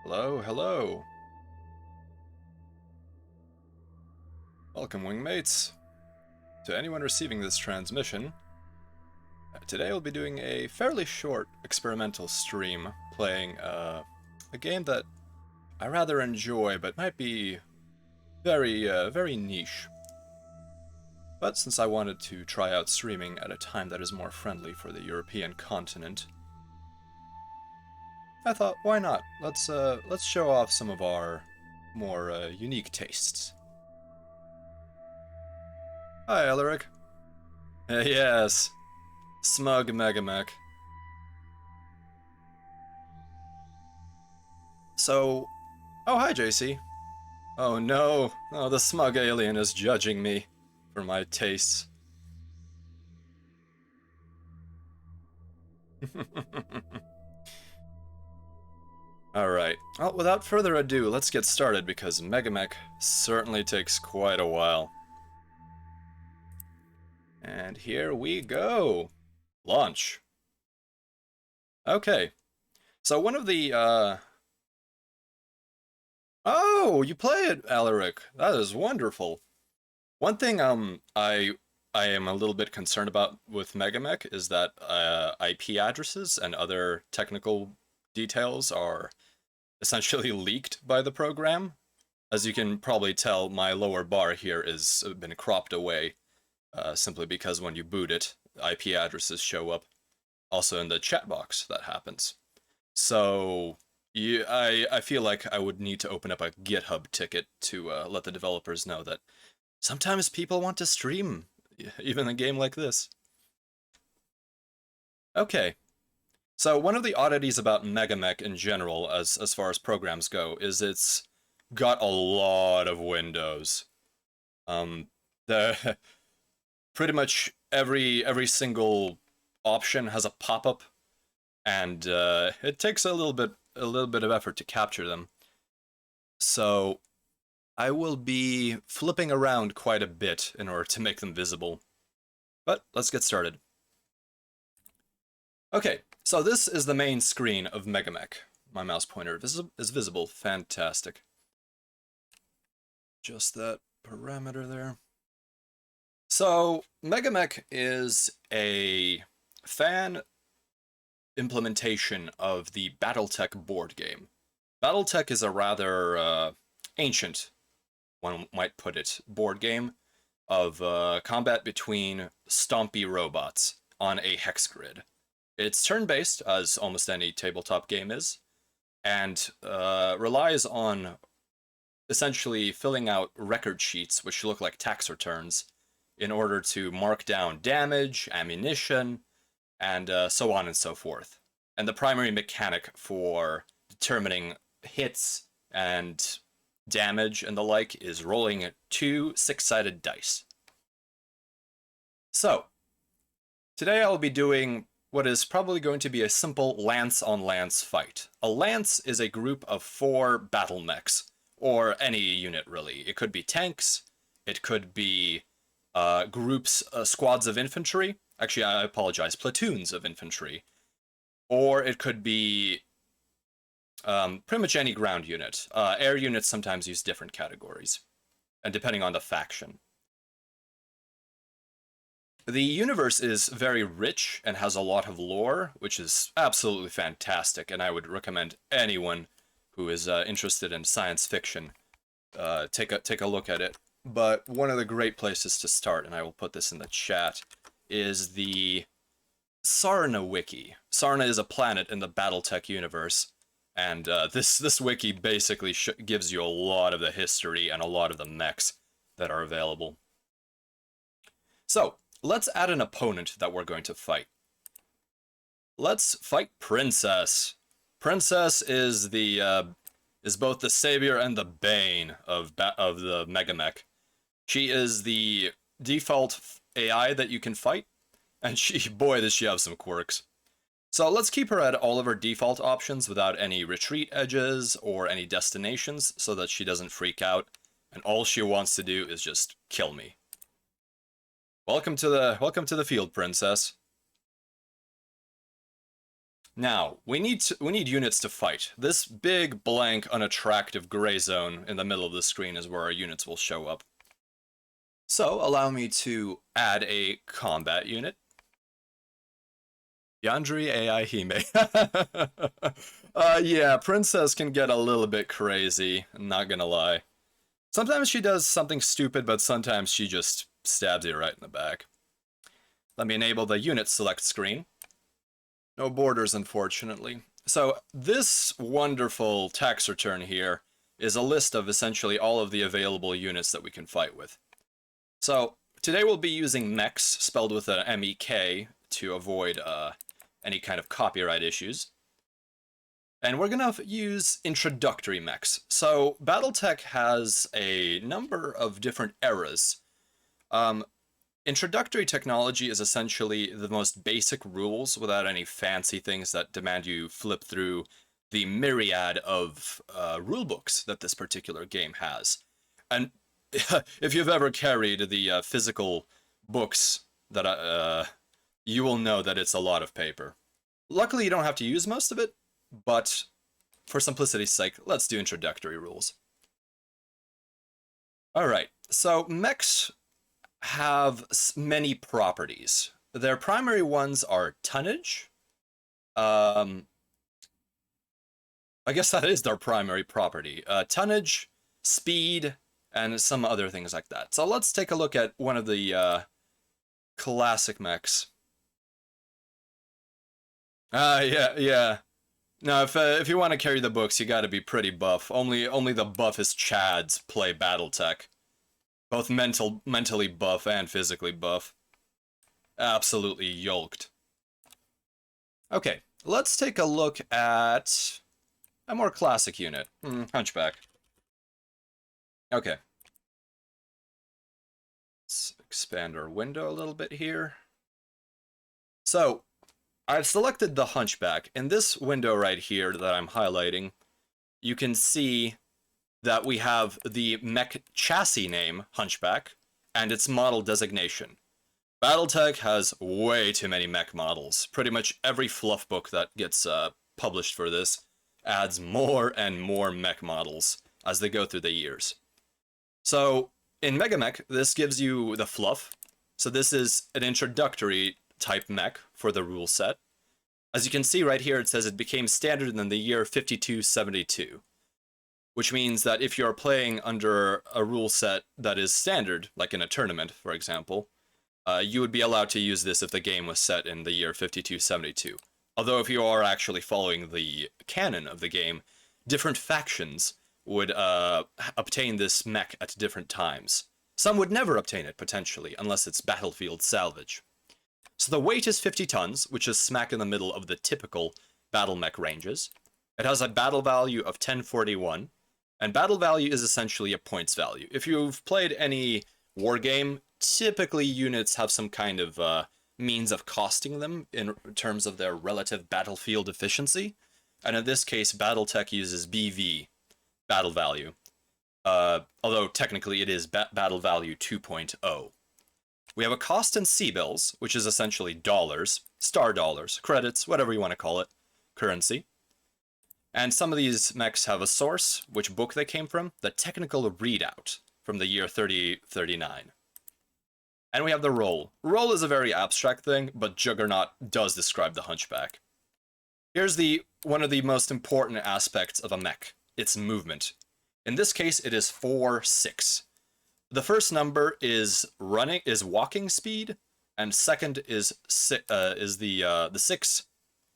Hello, hello. Welcome, wingmates. To anyone receiving this transmission, today we'll be doing a fairly short experimental stream playing a game that I rather enjoy, but might be very niche. But since I wanted to try out streaming at a time that is more friendly for the European continent, I thought, why not? Let's show off some of our more unique tastes. Hi, Elric. Yes, smug Megamek. So, oh hi, JC. Oh no, oh the smug alien is judging me for my tastes. Alright, well, without further ado, let's get started because Megamek certainly takes quite a while. And here we go. Launch. Okay, so one of the, Oh, you play it, Alaric. That is wonderful. One thing I am a little bit concerned about with Megamek is that IP addresses and other technical details are essentially leaked by the program. As you can probably tell, my lower bar here is been cropped away simply because when you boot it, IP addresses show up. Also in the chat box, that happens. So I feel like I would need to open up a GitHub ticket to let the developers know that sometimes people want to stream, even a game like this. Okay, so one of the oddities about Megamek in general, as far as programs go, is it's got a lot of windows. The pretty much every single option has a pop-up, and it takes a little bit of effort to capture them. So I will be flipping around quite a bit in order to make them visible. But let's get started. Okay, so this is the main screen of Megamek. My mouse pointer is visible. Fantastic. Just that parameter there. So Megamek is a fan implementation of the Battletech board game. Battletech is a rather ancient, one might put it, board game of combat between stompy robots on a hex grid. It's turn-based, as almost any tabletop game is, and relies on essentially filling out record sheets, which look like tax returns, in order to mark down damage, ammunition, and so on and so forth. And the primary mechanic for determining hits and damage and the like is rolling 2 6-sided dice. So, today I'll be doing what is probably going to be a simple lance-on-lance fight. A lance is a group of 4 battle mechs, or any unit really. It could be tanks, it could be squads of infantry. Actually, I apologize, platoons of infantry. Or it could be pretty much any ground unit. Air units sometimes use different categories, and depending on the faction. The universe is very rich and has a lot of lore, which is absolutely fantastic, and I would recommend anyone who is interested in science fiction take a look at it. But one of the great places to start, and I will put this in the chat, is the Sarna wiki. Sarna is a planet in the Battletech universe, and this wiki basically gives you a lot of the history and a lot of the mechs that are available. So, let's add an opponent that we're going to fight. Let's fight Princess. Princess is both the savior and the bane of the Megamek. She is the default AI that you can fight, and boy, does she have some quirks. So let's keep her at all of her default options without any retreat edges or any destinations so that she doesn't freak out, and all she wants to do is just kill me. Welcome to the field, Princess. Now, we need units to fight. This big, blank, unattractive gray zone in the middle of the screen is where our units will show up. So, allow me to add a combat unit. Yandri AI Hime. Yeah, Princess can get a little bit crazy, I'm not gonna lie. Sometimes she does something stupid, but sometimes she just stabs you right in the back. Let me enable the unit select screen. No borders, unfortunately. So this wonderful tax return here is a list of essentially all of the available units that we can fight with. So today we'll be using mechs, spelled with an M-E-K, to avoid any kind of copyright issues. And we're gonna use introductory mechs. So Battletech has a number of different eras. Introductory technology is essentially the most basic rules without any fancy things that demand you flip through the myriad of rulebooks that this particular game has. And if you've ever carried the physical books that you will know that it's a lot of paper. Luckily, you don't have to use most of it, but for simplicity's sake, let's do introductory rules. Alright, so mechs have many properties. Their primary ones are tonnage. I guess that is their primary property. Tonnage, speed, and some other things like that. So let's take a look at one of the classic mechs. Yeah. No, if you want to carry the books, you got to be pretty buff. Only the buffest chads play Battletech. Both mentally buff and physically buff. Absolutely yoked. Okay, let's take a look at a more classic unit. Hunchback. Okay. Let's expand our window a little bit here. So, I've selected the Hunchback. In this window right here that I'm highlighting, you can see that we have the mech chassis name, Hunchback, and its model designation. Battletech has way too many mech models. Pretty much every fluff book that gets published for this adds more and more mech models as they go through the years. So, in Megamek, this gives you the fluff. So this is an introductory type mech for the rule set. As you can see right here, it says it became standard in the year 5272. Which means that if you're playing under a rule set that is standard, like in a tournament, for example, you would be allowed to use this if the game was set in the year 5272. Although if you are actually following the canon of the game, different factions would obtain this mech at different times. Some would never obtain it, potentially, unless it's battlefield salvage. So the weight is 50 tons, which is smack in the middle of the typical battle mech ranges. It has a battle value of 1041, and battle value is essentially a points value. If you've played any war game, typically units have some kind of means of costing them in terms of their relative battlefield efficiency. And in this case, Battletech uses BV, battle value. Although technically it is battle value 2.0. We have a cost in C-bills, which is essentially dollars, star dollars, credits, whatever you want to call it, currency. And some of these mechs have a source, which book they came from, the technical readout from the year 3039. And we have the roll. Roll is a very abstract thing, but Juggernaut does describe the Hunchback. Here's one of the most important aspects of a mech, its movement. In this case, it is 4-6. The first number is walking speed, and second is the 6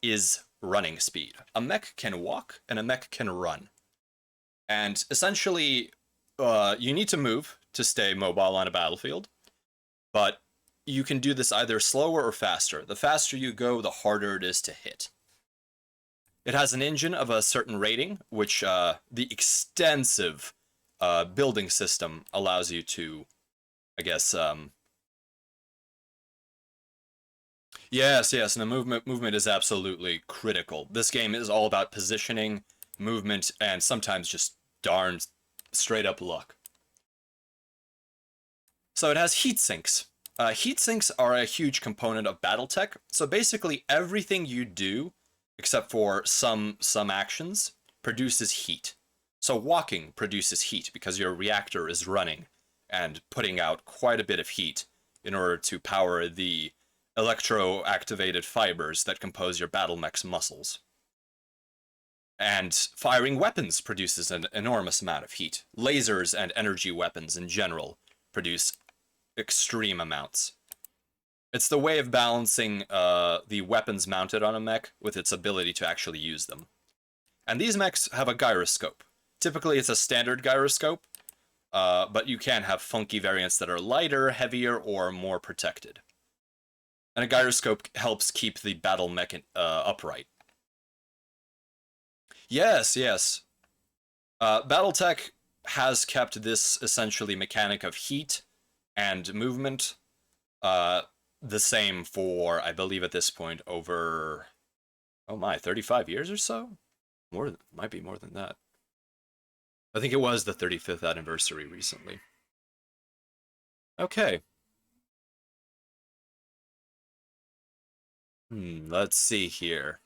is running speed. A mech can walk, and a mech can run. And essentially, you need to move to stay mobile on a battlefield, but you can do this either slower or faster. The faster you go, the harder it is to hit. It has an engine of a certain rating, which the extensive building system allows you to, I guess, Yes, and the movement is absolutely critical. This game is all about positioning, movement, and sometimes just darn straight up luck. So it has heat sinks. Heat sinks are a huge component of Battletech. So basically everything you do except for some actions, produces heat. So walking produces heat because your reactor is running and putting out quite a bit of heat in order to power the electro-activated fibers that compose your battle mech's muscles. And firing weapons produces an enormous amount of heat. Lasers and energy weapons in general produce extreme amounts. It's the way of balancing the weapons mounted on a mech with its ability to actually use them. And these mechs have a gyroscope. Typically it's a standard gyroscope, but you can have funky variants that are lighter, heavier, or more protected. And a gyroscope helps keep the battle mech upright. Yes, yes. Battletech has kept this essentially mechanic of heat and movement the same for, I believe at this point, over, oh my, 35 years or so? Might be more than that. I think it was the 35th anniversary recently. Okay. Let's see here.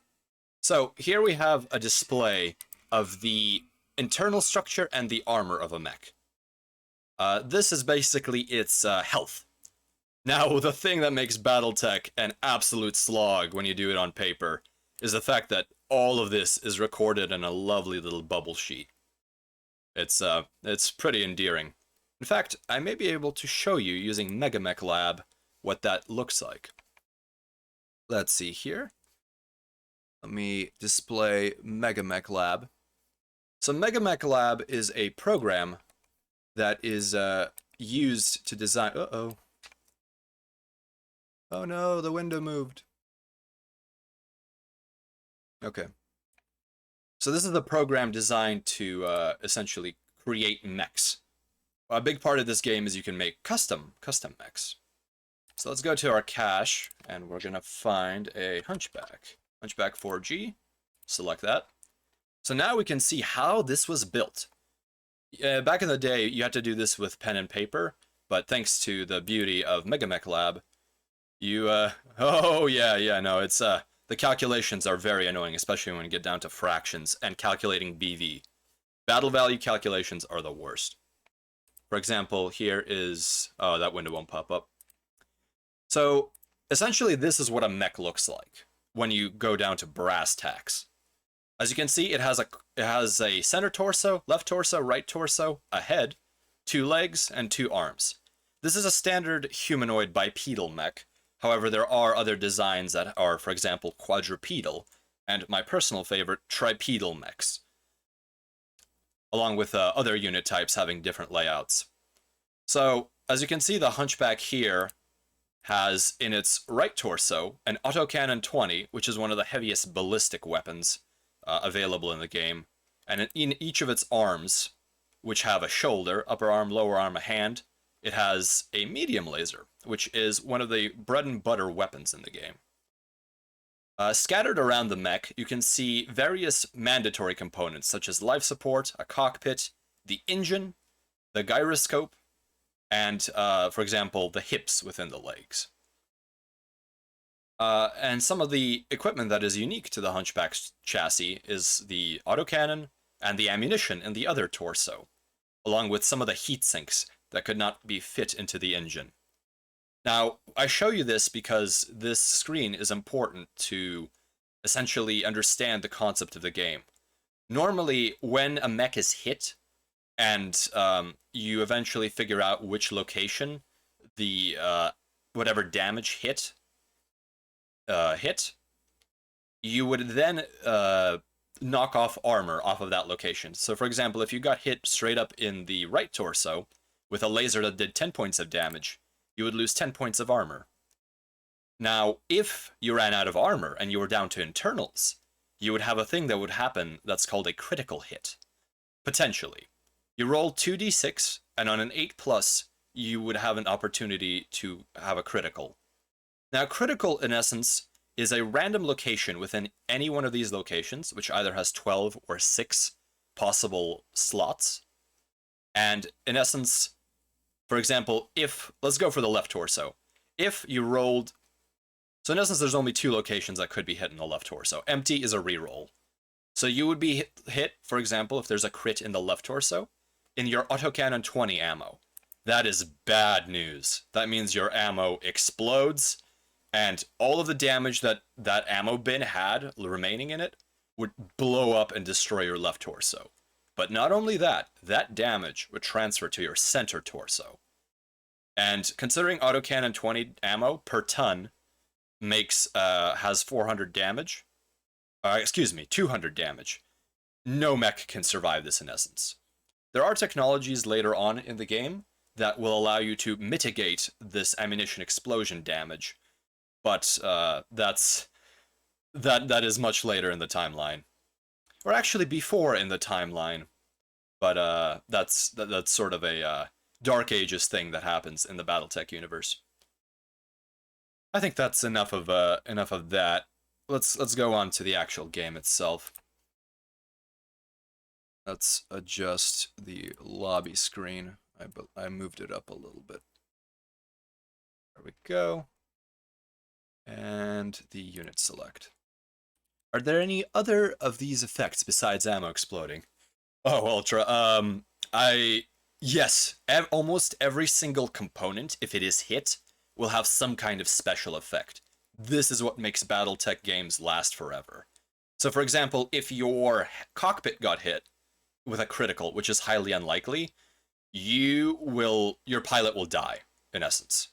So here we have a display of the internal structure and the armor of a mech. This is basically its health. Now, the thing that makes Battletech an absolute slog when you do it on paper is the fact that all of this is recorded in a lovely little bubble sheet. It's pretty endearing. In fact, I may be able to show you using Megamek Lab what that looks like. Let's see here. Let me display Megamek Lab. So Megamek Lab is a program that is used to design... Uh-oh. Oh no, the window moved. Okay. So this is the program designed to essentially create mechs. A big part of this game is you can make custom mechs. So let's go to our cache, and we're gonna find a Hunchback. Hunchback 4G. Select that. So now we can see how this was built. Back in the day, you had to do this with pen and paper, but thanks to the beauty of Megamek Lab, you, oh yeah, no, it's, the calculations are very annoying, especially when you get down to fractions and calculating BV. Battle value calculations are the worst. For example, here is... oh, that window won't pop up. So, essentially, this is what a mech looks like when you go down to brass tacks. As you can see, it has a center torso, left torso, right torso, a head, 2 legs, and 2 arms. This is a standard humanoid bipedal mech. However, there are other designs that are, for example, quadrupedal, and my personal favorite, tripedal mechs, along with other unit types having different layouts. So, as you can see, the Hunchback here has in its right torso an Autocannon 20, which is one of the heaviest ballistic weapons available in the game, and in each of its arms, which have a shoulder, upper arm, lower arm, a hand, it has a medium laser, which is one of the bread and butter weapons in the game. Scattered around the mech, you can see various mandatory components, such as life support, a cockpit, the engine, the gyroscope, and, for example, the hips within the legs. And some of the equipment that is unique to the Hunchback's chassis is the autocannon and the ammunition in the other torso, along with some of the heat sinks that could not be fit into the engine. Now, I show you this because this screen is important to essentially understand the concept of the game. Normally, when a mech is hit, and you eventually figure out which location the whatever damage hit, you would then knock off armor off of that location. So, for example, if you got hit straight up in the right torso with a laser that did 10 points of damage, you would lose 10 points of armor. Now, if you ran out of armor and you were down to internals, you would have a thing that would happen that's called a critical hit. Potentially. You roll 2d6, and on an 8+, you would have an opportunity to have a critical. Now, critical, in essence, is a random location within any one of these locations, which either has 12 or 6 possible slots. And, in essence, for example, let's go for the left torso. If you rolled So in essence, there's only 2 locations that could be hit in the left torso. Empty is a reroll. So you would be hit, for example, if there's a crit in the left torso, in your autocannon 20 ammo. That is bad news. That means your ammo explodes, and all of the damage that that ammo bin had remaining in it would blow up and destroy your left torso. But not only that, that damage would transfer to your center torso. And considering autocannon 20 ammo per ton has 400 damage, excuse me, 200 damage, no mech can survive this in essence. There are technologies later on in the game that will allow you to mitigate this ammunition explosion damage, but that is much later in the timeline, or actually before in the timeline. But that's sort of a Dark Ages thing that happens in the BattleTech universe. I think that's enough of that. Let's go on to the actual game itself. Let's adjust the lobby screen. I moved it up a little bit. There we go. And the unit select. Are there any other of these effects besides ammo exploding? Oh, Ultra. Yes, almost every single component, if it is hit, will have some kind of special effect. This is what makes BattleTech games last forever. So, for example, if your cockpit got hit with a critical, which is highly unlikely, your pilot will die, in essence.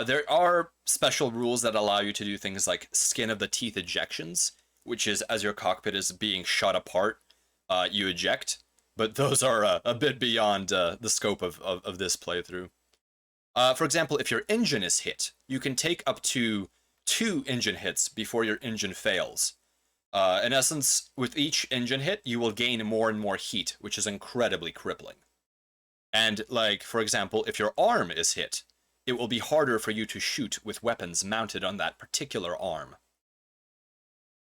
There are special rules that allow you to do things like skin of the teeth ejections, which is as your cockpit is being shot apart, you eject. But those are a bit beyond the scope of this playthrough. For example, if your engine is hit, you can take up to 2 engine hits before your engine fails. In essence, with each engine hit, you will gain more and more heat, which is incredibly crippling. And, like, for example, if your arm is hit, it will be harder for you to shoot with weapons mounted on that particular arm.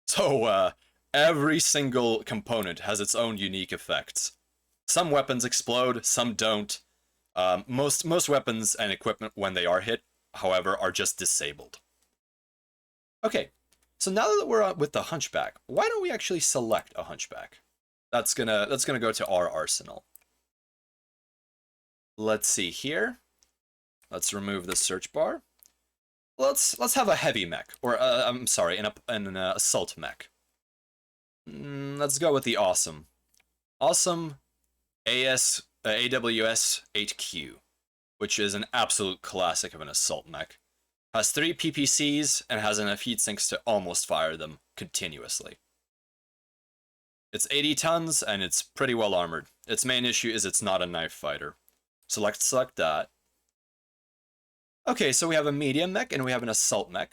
So, every single component has its own unique effects. Some weapons explode, some don't. Most weapons and equipment, when they are hit, however, are just disabled. Okay, so now that we're with the Hunchback, why don't we actually select a Hunchback? That's gonna go to our arsenal. Let's see here. Let's remove the search bar. Let's have a heavy mech, or I'm sorry, an assault mech. Let's go with the awesome AWS 8Q, which is an absolute classic of an assault mech. Has 3 PPCs and has enough heat sinks to almost fire them continuously. It's 80 tons and it's pretty well armored. Its main issue is it's not a knife fighter. Select that. Okay, so we have a medium mech and we have an assault mech.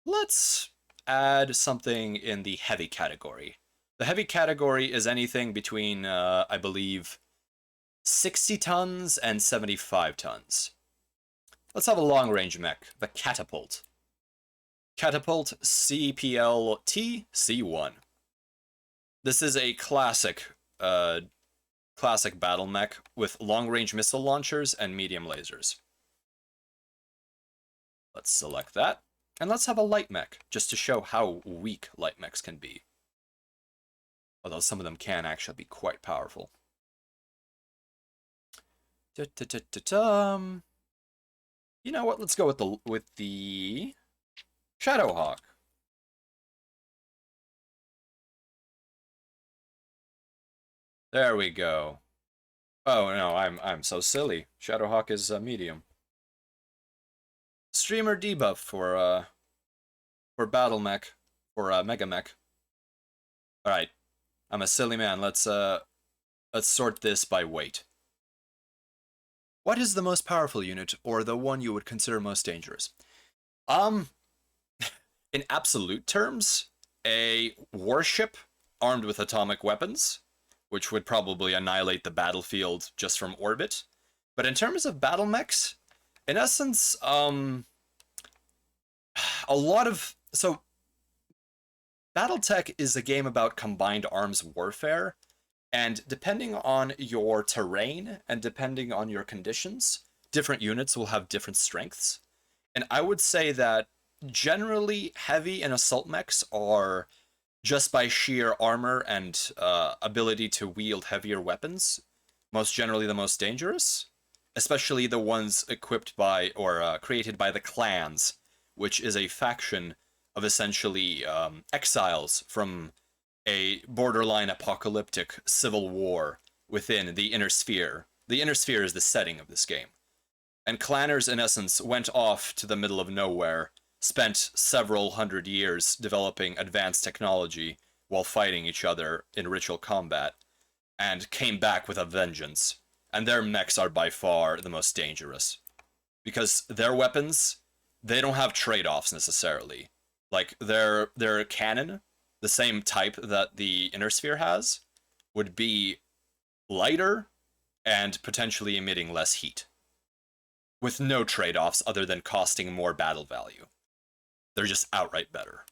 Let's add something in the heavy category. The heavy category is anything between, I believe, 60 tons and 75 tons. Let's have a long-range mech, the Catapult. Catapult CPLT C1. This is a classic battle mech with long-range missile launchers and medium lasers. Let's select that. And let's have a light mech, just to show how weak light mechs can be. Although some of them can actually be quite powerful. You know what? Let's go with the Shadowhawk. There we go. Oh no, I'm so silly. Shadowhawk is medium. Streamer debuff for Battle Mech, for Megamek. All right, I'm a silly man. Let's sort this by weight. What is the most powerful unit, or the one you would consider most dangerous? In absolute terms, a warship armed with atomic weapons, which would probably annihilate the battlefield just from orbit. But in terms of battle mechs, in essence, so Battletech is a game about combined arms warfare, and depending on your terrain and depending on your conditions, different units will have different strengths. And I would say that Generally, heavy and assault mechs are, just by sheer armor and ability to wield heavier weapons, most generally the most dangerous, especially the ones equipped by or created by the clans, which is a faction of essentially exiles from a borderline apocalyptic civil war within the Inner Sphere. The Inner Sphere is the setting of this game. And clanners, in essence, went off to the middle of nowhere, spent several hundred years developing advanced technology while fighting each other in ritual combat, and came back with a vengeance. And their mechs are by far the most dangerous. Because their weapons, they don't have trade-offs necessarily. Like, their cannon, the same type that the Inner Sphere has, would be lighter and potentially emitting less heat, with no trade-offs other than costing more battle value. They're just outright better.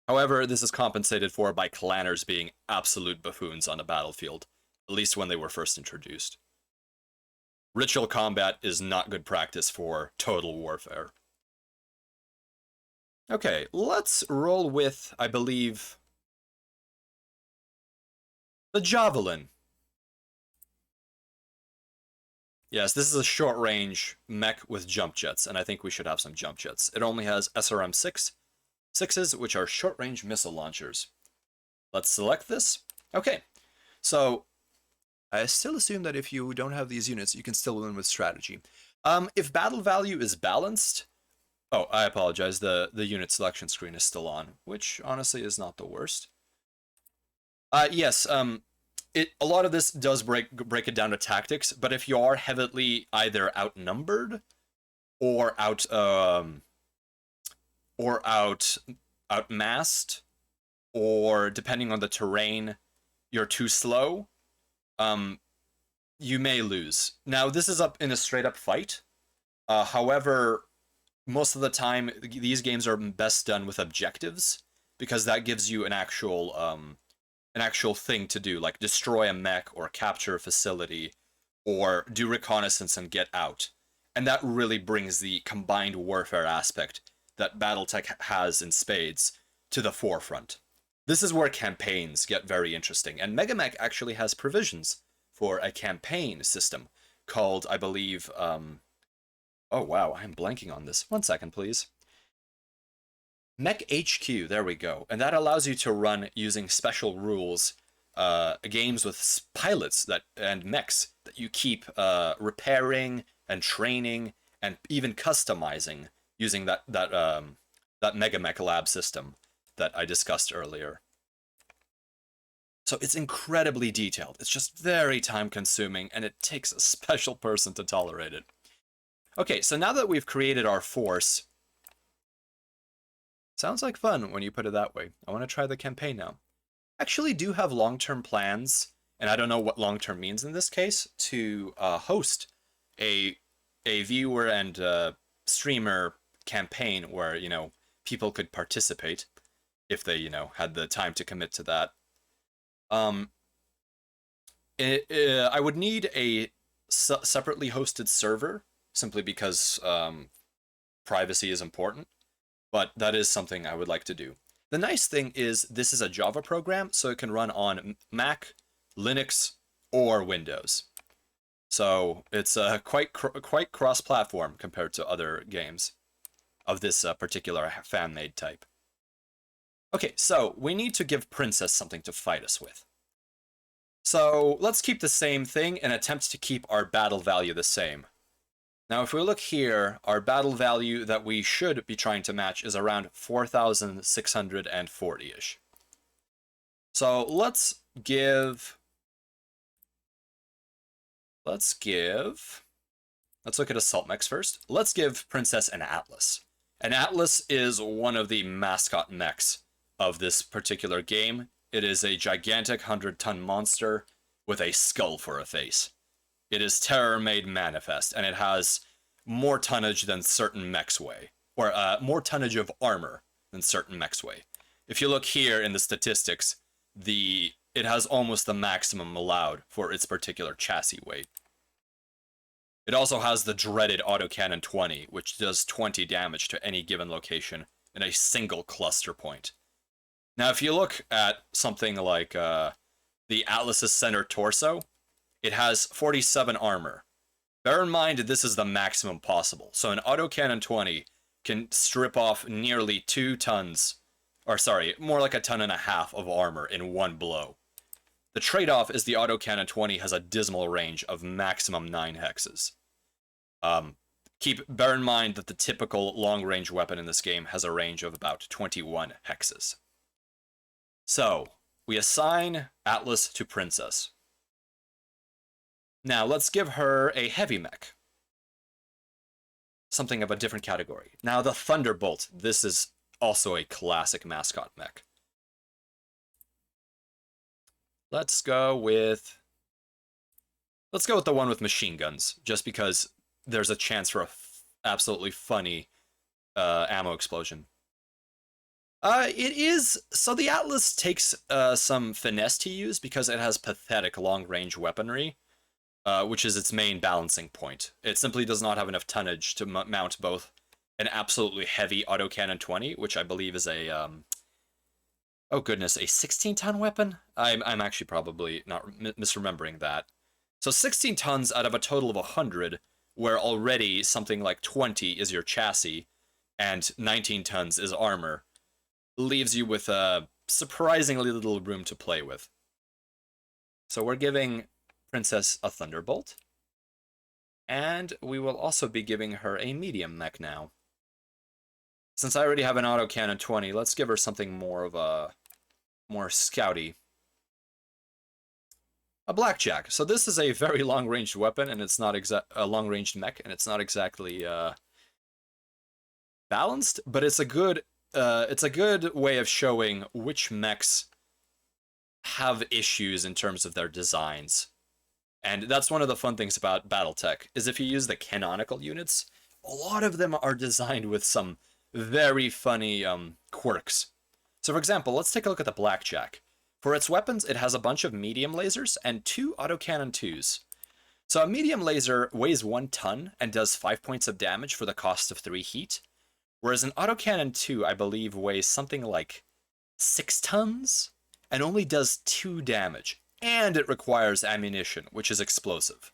However, this is compensated for by clanners being absolute buffoons on a battlefield, at least when they were first introduced. Ritual combat is not good practice for total warfare. Okay, let's roll with, I believe, the Javelin. Yes, this is a short-range mech with jump jets, and I think we should have some jump jets. It only has SRM-6s, which are short-range missile launchers. Let's select this. Okay, so I still assume that if you don't have these units, you can still win with strategy. If battle value is balanced... Oh, I apologize, the unit selection screen is still on, which honestly is not the worst. Yes, a lot of this does break it down to tactics, but if you are heavily either outnumbered or outmassed, or depending on the terrain, you're too slow, you may lose. Now, this is up in a straight-up fight. However, most of the time, these games are best done with objectives, because that gives you an actual thing to do, like destroy a mech or capture a facility or do reconnaissance and get out. And that really brings the combined warfare aspect that Battletech has in spades to the forefront. This is where campaigns get very interesting, and Megamek actually has provisions for a campaign system called, I believe, oh wow, I'm blanking on this. 1 second, please. Mech HQ, there we go. And that allows you to run using special rules, games with pilots and mechs that you keep repairing and training and even customizing using that Mech Lab system that I discussed earlier. So it's incredibly detailed. It's just very time consuming, and it takes a special person to tolerate it. Okay, so now that we've created our force, sounds like fun when you put it that way. I want to try the campaign now. Actually do have long-term plans, and I don't know what long-term means in this case, to host a viewer and streamer campaign where, you know, people could participate if they, you know, had the time to commit to that. I would need a separately hosted server, simply because privacy is important, but that is something I would like to do. The nice thing is this is a Java program, so it can run on Mac, Linux, or Windows. So it's quite cross-platform compared to other games of this particular fan-made type. Okay, so we need to give Princess something to fight us with. So let's keep the same thing and attempt to keep our battle value the same. Now, if we look here, our battle value that we should be trying to match is around 4,640-ish. So let's look at assault mechs first. Let's give Princess an Atlas. An Atlas is one of the mascot mechs of this particular game. It is a gigantic 100-ton monster with a skull for a face. It is terror made manifest, and it has more tonnage than certain mechs weigh, or more tonnage of armor than certain mechs weigh. If you look here in the statistics, it has almost the maximum allowed for its particular chassis weight. It also has the dreaded Autocannon 20, which does 20 damage to any given location in a single cluster point. Now, if you look at something like the Atlas's center torso, it has 47 armor. Bear in mind this is the maximum possible. So an Autocannon 20 can strip off nearly 2 tons, or sorry, more like 1.5 tons of armor in one blow. The trade-off is the Autocannon 20 has a dismal range of maximum 9 hexes. Bear in mind that the typical long-range weapon in this game has a range of about 21 hexes. So, we assign Atlas to Princess. Now, let's give her a heavy mech. Something of a different category. Now, the Thunderbolt. This is also a classic mascot mech. Let's go with the one with machine guns, just because there's a chance for a absolutely funny ammo explosion. So the Atlas takes some finesse to use because it has pathetic long-range weaponry, which is its main balancing point. It simply does not have enough tonnage to mount both an absolutely heavy Autocannon 20, which I believe is a oh goodness, a 16-ton weapon? I'm actually probably not misremembering that. So 16 tons out of a total of 100, where already something like 20 is your chassis, and 19 tons is armor, leaves you with surprisingly little room to play with. So we're giving Princess a Thunderbolt, and we will also be giving her a medium mech now. Since I already have an Autocannon 20, let's give her something more of a more scouty. A Blackjack. So this is a very long-ranged weapon, and it's not a long-ranged mech, and it's not exactly balanced, but it's a good way of showing which mechs have issues in terms of their designs. And that's one of the fun things about Battletech, is if you use the canonical units, a lot of them are designed with some very funny quirks. So for example, let's take a look at the Blackjack. For its weapons, it has a bunch of medium lasers and 2 Autocannon 2s. So a medium laser weighs 1 ton and does 5 points of damage for the cost of 3 heat, whereas an Autocannon 2, I believe, weighs something like 6 tons and only does 2 damage, and it requires ammunition, which is explosive.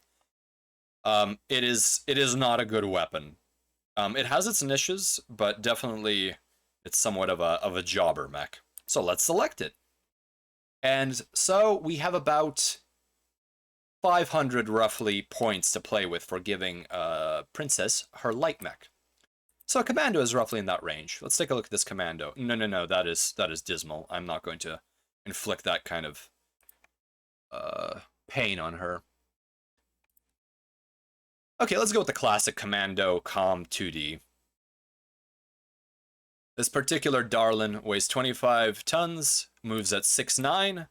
It is not a good weapon. It has its niches, but definitely it's somewhat of a jobber mech. So let's select it. And so we have about 500 roughly points to play with for giving Princess her light mech. So a Commando is roughly in that range. Let's take a look at this Commando. No, that is dismal. I'm not going to inflict that kind of pain on her. Okay, let's go with the classic Commando Com 2D. This particular darlin weighs 25 tons, moves at 6'9",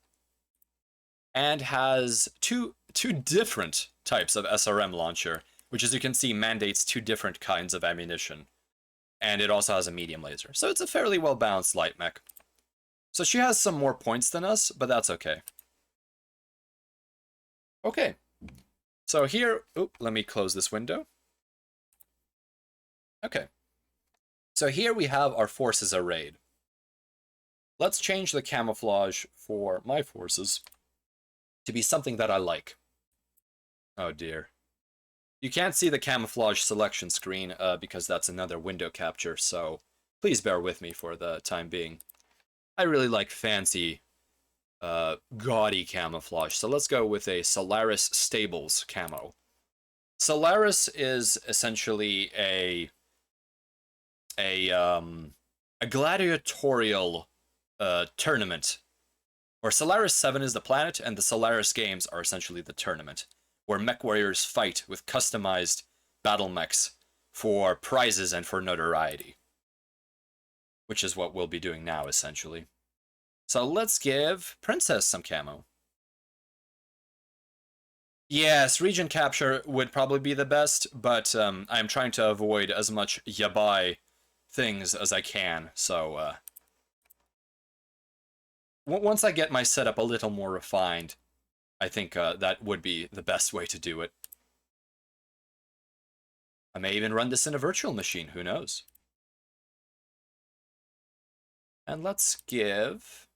and has two different types of SRM launcher, which, as you can see, mandates 2 different kinds of ammunition. And it also has a medium laser. So it's a fairly well-balanced light mech. So she has some more points than us, but that's okay. Okay. So here, let me close this window. Okay. So here we have our forces arrayed. Let's change the camouflage for my forces to be something that I like. Oh dear. You can't see the camouflage selection screen because that's another window capture, so please bear with me for the time being. I really like fancy, gaudy camouflage, so let's go with a Solaris Stables camo. Solaris is essentially a gladiatorial tournament, where Solaris 7 is the planet, and the Solaris games are essentially the tournament, where Mechwarriors fight with customized battle mechs for prizes and for notoriety. Which is what we'll be doing now, essentially. So let's give Princess some camo. Yes, region capture would probably be the best, but I'm trying to avoid as much yabai things as I can, so once I get my setup a little more refined, I think that would be the best way to do it. I may even run this in a virtual machine, who knows? And let's give...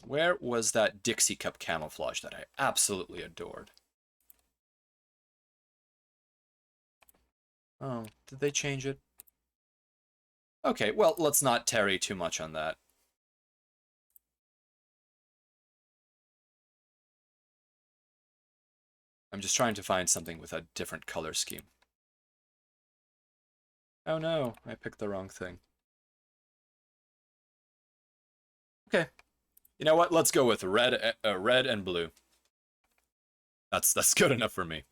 Where was that Dixie Cup camouflage that I absolutely adored? Oh, did they change it? Okay, well, let's not tarry too much on that. I'm just trying to find something with a different color scheme. Oh no, I picked the wrong thing. Okay. You know what? Let's go with red and blue. That's good enough for me.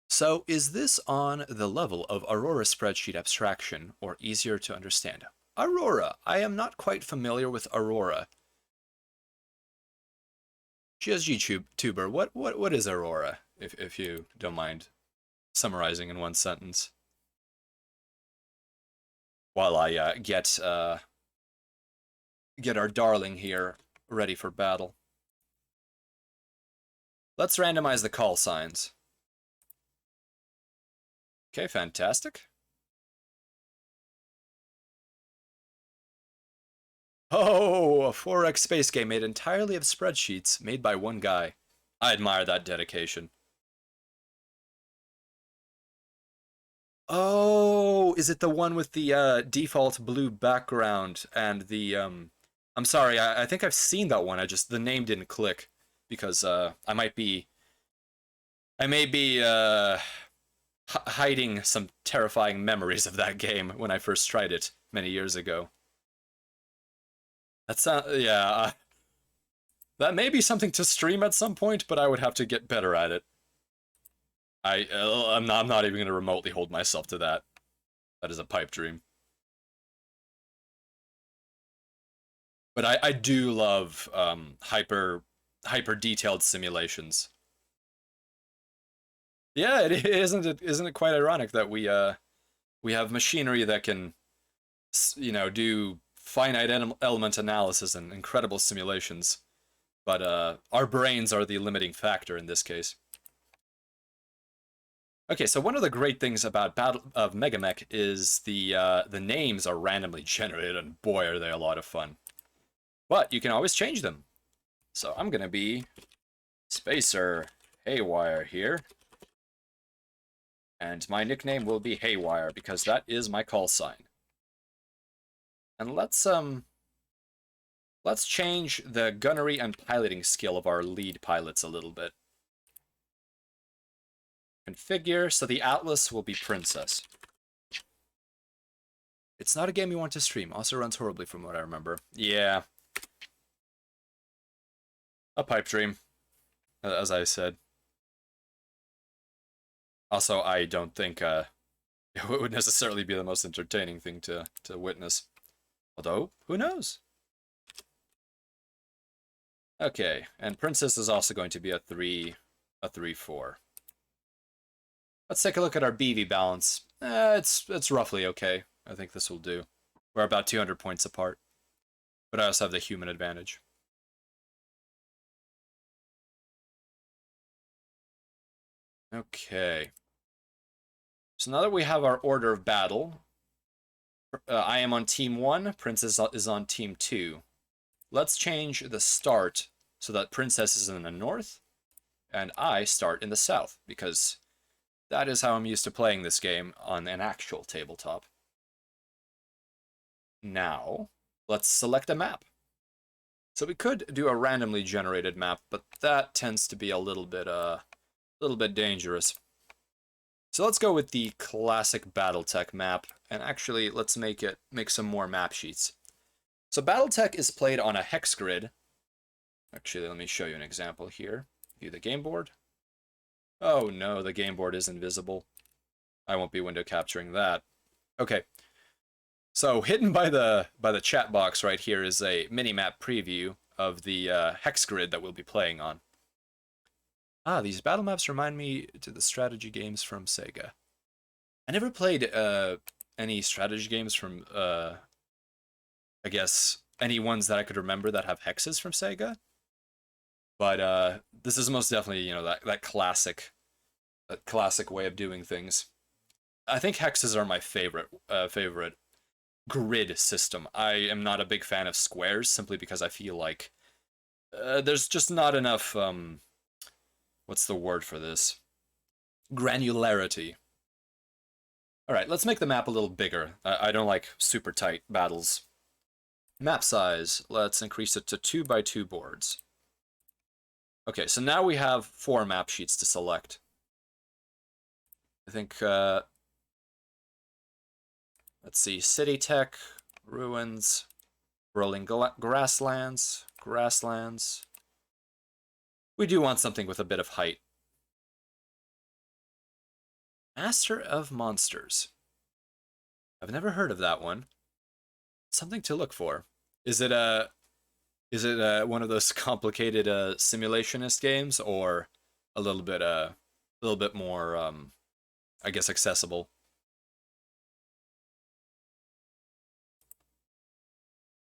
So, is this on the level of Aurora spreadsheet abstraction, or easier to understand? Aurora. I am not quite familiar with Aurora. GSG tuber, what is Aurora, if you don't mind summarizing in one sentence? While I get our darling here ready for battle. Let's randomize the call signs. Okay, fantastic. Oh, a 4X space game made entirely of spreadsheets made by one guy. I admire that dedication. Oh, is it the one with the default blue background and the I'm sorry, I think I've seen that one. The name didn't click because I may be hiding some terrifying memories of that game when I first tried it many years ago. That's yeah, that may be something to stream at some point, but I would have to get better at it. I'm not even going to remotely hold myself to that. That is a pipe dream. But I do love hyper detailed simulations. Yeah, isn't it quite ironic that we have machinery that can do finite element analysis and incredible simulations, but our brains are the limiting factor in this case. Okay, so one of the great things about Battle of Megamek is the names are randomly generated, and boy, are they a lot of fun. But you can always change them. So I'm gonna be Spacer Haywire here, and my nickname will be Haywire because that is my call sign. And let's change the gunnery and piloting skill of our lead pilots a little bit. Configure, so the Atlas will be Princess. It's not a game you want to stream. Also runs horribly from what I remember. Yeah. A pipe dream, as I said. Also, I don't think it would necessarily be the most entertaining thing to witness. Although, who knows? Okay, and Princess is also going to be a 3-4. Let's take a look at our BV balance. It's roughly okay. I think this will do. We're about 200 points apart. But I also have the human advantage. Okay. So now that we have our order of battle, I am on team 1, Princess is on team 2. Let's change the start so that Princess is in the north, and I start in the south, because that is how I'm used to playing this game on an actual tabletop. Now, let's select a map. So we could do a randomly generated map, but that tends to be a little bit dangerous. So let's go with the classic Battletech map, and actually let's make some more map sheets. So Battletech is played on a hex grid. Actually, let me show you an example here. View the game board. Oh no, the game board is invisible. I won't be window capturing that. Okay. So hidden by the chat box right here is a mini-map preview of the hex grid that we'll be playing on. Ah, these battle maps remind me to the strategy games from Sega. I never played any strategy games from I guess any ones that I could remember that have hexes from Sega. But this is most definitely, you know, that classic way of doing things. I think hexes are my favorite grid system. I am not a big fan of squares simply because I feel like there's just not enough what's the word for this? Granularity. All right, let's make the map a little bigger. I don't like super tight battles. Map size, let's increase it to 2 by 2 boards. Okay, so now we have 4 map sheets to select. I think, let's see, City Tech, Ruins, Rolling Grasslands. We do want something with a bit of height. Master of Monsters. I've never heard of that one. Something to look for. Is it one of those complicated simulationist games, or a little bit more I guess accessible?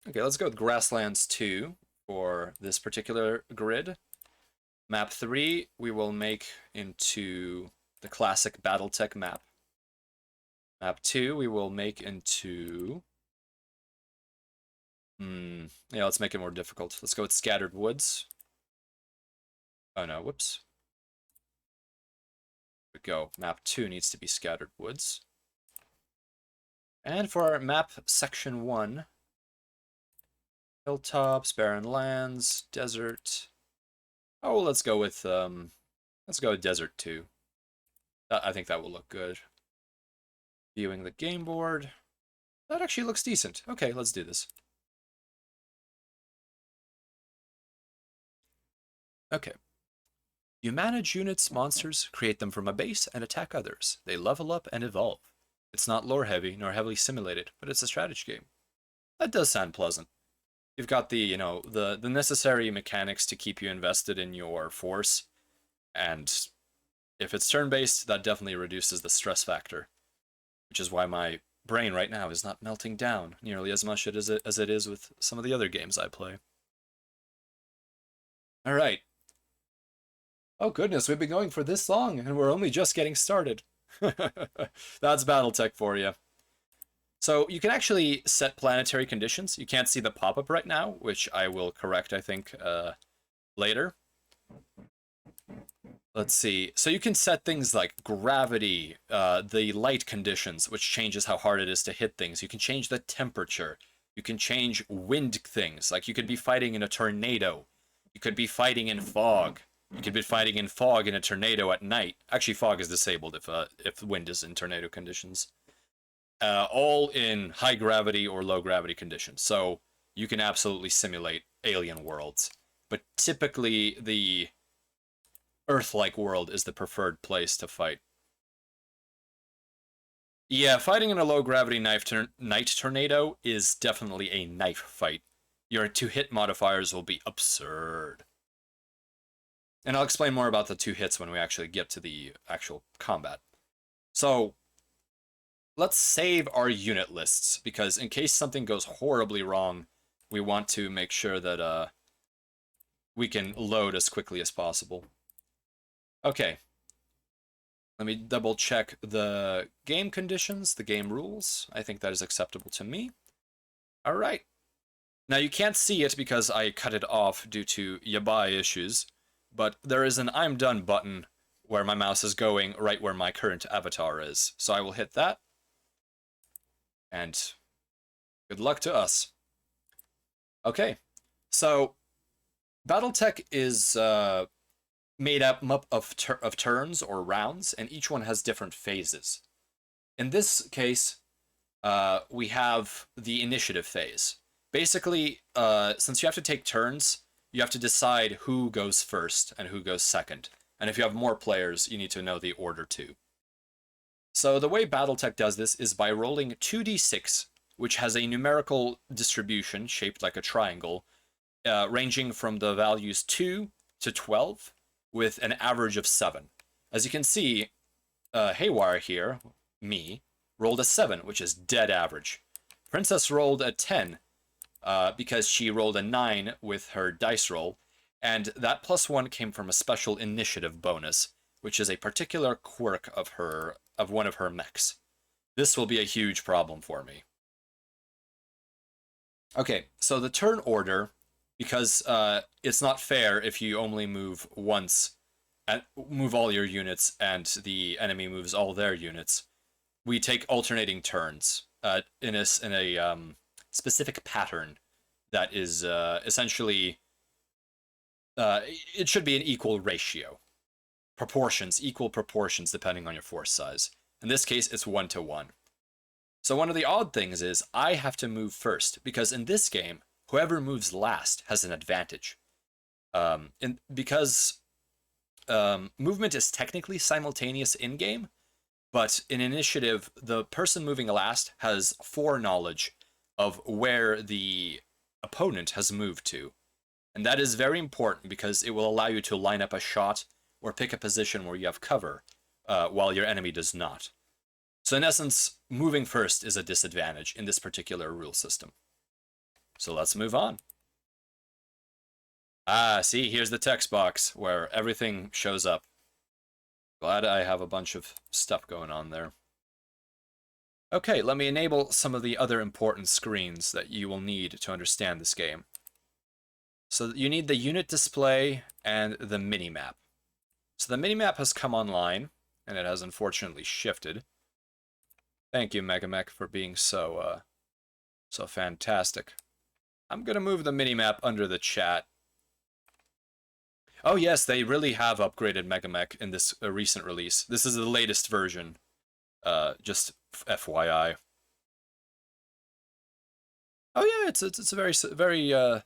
Okay, let's go with Grasslands 2 for this particular grid. Map 3 we will make into the classic Battletech map. Map 2 we will make into... yeah, let's make it more difficult. Let's go with Scattered Woods. Oh no, whoops. There we go. Map 2 needs to be Scattered Woods. And for our map section 1, hilltops, barren lands, desert. Oh, let's go with desert 2. I think that will look good. Viewing the game board. That actually looks decent. Okay, let's do this. Okay. You manage units, monsters, create them from a base, and attack others. They level up and evolve. It's not lore heavy, nor heavily simulated, but it's a strategy game. That does sound pleasant. You've got the, you know, the necessary mechanics to keep you invested in your force, and if it's turn-based, that definitely reduces the stress factor, which is why my brain right now is not melting down nearly as much as it is with some of the other games I play. All right. Oh goodness, we've been going for this long, and we're only just getting started. That's Battletech for you. So you can actually set planetary conditions. You can't see the pop-up right now, which I will correct, I think, later. Let's see. So you can set things like gravity, the light conditions, which changes how hard it is to hit things. You can change the temperature. You can change wind things. Like you could be fighting in a tornado. You could be fighting in fog. You could be fighting in fog in a tornado at night. Actually, fog is disabled if wind is in tornado conditions. All in high gravity or low gravity conditions. So you can absolutely simulate alien worlds. But typically, the Earth-like world is the preferred place to fight. Yeah, fighting in a low-gravity night tornado is definitely a knife fight. Your to-hit modifiers will be absurd. And I'll explain more about the 2 hits when we actually get to the actual combat. So, let's save our unit lists, because in case something goes horribly wrong, we want to make sure that we can load as quickly as possible. Okay. Let me double check the game conditions, the game rules. I think that is acceptable to me. All right. Now you can't see it because I cut it off due to yabai issues, but there is an I'm done button where my mouse is going right where my current avatar is. So I will hit that. And good luck to us. Okay. So Battletech is made up of turns or rounds, and each one has different phases. In this case, we have the initiative phase. Basically, since you have to take turns, you have to decide who goes first and who goes second. And if you have more players, you need to know the order too. So the way Battletech does this is by rolling 2d6, which has a numerical distribution shaped like a triangle, ranging from the values 2 to 12, with an average of 7. As you can see, Haywire here, me, rolled a 7, which is dead average. Princess rolled a 10, because she rolled a 9 with her dice roll, and that +1 came from a special initiative bonus, which is a particular quirk of one of her mechs. This will be a huge problem for me. Okay, so the turn order, because it's not fair if you only move once, and move all your units, and the enemy moves all their units. We take alternating turns in a specific pattern that is essentially it should be an equal ratio, equal proportions depending on your force size. In this case, it's 1-to-1. So one of the odd things is I have to move first, because in this game, whoever moves last has an advantage. Because movement is technically simultaneous in-game, but in initiative, the person moving last has foreknowledge of where the opponent has moved to. And that is very important because it will allow you to line up a shot or pick a position where you have cover, while your enemy does not. So in essence, moving first is a disadvantage in this particular rule system. So let's move on. Ah, see, here's the text box where everything shows up. Glad I have a bunch of stuff going on there. Okay, let me enable some of the other important screens that you will need to understand this game. So you need the unit display and the minimap. So the minimap has come online, and it has unfortunately shifted. Thank you, Megamek, for being so fantastic. I'm gonna move the minimap under the chat. Oh yes, they really have upgraded Megamek in this recent release. This is the latest version. Just FYI. Oh yeah, it's a very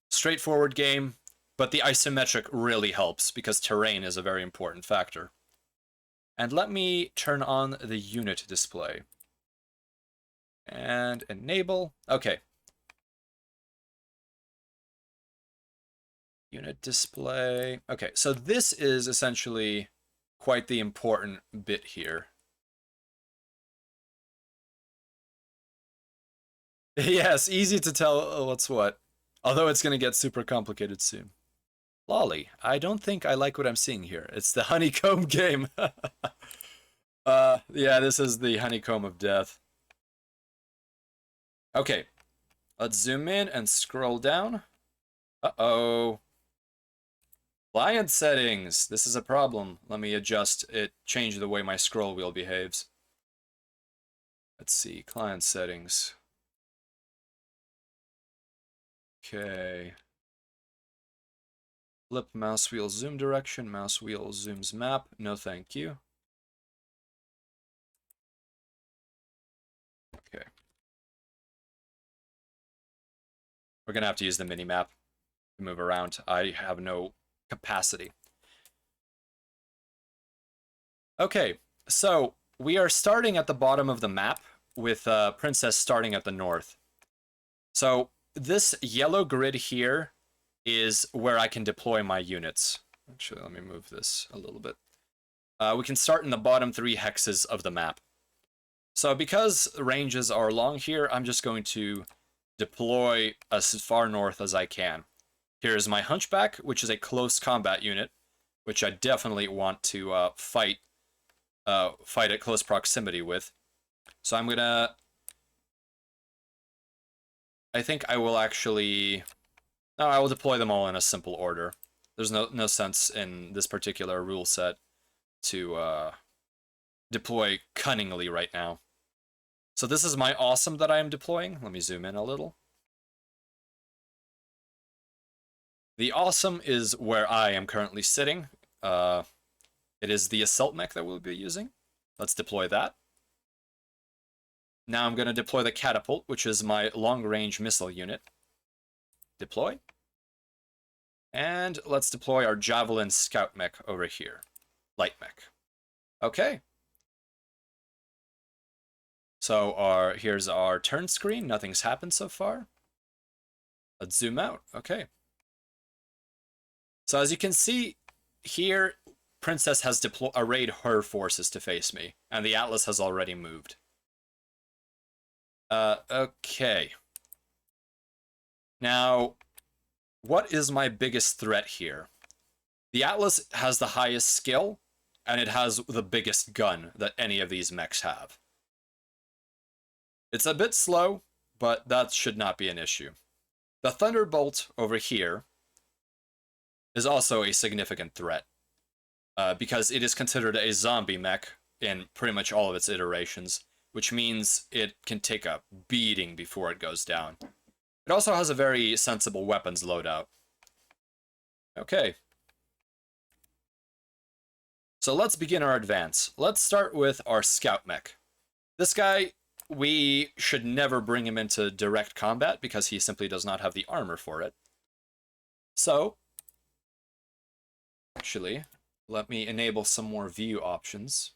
straightforward game, but the isometric really helps because terrain is a very important factor. And let me turn on the unit display. And enable. Okay. Unit display. Okay, so this is essentially quite the important bit here. Yes, easy to tell what's what. Although it's going to get super complicated soon. Lolly, I don't think I like what I'm seeing here. It's the honeycomb game. Yeah, this is the honeycomb of death. Okay, let's zoom in and scroll down. Uh-oh. Client settings. This is a problem. Let me adjust it, change the way my scroll wheel behaves. Let's see, client settings. Okay. Flip mouse wheel zoom direction, mouse wheel zooms map. No thank you. Okay. We're gonna have to use the mini map to move around. I have no capacity. Okay, so we are starting at the bottom of the map with Princess starting at the north. So this yellow grid here is where I can deploy my units. Actually, let me move this a little bit. We can start in the bottom 3 hexes of the map. So because ranges are long here, I'm just going to deploy as far north as I can. Here's my Hunchback, which is a close combat unit, which I definitely want to fight at close proximity with. So I'm gonna... I think I will actually... No, I will deploy them all in a simple order. There's no sense in this particular rule set to deploy cunningly right now. So this is my awesome that I am deploying. Let me zoom in a little. The awesome is where I am currently sitting. It is the assault mech that we'll be using. Let's deploy that. Now I'm going to deploy the catapult, which is my long-range missile unit. Deploy. And let's deploy our Javelin scout mech over here. Light mech. Okay. So here's our turn screen. Nothing's happened so far. Let's zoom out. Okay. So as you can see here, Princess has arrayed her forces to face me, and the Atlas has already moved. Okay. Now, what is my biggest threat here? The Atlas has the highest skill, and it has the biggest gun that any of these mechs have. It's a bit slow, but that should not be an issue. The Thunderbolt over here is also a significant threat, because it is considered a zombie mech in pretty much all of its iterations, which means it can take a beating before it goes down. It also has a very sensible weapons loadout. Okay. So let's begin our advance. Let's start with our scout mech. This guy, we should never bring him into direct combat because he simply does not have the armor for it. So, actually, let me enable some more view options.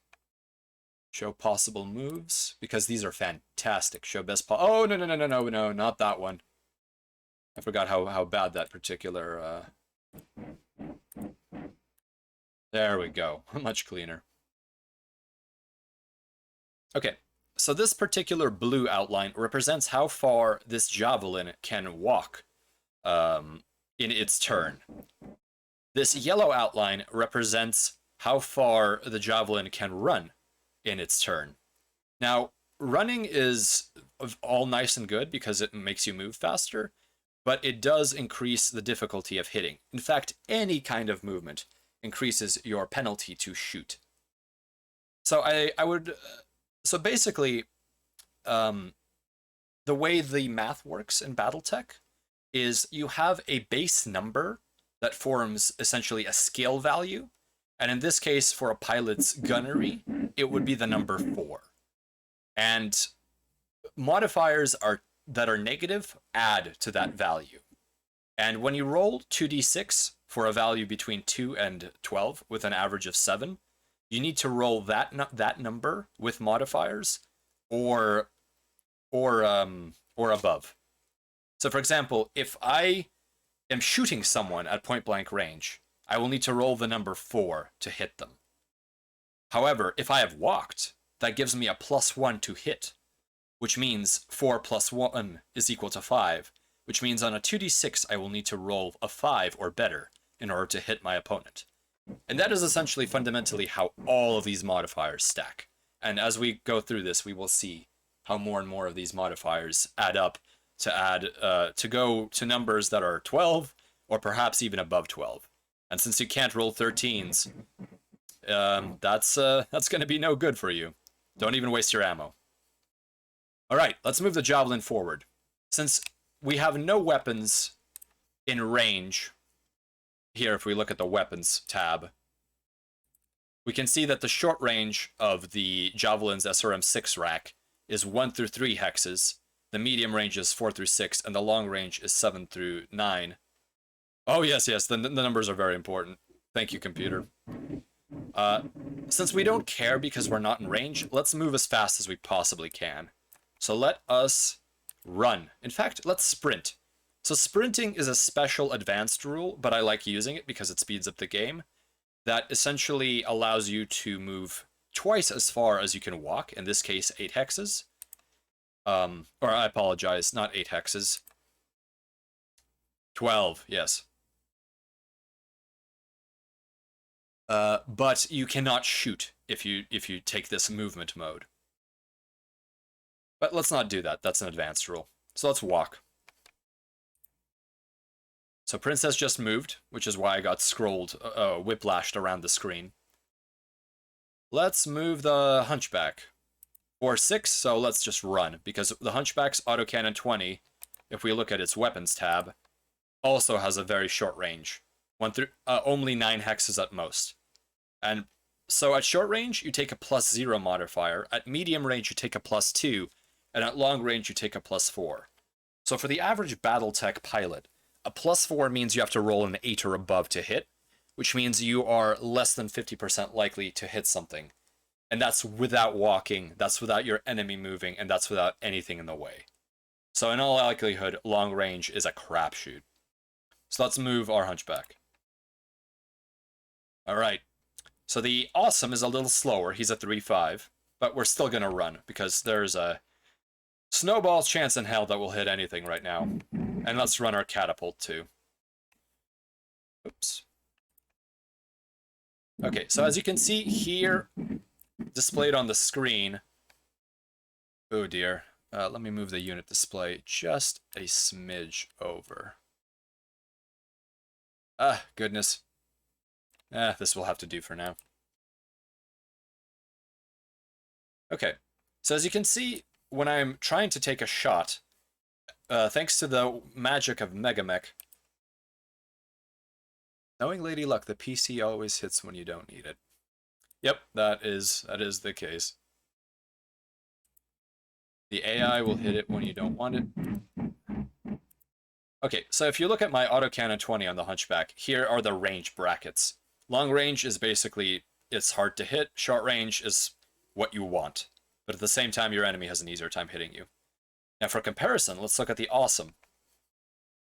Show possible moves, because these are fantastic. Show best oh, no, not that one. I forgot how bad that particular, There we go. Much cleaner. Okay, so this particular blue outline represents how far this Javelin can walk in its turn. This yellow outline represents how far the Javelin can run in its turn. Now, running is all nice and good because it makes you move faster, but it does increase the difficulty of hitting. In fact, any kind of movement increases your penalty to shoot. So so basically, the way the math works in Battletech is you have a base number that forms essentially a scale value, and in this case, for a pilot's gunnery, it would be the number 4. And modifiers that are negative add to that value. And when you roll 2d6 for a value between 2 and 12 with an average of 7, you need to roll that number with modifiers or above. So for example, if I am shooting someone at point blank range, I will need to roll the number 4 to hit them. However, if I have walked, that gives me a +1 to hit, which means 4 + 1 is equal to 5, which means on a 2d6 I will need to roll a 5 or better in order to hit my opponent. And that is essentially fundamentally how all of these modifiers stack. And as we go through this, we will see how more and more of these modifiers add up to go to numbers that are 12 or perhaps even above 12. And since you can't roll 13s, that's going to be no good for you. Don't even waste your ammo. All right, let's move the Javelin forward. Since we have no weapons in range, here if we look at the weapons tab, we can see that the short range of the Javelin's SRM-6 rack is 1 through 3 hexes, the medium range is 4 through 6, and the long range is 7 through 9. Oh yes, the numbers are very important. Thank you, computer. Since we don't care because we're not in range, let's move as fast as we possibly can. So let us run. In fact, let's sprint. So sprinting is a special advanced rule, but I like using it because it speeds up the game. That essentially allows you to move twice as far as you can walk, in this case 8 hexes. Or I apologize, not 8 hexes. 12, yes. But you cannot shoot if you take this movement mode. But let's not do that. That's an advanced rule. So let's walk. So Princess just moved, which is why I got scrolled, whiplashed around the screen. Let's move the Hunchback. Or 6, so let's just run, because the Hunchback's Autocannon 20, if we look at its weapons tab, also has a very short range. Only 9 hexes at most. And so at short range, you take a +0 modifier. At medium range, you take a +2. And at long range, you take a +4. So for the average Battletech pilot, a +4 means you have to roll an 8 or above to hit, which means you are less than 50% likely to hit something. And that's without walking, that's without your enemy moving, and that's without anything in the way. So in all likelihood, long range is a crapshoot. So let's move our Hunchback. Alright, so the Awesome is a little slower, he's a 3-5, but we're still gonna run, because there's a snowball's chance in hell that we'll hit anything right now. And And let's run our catapult too. Oops. Okay, so as you can see here, displayed on the screen. Oh dear. Let me move the unit display just a smidge over. Ah, goodness. This will have to do for now. Okay, so as you can see, when I'm trying to take a shot, thanks to the magic of Megamek, knowing Lady Luck, the PC always hits when you don't need it. Yep, that is the case. The AI will hit it when you don't want it. Okay, so if you look at my Autocannon 20 on the Hunchback, here are the range brackets. Long range is basically, it's hard to hit. Short range is what you want. But at the same time, your enemy has an easier time hitting you. Now for comparison, let's look at the Awesome.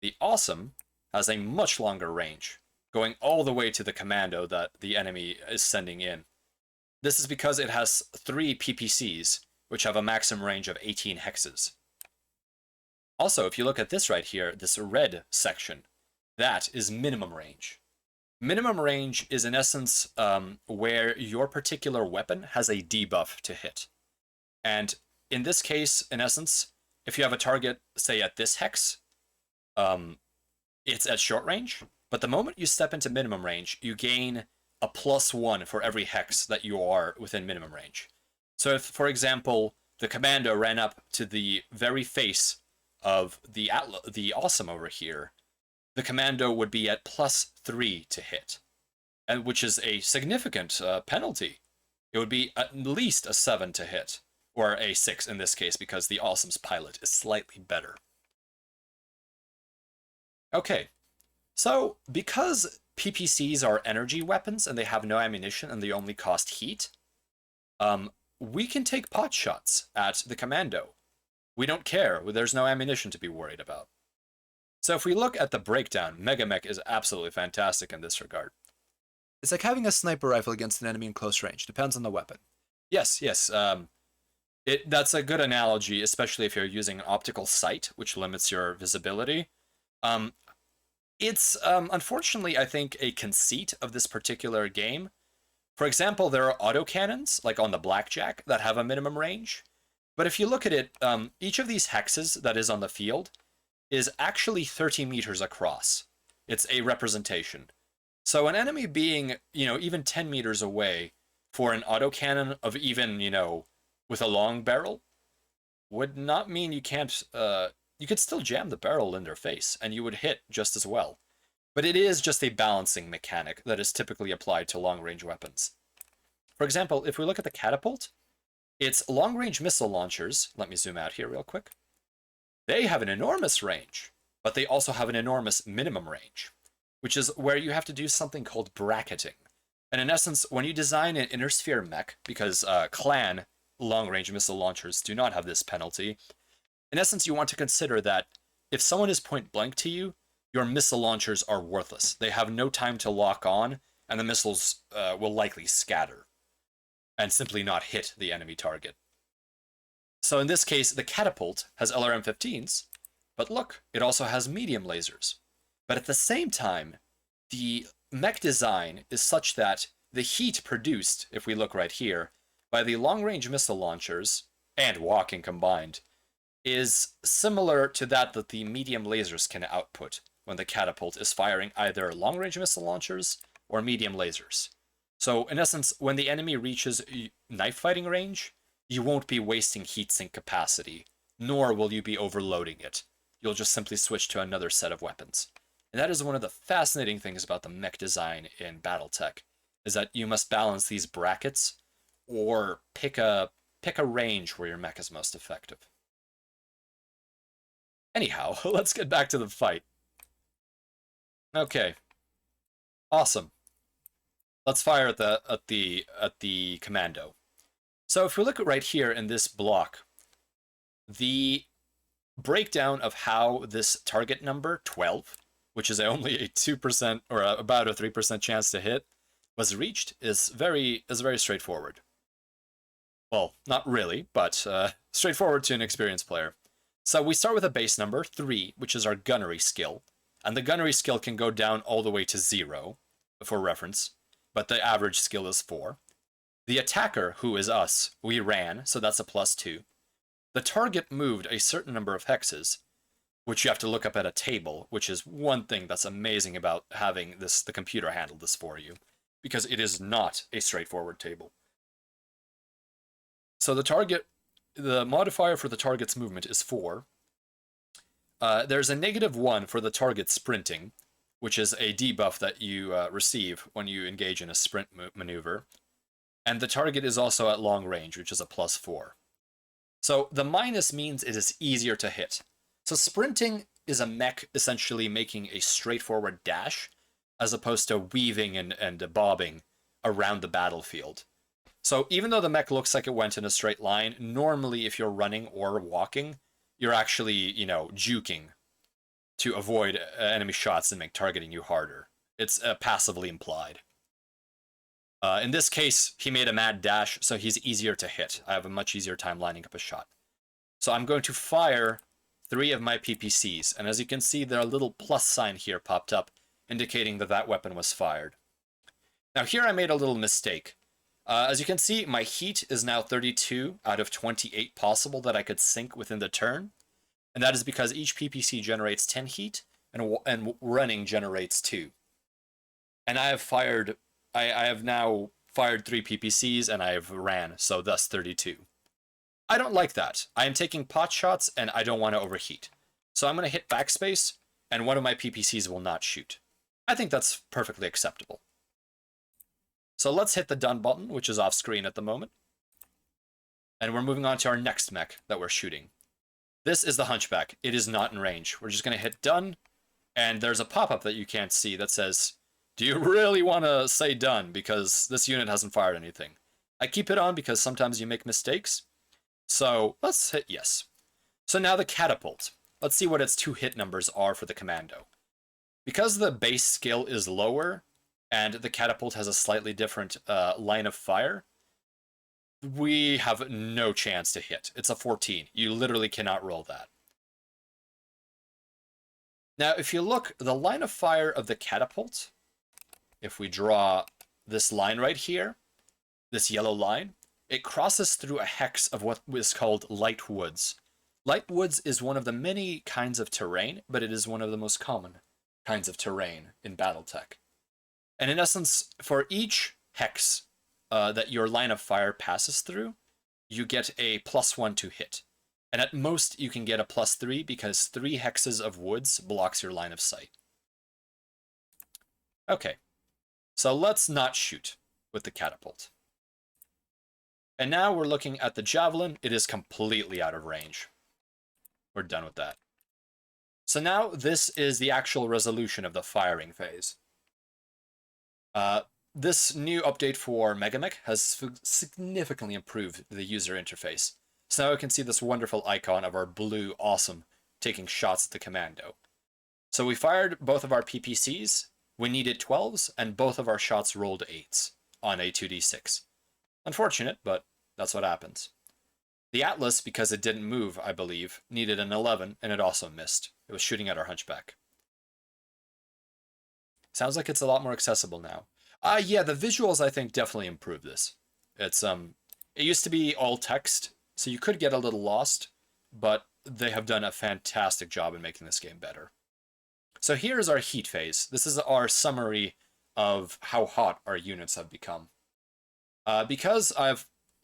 The Awesome has a much longer range, going all the way to the Commando that the enemy is sending in. This is because it has 3 PPCs, which have a maximum range of 18 hexes. Also, if you look at this right here, this red section, that is minimum range. Minimum range is in essence where your particular weapon has a debuff to hit. And in this case, in essence, if you have a target, say at this hex, it's at short range, but the moment you step into minimum range, you gain a +1 for every hex that you are within minimum range. So if, for example, the Commando ran up to the very face of the Awesome over here, the Commando would be at +3 to hit, and which is a significant penalty. It would be at least a 7 to hit, or a 6 in this case, because the Awesome's pilot is slightly better. Okay, so because PPCs are energy weapons and they have no ammunition and they only cost heat, we can take pot shots at the Commando. We don't care. There's no ammunition to be worried about. So if we look at the breakdown, Megamek is absolutely fantastic in this regard. It's like having a sniper rifle against an enemy in close range. Depends on the weapon. Yes. That's a good analogy, especially if you're using an optical sight, which limits your visibility. It's unfortunately, I think, a conceit of this particular game. For example, there are autocannons, like on the Blackjack, that have a minimum range. But if you look at it, each of these hexes that is on the field is actually 30 meters across. It's a representation. So an enemy being, even 10 meters away for an autocannon of even, with a long barrel would not mean you can't, you could still jam the barrel in their face and you would hit just as well. But it is just a balancing mechanic that is typically applied to long-range weapons. For example, if we look at the catapult, its long-range missile launchers, let me zoom out here real quick, they have an enormous range, but they also have an enormous minimum range, which is where you have to do something called bracketing. And in essence, when you design an inner sphere mech, because clan long-range missile launchers do not have this penalty, in essence, you want to consider that if someone is point-blank to you, your missile launchers are worthless. They have no time to lock on, and the missiles will likely scatter and simply not hit the enemy target. So in this case, the catapult has LRM-15s, but look, it also has medium lasers. But at the same time, the mech design is such that the heat produced, if we look right here, by the long-range missile launchers, and walking combined, is similar to that the medium lasers can output when the catapult is firing either long-range missile launchers or medium lasers. So, in essence, when the enemy reaches knife fighting range, you won't be wasting heat sink capacity, nor will you be overloading it. You'll just simply switch to another set of weapons. And that is one of the fascinating things about the mech design in Battletech, is that you must balance these brackets or pick a range where your mech is most effective. Anyhow, let's get back to the fight. Okay. Awesome. Let's fire at the Commando. So if we look at right here in this block, the breakdown of how this target number 12, which is only a 2% or about a 3% chance to hit, was reached is very straightforward. Well, not really, but straightforward to an experienced player. So we start with a base number, 3, which is our gunnery skill. And the gunnery skill can go down all the way to 0, for reference, but the average skill is 4. The attacker, who is us, we ran, so that's a +2. The target moved a certain number of hexes, which you have to look up at a table, which is one thing that's amazing about having the computer handle this for you, because it is not a straightforward table. So the modifier for the target's movement is 4. There's a -1 for the target sprinting, which is a debuff that you receive when you engage in a sprint maneuver. And the target is also at long range, which is a +4. So the minus means it is easier to hit. So sprinting is a mech essentially making a straightforward dash, as opposed to weaving and bobbing around the battlefield. So even though the mech looks like it went in a straight line, normally if you're running or walking, you're actually, juking to avoid enemy shots and make targeting you harder. It's passively implied. In this case, he made a mad dash, so he's easier to hit. I have a much easier time lining up a shot. So I'm going to fire 3 of my PPCs, and as you can see, there a little plus sign here popped up, indicating that that weapon was fired. Now here I made a little mistake. As you can see, my heat is now 32 out of 28 possible that I could sink within the turn, and that is because each PPC generates 10 heat, and running generates 2. And I have now fired 3 PPCs, and I have ran, so thus 32. I don't like that. I am taking pot shots, and I don't want to overheat. So I'm going to hit backspace, and one of my PPCs will not shoot. I think that's perfectly acceptable. So let's hit the done button, which is off screen at the moment. And we're moving on to our next mech that we're shooting. This is the Hunchback. It is not in range. We're just going to hit done, and there's a pop-up that you can't see that says, do you really want to say done, because this unit hasn't fired anything? I keep it on because sometimes you make mistakes. So let's hit yes. So now the catapult. Let's see what its 2 hit numbers are for the Commando. Because the base skill is lower, and the catapult has a slightly different line of fire, we have no chance to hit. It's a 14. You literally cannot roll that. Now, if you look, the line of fire of the catapult, if we draw this line right here, this yellow line, it crosses through a hex of what is called light woods. Light woods is one of the many kinds of terrain, but it is one of the most common kinds of terrain in Battletech. And in essence, for each hex that your line of fire passes through, you get a +1 to hit. And at most, you can get a +3 because 3 hexes of woods blocks your line of sight. Okay, so let's not shoot with the catapult. And now we're looking at the Javelin. It is completely out of range. We're done with that. So now this is the actual resolution of the firing phase. This new update for Megamek has significantly improved the user interface. So now we can see this wonderful icon of our blue awesome taking shots at the Commando. So we fired both of our PPCs, we needed 12s, and both of our shots rolled 8s on a 2d6. Unfortunate, but that's what happens. The Atlas, because it didn't move, I believe, needed an 11, and it also missed. It was shooting at our Hunchback. Sounds like it's a lot more accessible now. Yeah, the visuals, I think, definitely improved this. It used to be all text, so you could get a little lost, but they have done a fantastic job in making this game better. So here's our heat phase. This is our summary of how hot our units have become. Because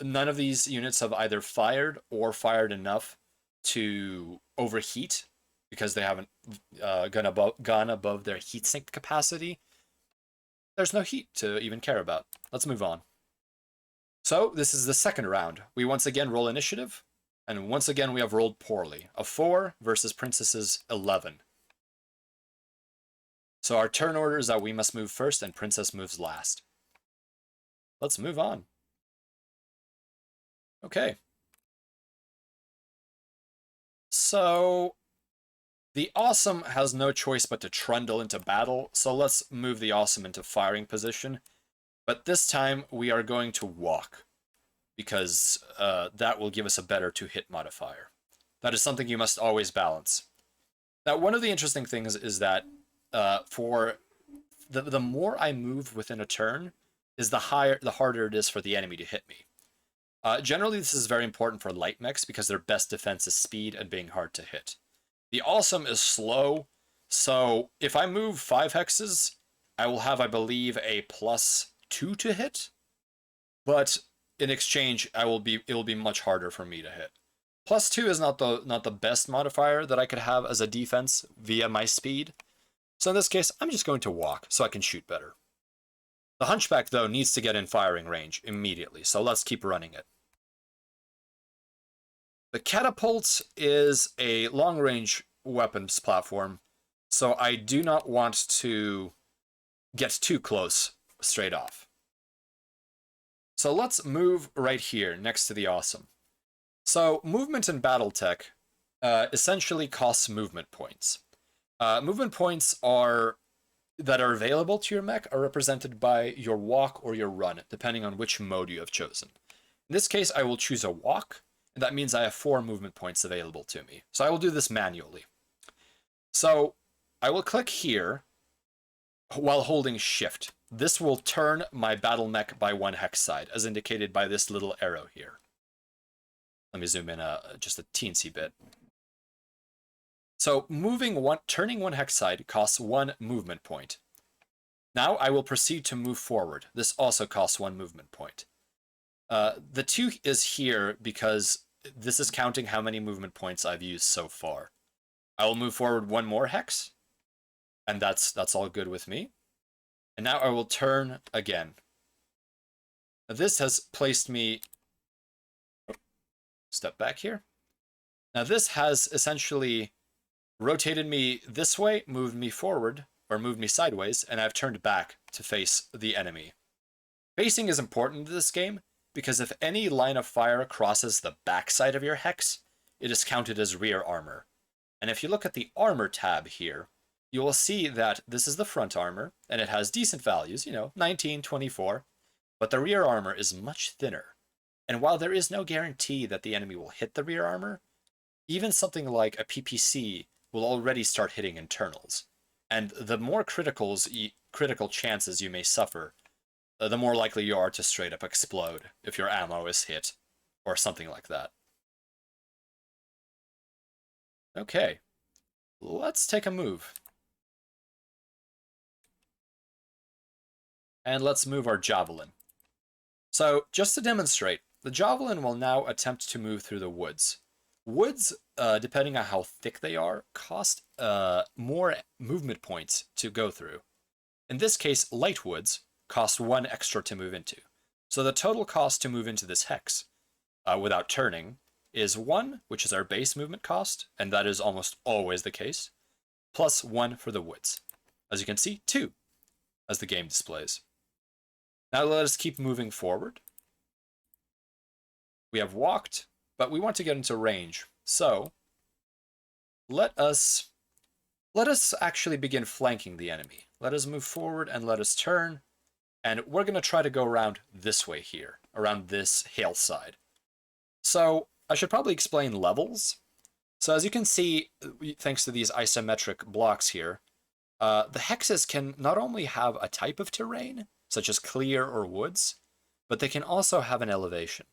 none of these units have either fired or fired enough to overheat, because they haven't gone above their heatsink capacity, there's no heat to even care about. Let's move on. So this is the second round. We once again roll initiative, and once again we have rolled poorly. A 4 versus Princess's 11. So our turn order is that we must move first and Princess moves last. Let's move on. Okay. So the Awesome has no choice but to trundle into battle, so let's move the Awesome into firing position. But this time we are going to walk, because that will give us a better to-hit modifier. That is something you must always balance. Now, one of the interesting things is that for the more I move within a turn, is the harder it is for the enemy to hit me. Generally, this is very important for light mechs because their best defense is speed and being hard to hit. The awesome is slow, so if I move 5 hexes, I will have, I believe, a +2 to hit, but in exchange, it will be much harder for me to hit. +2 is not the best modifier that I could have as a defense via my speed. So in this case, I'm just going to walk so I can shoot better. The Hunchback, though, needs to get in firing range immediately, so let's keep running it. The Catapult is a long-range weapons platform, so I do not want to get too close straight off. So let's move right here next to the awesome. So movement in Battletech essentially costs movement points. Movement points that are available to your mech are represented by your walk or your run, depending on which mode you have chosen. In this case, I will choose a walk, and that means I have 4 movement points available to me. So I will do this manually. So I will click here while holding shift. This will turn my battle mech by 1 hex side, as indicated by this little arrow here. Let me zoom in just a teensy bit. So turning 1 hex side costs 1 movement point. Now I will proceed to move forward. This also costs 1 movement point. The 2 is here because this is counting how many movement points I've used so far. I will move forward 1 more hex, and that's all good with me. And now I will turn again. Now this has placed me... Step back here. Now this has essentially rotated me this way, moved me forward, or moved me sideways, and I've turned back to face the enemy. Facing is important in this game, because if any line of fire crosses the backside of your hex, it is counted as rear armor. And if you look at the armor tab here, you will see that this is the front armor, and it has decent values, 19, 24, but the rear armor is much thinner. And while there is no guarantee that the enemy will hit the rear armor, even something like a PPC will already start hitting internals. And the more critical chances you may suffer, the more likely you are to straight up explode if your ammo is hit, or something like that. Okay, let's take a move. And let's move our Javelin. So, just to demonstrate, the Javelin will now attempt to move through the woods. Woods, depending on how thick they are, cost more movement points to go through. In this case, light woods cost 1 extra to move into. So the total cost to move into this hex, without turning, is 1, which is our base movement cost, and that is almost always the case, plus 1 for the woods. As you can see, 2, as the game displays. Now let us keep moving forward. We have walked, but we want to get into range. So let us actually begin flanking the enemy. Let us move forward and let us turn. And we're going to try to go around this way here, around this hillside. So I should probably explain levels. So as you can see, thanks to these isometric blocks here, the hexes can not only have a type of terrain, such as clear or woods, but they can also have an elevation.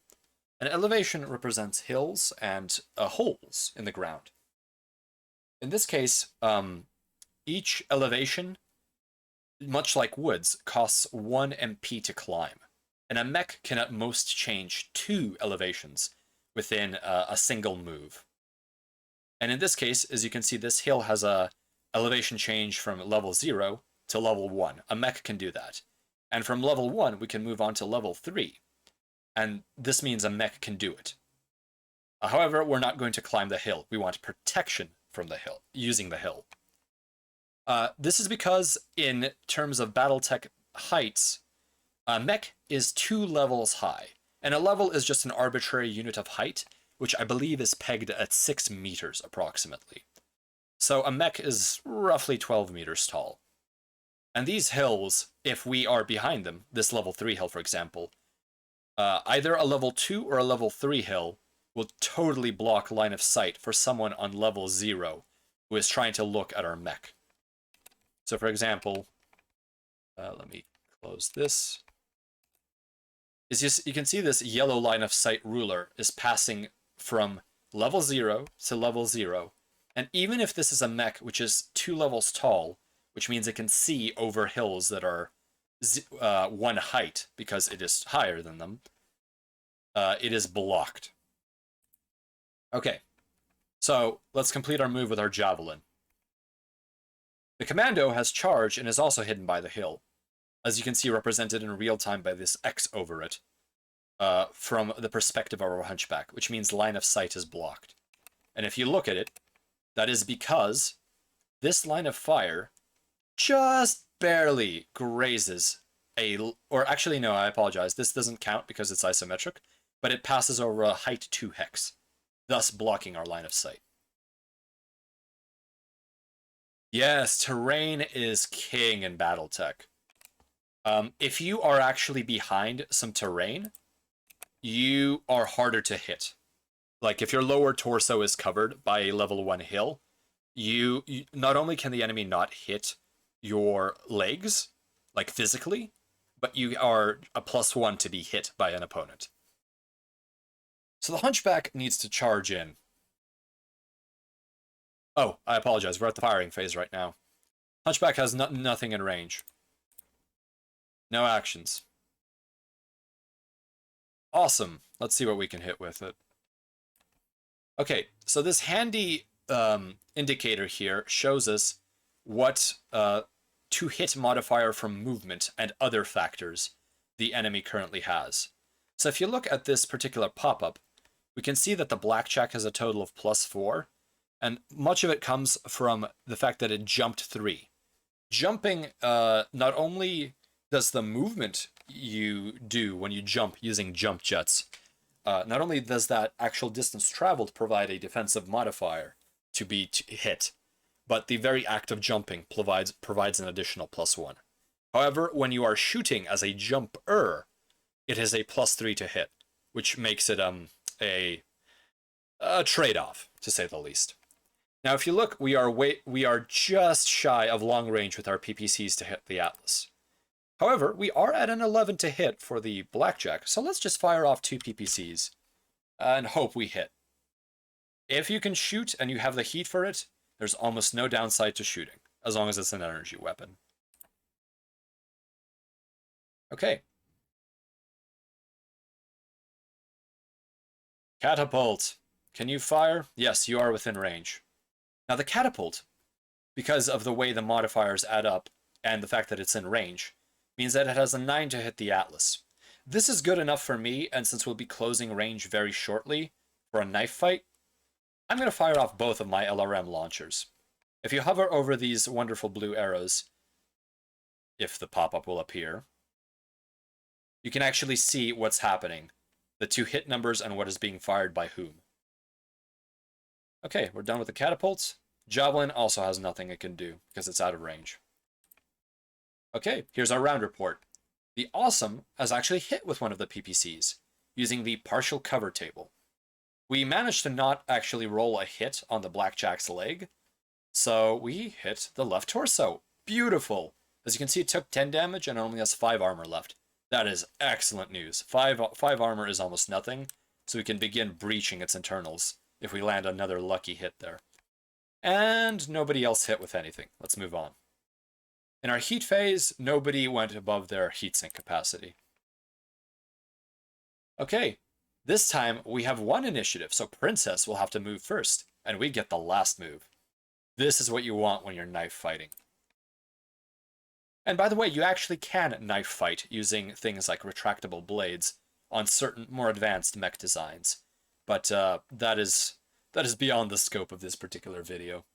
An elevation represents hills and holes in the ground. In this case, each elevation, much like woods, costs 1 MP to climb. And a mech can at most change 2 elevations within a single move. And in this case, as you can see, this hill has a elevation change from level 0 to level 1. A mech can do that. And from level 1, we can move on to level 3. And this means a mech can do it. However, we're not going to climb the hill. We want protection from the hill, using the hill. This is because, in terms of Battletech heights, a mech is 2 levels high. And a level is just an arbitrary unit of height, which I believe is pegged at 6 meters approximately. So a mech is roughly 12 meters tall. And these hills, if we are behind them, this level 3 hill for example, either a level 2 or a level 3 hill will totally block line of sight for someone on level 0 who is trying to look at our mech. So for example, let me close this. You can see this yellow line of sight ruler is passing from level 0 to level 0. And even if this is a mech which is 2 levels tall, which means it can see over hills that are 1 height because it is higher than them, it is blocked. Okay, so let's complete our move with our Javelin. The Commando has charge and is also hidden by the hill, as you can see represented in real time by this X over it, from the perspective of our Hunchback, which means line of sight is blocked. And if you look at it, that is because this line of fire just barely grazes or actually no, I apologize, this doesn't count because it's isometric, but it passes over a height 2 hex, thus blocking our line of sight. Yes, terrain is king in Battletech. If you are actually behind some terrain, you are harder to hit. Like if your lower torso is covered by a level 1 hill, you not only can the enemy not hit your legs, like physically, but you are a +1 to be hit by an opponent. So the Hunchback needs to charge in. Oh, I apologize, we're at the firing phase right now. Hunchback has nothing in range. No actions. Awesome. Let's see what we can hit with it. Okay, so this handy indicator here shows us what to hit modifier from movement and other factors the enemy currently has. So if you look at this particular pop-up, we can see that the blackjack has a total of +4, and much of it comes from the fact that it jumped 3. Jumping not only does the movement you do when you jump using jump jets, not only does that actual distance traveled provide a defensive modifier to be hit, but the very act of jumping provides an additional +1. However, when you are shooting as a jumper, it is a +3 to hit, which makes it a trade-off, to say the least. Now, if you look, we are just shy of long range with our PPCs to hit the Atlas. However, we are at an 11 to hit for the blackjack, so let's just fire off 2 PPCs and hope we hit. If you can shoot and you have the heat for it, there's almost no downside to shooting, as long as it's an energy weapon. Okay. Catapult. Can you fire? Yes, you are within range. Now the catapult, because of the way the modifiers add up and the fact that it's in range, means that it has a 9 to hit the Atlas. This is good enough for me, and since we'll be closing range very shortly for a knife fight, I'm going to fire off both of my LRM launchers. If you hover over these wonderful blue arrows, if the pop-up will appear, you can actually see what's happening, the 2 hit numbers and what is being fired by whom. Okay, we're done with the catapults. Javelin also has nothing it can do because it's out of range. Okay, here's our round report. The Awesome has actually hit with one of the PPCs using the partial cover table. We managed to not actually roll a hit on the blackjack's leg, so we hit the left torso. Beautiful! As you can see, it took 10 damage and only has 5 armor left. That is excellent news. 5 armor is almost nothing, so we can begin breaching its internals if we land another lucky hit there. And nobody else hit with anything. Let's move on. In our heat phase, nobody went above their heatsink capacity. Okay, this time we have 1 initiative, so Princess will have to move first, and we get the last move. This is what you want when you're knife fighting. And by the way, you actually can knife fight using things like retractable blades on certain more advanced mech designs, but that is beyond the scope of this particular video.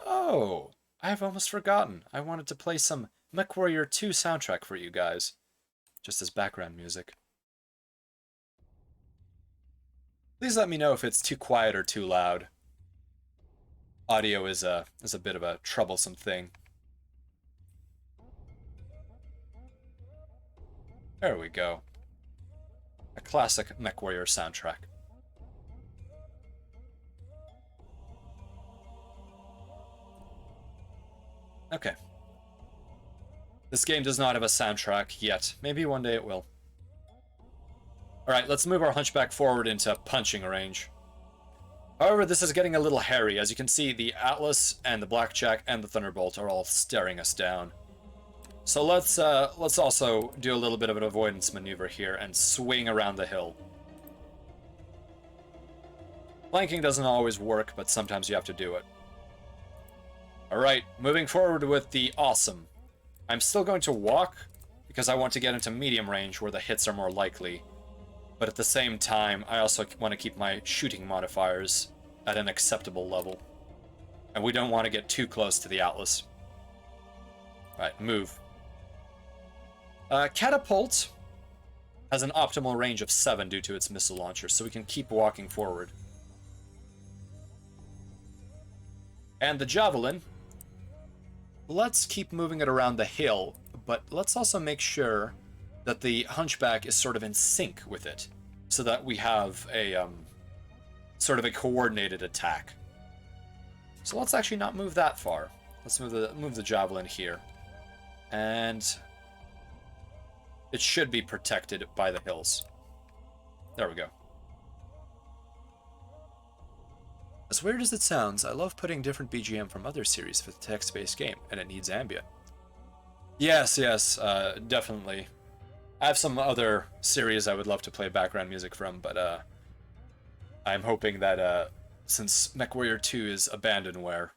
Oh, I've almost forgotten. I wanted to play some Mechwarrior 2 soundtrack for you guys, just as background music. Please let me know if it's too quiet or too loud. Audio is a bit of a troublesome thing. There we go. A classic Mechwarrior soundtrack. Okay. This game does not have a soundtrack yet. Maybe one day it will. Alright, let's move our Hunchback forward into punching range. However, this is getting a little hairy. As you can see, the Atlas and the Blackjack and the Thunderbolt are all staring us down. So let's also do a little bit of an avoidance maneuver here and swing around the hill. Flanking doesn't always work, but sometimes you have to do it. Alright, moving forward with the Awesome. I'm still going to walk, because I want to get into medium range where the hits are more likely. But at the same time, I also want to keep my shooting modifiers at an acceptable level. And we don't want to get too close to the Atlas. Alright, move. Catapult has an optimal range of 7 due to its missile launcher, so we can keep walking forward. And the Javelin, let's keep moving it around the hill, but let's also make sure that the Hunchback is sort of in sync with it, so that we have a sort of a coordinated attack. So let's actually not move that far. Let's move the Javelin here, and it should be protected by the hills. There we go. As weird as it sounds, I love putting different BGM from other series for the text-based game, and it needs ambient. Yes, definitely. I have some other series I would love to play background music from, but I'm hoping that since Mechwarrior 2 is abandonware,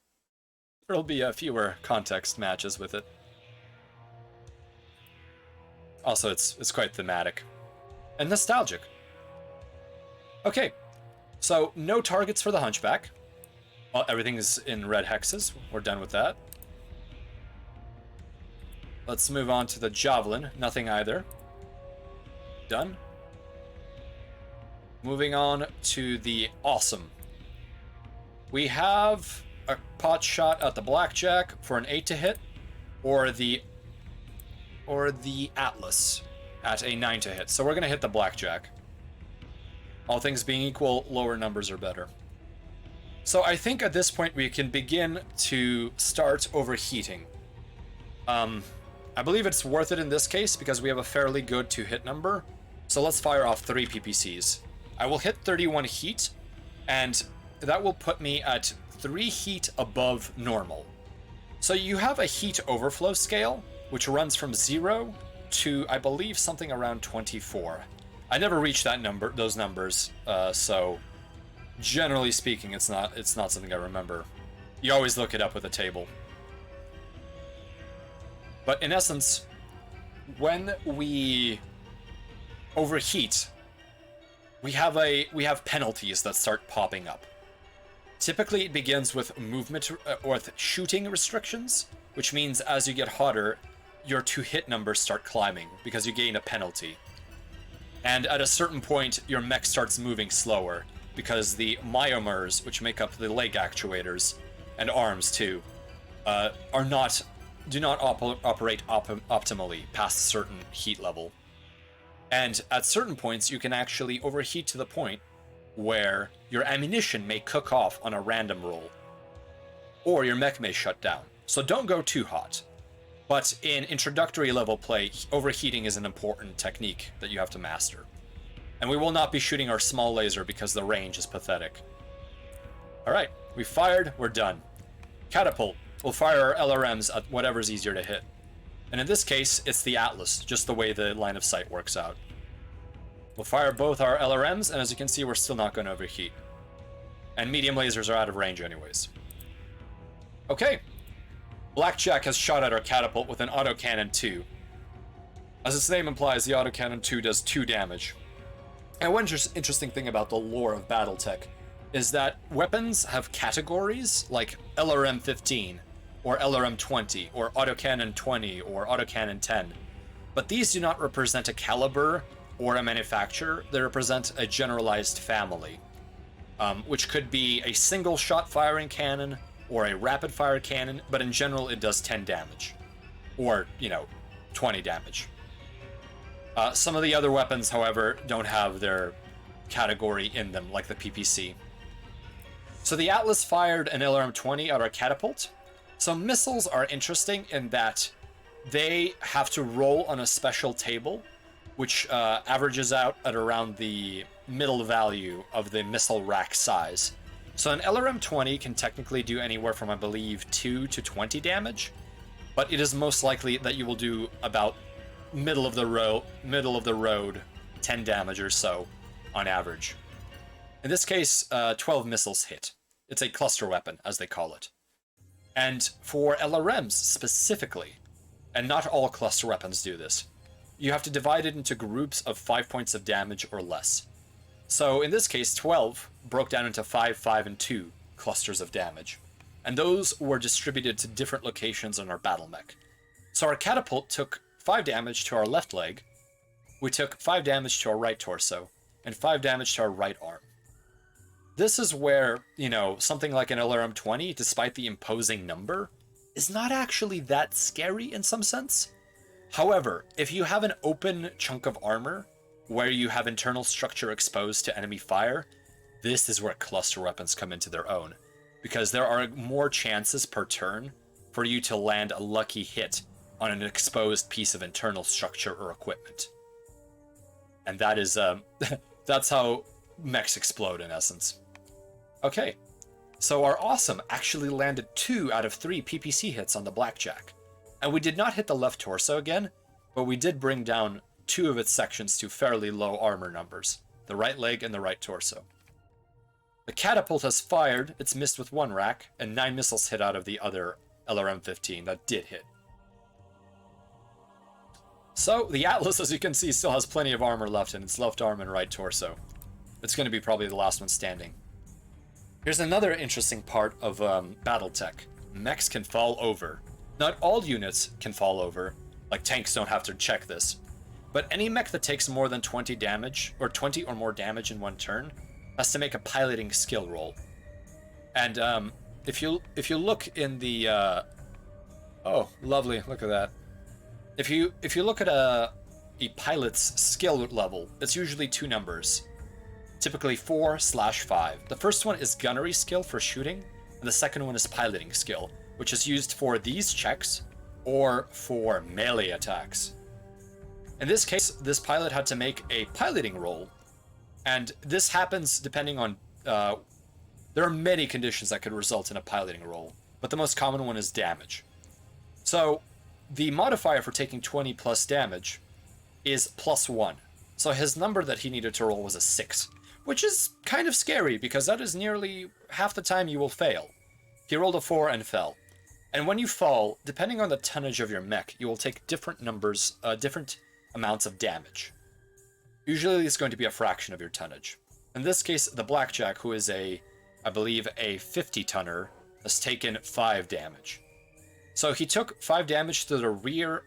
there'll be fewer context matches with it. Also, it's quite thematic and nostalgic. Okay. So, no targets for the Hunchback. Well, everything is in red hexes. We're done with that. Let's move on to the Javelin. Nothing either. Done. Moving on to the Awesome. We have a pot shot at the Blackjack for an 8 to hit, or the Atlas at a 9 to hit. So we're going to hit the Blackjack. All things being equal, lower numbers are better. So I think at this point we can begin to start overheating. I believe it's worth it in this case because we have a fairly good to-hit number. So let's fire off 3 PPCs. I will hit 31 heat, and that will put me at 3 heat above normal. So you have a heat overflow scale, which runs from 0 to, I believe, something around 24. I never reached those numbers, so generally speaking, it's not something I remember. You always look it up with a table. But in essence, when we overheat, we have penalties that start popping up. Typically, it begins with movement or with shooting restrictions, which means as you get hotter, your to-hit numbers start climbing because you gain a penalty. And at a certain point, your mech starts moving slower because the myomers, which make up the leg actuators and arms too, do not operate optimally past a certain heat level. And at certain points, you can actually overheat to the point where your ammunition may cook off on a random roll, or your mech may shut down. So don't go too hot. But in introductory level play, overheating is an important technique that you have to master. And we will not be shooting our small laser because the range is pathetic. Alright, we fired, we're done. Catapult. We'll fire our LRMs at whatever's easier to hit. And in this case, it's the Atlas, just the way the line of sight works out. We'll fire both our LRMs, and as you can see, we're still not going to overheat. And medium lasers are out of range anyways. Okay. Blackjack has shot at our catapult with an autocannon 2. As its name implies, the autocannon 2 does 2 damage. And one interesting thing about the lore of Battletech is that weapons have categories like LRM 15, or LRM 20, or autocannon 20, or autocannon 10. But these do not represent a caliber or a manufacturer, they represent a generalized family, which could be a single shot firing cannon, or a rapid fire cannon, but in general it does 10 damage. Or, 20 damage. Some of the other weapons, however, don't have their category in them, like the PPC. So the Atlas fired an LRM-20 at our catapult, So missiles are interesting in that they have to roll on a special table, which averages out at around the middle value of the missile rack size. So an LRM-20 can technically do anywhere from, I believe, 2 to 20 damage, but it is most likely that you will do about middle of the road 10 damage or so on average. In this case, 12 missiles hit. It's a cluster weapon, as they call it. And for LRMs specifically, and not all cluster weapons do this, you have to divide it into groups of 5 points of damage or less. So in this case, 12 broke down into 5, 5, and 2 clusters of damage. And those were distributed to different locations on our battle mech. So our catapult took 5 damage to our left leg, we took 5 damage to our right torso, and 5 damage to our right arm. This is where, you know, something like an LRM-20, despite the imposing number, is not actually that scary in some sense. However, if you have an open chunk of armor, where you have internal structure exposed to enemy fire, this is where cluster weapons come into their own. Because there are more chances per turn for you to land a lucky hit on an exposed piece of internal structure or equipment. And that is, that's how mechs explode in essence. Okay, so our Awesome actually landed 2 out of 3 PPC hits on the Blackjack. And we did not hit the left torso again, but we did bring down 2 of its sections to fairly low armor numbers, the right leg and the right torso. The catapult has fired, it's missed with 1 rack, and 9 missiles hit out of the other LRM-15 that did hit. So, the Atlas, as you can see, still has plenty of armor left in its left arm and right torso. It's going to be probably the last one standing. Here's another interesting part of Battletech. Mechs can fall over. Not all units can fall over, like tanks don't have to check this. But any mech that takes more than 20 damage, or 20 or more damage in one turn, has to make a piloting skill roll. And if you look in the oh, lovely, look at that. If you look at a pilot's skill level, it's usually 2 numbers. Typically 4/5. The first one is gunnery skill for shooting, and the second one is piloting skill, which is used for these checks or for melee attacks. In this case, this pilot had to make a piloting roll, and this happens depending on... there are many conditions that could result in a piloting roll, but the most common one is damage. So, the modifier for taking 20 plus damage is +1. So his number that he needed to roll was a 6, which is kind of scary because that is nearly half the time you will fail. He rolled a 4 and fell. And when you fall, depending on the tonnage of your mech, you will take different numbers, different amounts of damage. Usually it's going to be a fraction of your tonnage. In this case, the Blackjack, who is I believe a 50-tonner, has taken 5 damage. So he took 5 damage to the rear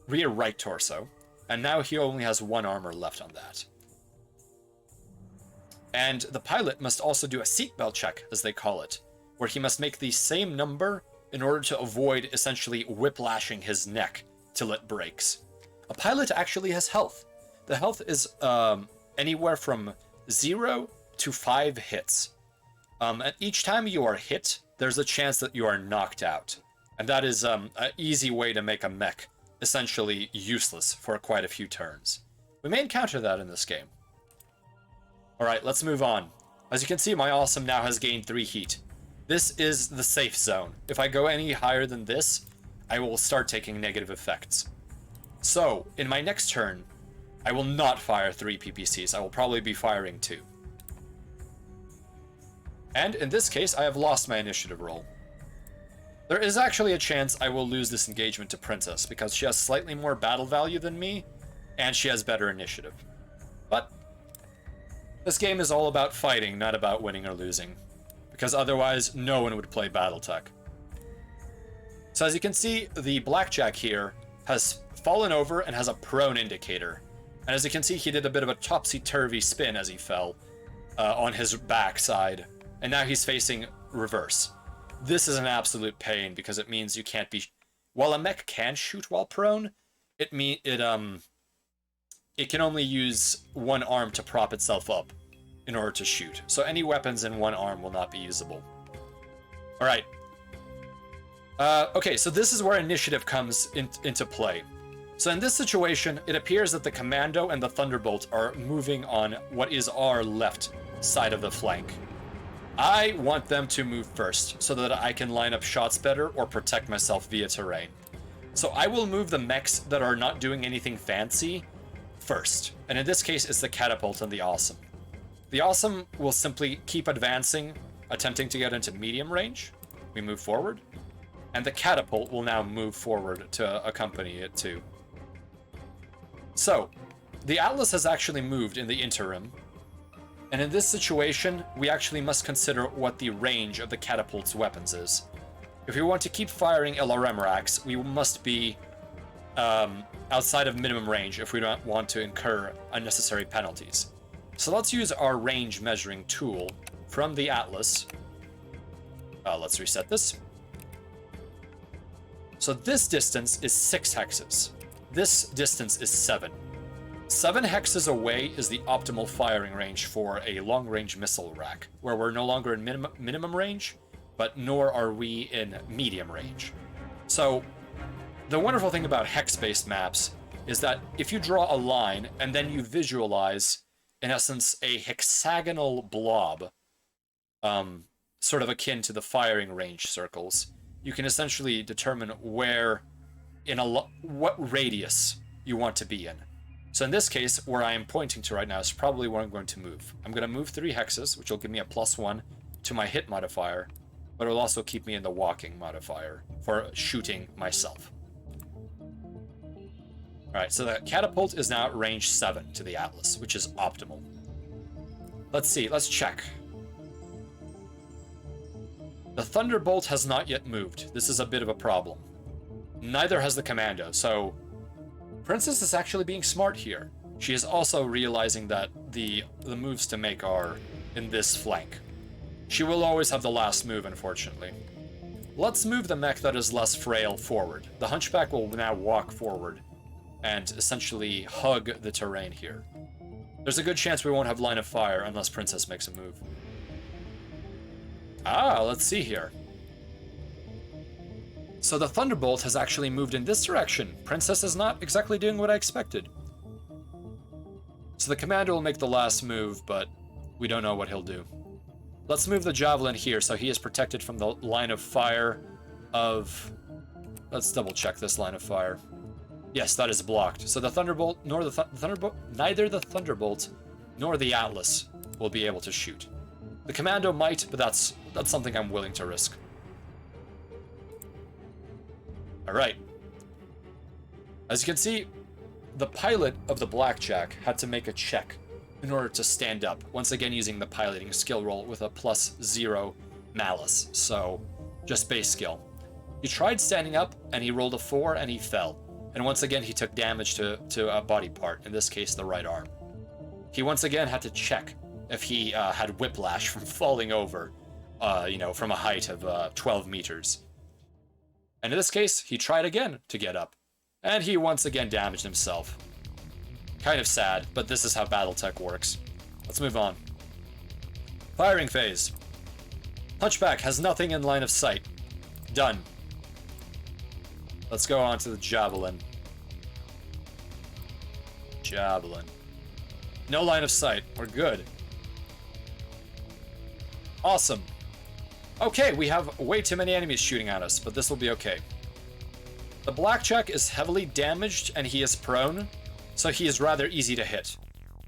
right torso, and now he only has 1 armor left on that. And the pilot must also do a seatbelt check, as they call it, where he must make the same number in order to avoid essentially whiplashing his neck till it breaks. A pilot actually has health. The health is anywhere from 0 to 5 hits. And each time you are hit, there's a chance that you are knocked out. And that is an easy way to make a mech essentially useless for quite a few turns. We may encounter that in this game. Alright, let's move on. As you can see, my Awesome now has gained 3 heat. This is the safe zone. If I go any higher than this, I will start taking negative effects. So, in my next turn, I will not fire 3 PPCs. I will probably be firing 2. And in this case, I have lost my initiative roll. There is actually a chance I will lose this engagement to Princess, because she has slightly more battle value than me, and she has better initiative. But this game is all about fighting, not about winning or losing, because otherwise no one would play Battletech. So as you can see, the Blackjack here has fallen over and has a prone indicator. And as you can see, he did a bit of a topsy-turvy spin as he fell on his backside. And now he's facing reverse. This is an absolute pain because it means you can't be... While a mech can shoot while prone, it can only use 1 arm to prop itself up in order to shoot. So any weapons in 1 arm will not be usable. All right. Okay, so this is where initiative comes into play. So in this situation, it appears that the Commando and the Thunderbolt are moving on what is our left side of the flank. I want them to move first so that I can line up shots better or protect myself via terrain. So I will move the mechs that are not doing anything fancy first. And in this case, it's the Catapult and the Awesome. The Awesome will simply keep advancing, attempting to get into medium range. We move forward. And the Catapult will now move forward to accompany it too. So, the Atlas has actually moved in the interim. And in this situation, we actually must consider what the range of the Catapult's weapons is. If we want to keep firing LRM racks, we must be outside of minimum range if we don't want to incur unnecessary penalties. So let's use our range measuring tool from the Atlas. Let's reset this. So this distance is 6 hexes. This distance is 7. 7 hexes away is the optimal firing range for a long-range missile rack, where we're no longer in minimum range, but nor are we in medium range. So the wonderful thing about hex-based maps is that if you draw a line and then you visualize, in essence, a hexagonal blob, sort of akin to the firing range circles, you can essentially determine where, what radius you want to be in. So in this case, where I am pointing to right now is probably where I'm going to move. I'm going to move 3 hexes, which will give me a +1 to my hit modifier, but it will also keep me in the walking modifier for shooting myself. Alright, so the Catapult is now at range 7 to the Atlas, which is optimal. Let's see, let's check. The Thunderbolt has not yet moved. This is a bit of a problem. Neither has the Commando, so Princess is actually being smart here. She is also realizing that the moves to make are in this flank. She will always have the last move, unfortunately. Let's move the mech that is less frail forward. The Hunchback will now walk forward and essentially hug the terrain here. There's a good chance we won't have line of fire unless Princess makes a move. Let's see here. So the Thunderbolt has actually moved in this direction. Princess is not exactly doing what I expected. So the Commando will make the last move, but we don't know what he'll do. Let's move the Javelin here so he is protected from the line of fire of... Let's double check this line of fire. Yes, that is blocked. So the Thunderbolt, neither the Thunderbolt nor the Atlas will be able to shoot. The Commando might, but that's something I'm willing to risk. Alright. As you can see, the pilot of the Blackjack had to make a check in order to stand up, once again using the piloting skill roll with a +0 malice, so just base skill. He tried standing up, and he rolled a 4, and he fell. And once again, he took damage to a body part, in this case, the right arm. He once again had to check if he had whiplash from falling over, from a height of 12 meters. And in this case, he tried again to get up, and he once again damaged himself. Kind of sad, but this is how Battletech works. Let's move on. Firing phase. Hunchback has nothing in line of sight. Done. Let's go on to the Javelin. Javelin. No line of sight. We're good. Awesome. Okay, we have way too many enemies shooting at us, but this will be okay. The Blackjack is heavily damaged and he is prone, so he is rather easy to hit.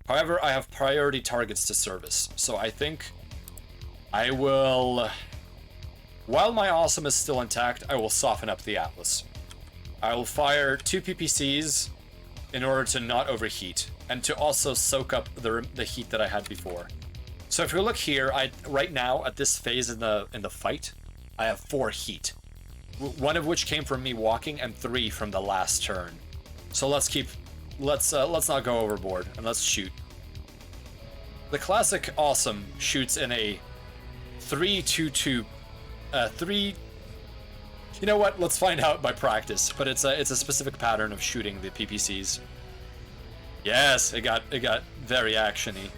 However, I have priority targets to service, so I think I will... While my Awesome is still intact, I will soften up the Atlas. I will fire 2 PPCs in order to not overheat, and to also soak up the heat that I had before. So if you look here, right now at this phase in the fight, I have 4 heat, 1 of which came from me walking, and 3 from the last turn. So let's not go overboard and let's shoot. The classic Awesome shoots in a 3-2-2, 3. You know what? Let's find out by practice. But it's a specific pattern of shooting the PPCs. Yes, it got very actiony.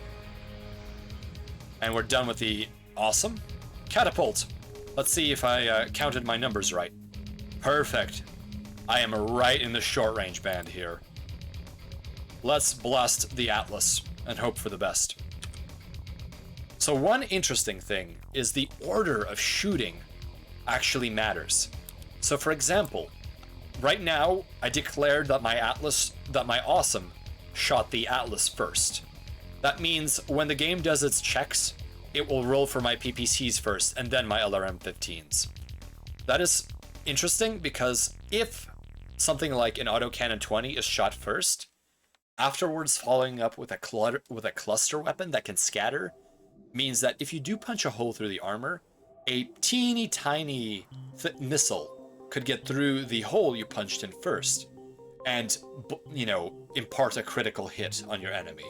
And we're done with the Awesome. Catapult. Let's see if I counted my numbers right. Perfect. I am right in the short range band here. Let's blast the Atlas and hope for the best. So one interesting thing is the order of shooting actually matters. So for example, right now I declared that my Awesome shot the Atlas first. That means when the game does its checks, it will roll for my PPCs first and then my LRM-15s. That is interesting because if something like an Autocannon 20 is shot first, afterwards following up with a cluster weapon that can scatter means that if you do punch a hole through the armor, a teeny tiny missile could get through the hole you punched in first and, you know, impart a critical hit on your enemy.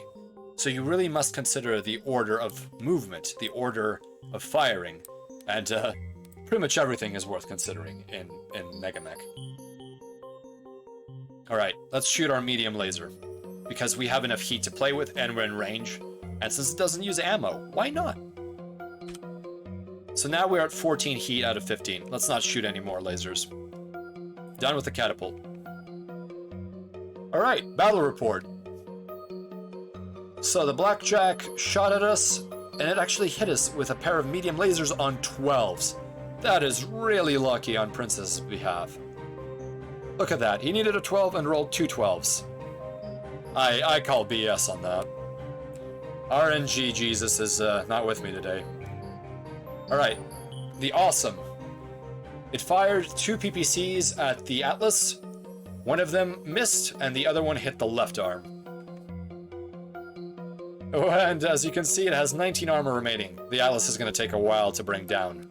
So you really must consider the order of movement, the order of firing, and pretty much everything is worth considering in Megamek. Alright, let's shoot our medium laser, because we have enough heat to play with and we're in range, and since it doesn't use ammo, why not? So now we're at 14 heat out of 15. Let's not shoot any more lasers. Done with the catapult. Alright, battle report. So the Blackjack shot at us, and it actually hit us with a pair of medium lasers on 12s. That is really lucky on Princess's behalf. Look at that, he needed a 12 and rolled two 12s. I call BS on that. RNG Jesus is not with me today. Alright, the Awesome. It fired two PPCs at the Atlas. One of them missed, and the other one hit the left arm. Oh, and as you can see, it has 19 armor remaining. The Atlas is going to take a while to bring down.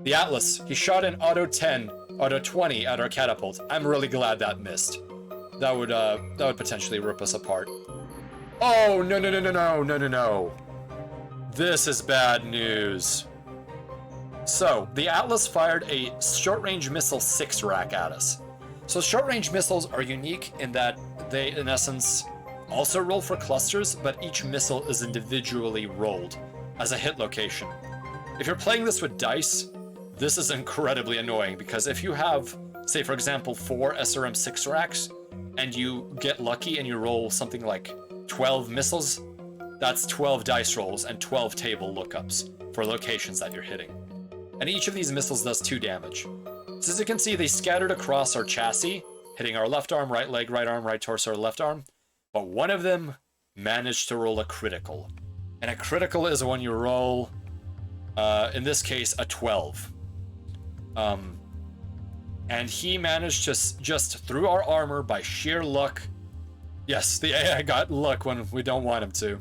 The Atlas, he shot an Auto 10, Auto 20 at our catapult. I'm really glad that missed. That would potentially rip us apart. Oh, no. This is bad news. So, the Atlas fired a short-range missile 6-rack at us. So short-range missiles are unique in that they, in essence, also roll for clusters, but each missile is individually rolled as a hit location. If you're playing this with dice, this is incredibly annoying because if you have, say for example, 4 SRM 6-racks, and you get lucky and you roll something like 12 missiles, that's 12 dice rolls and 12 table lookups for locations that you're hitting. And each of these missiles does 2 damage. So as you can see, they scattered across our chassis, hitting our left arm, right leg, right arm, right torso, left arm, but one of them managed to roll a critical. And a critical is when you roll, in this case, a 12. And he managed to just through our armor by sheer luck. Yes, the AI got luck when we don't want him to.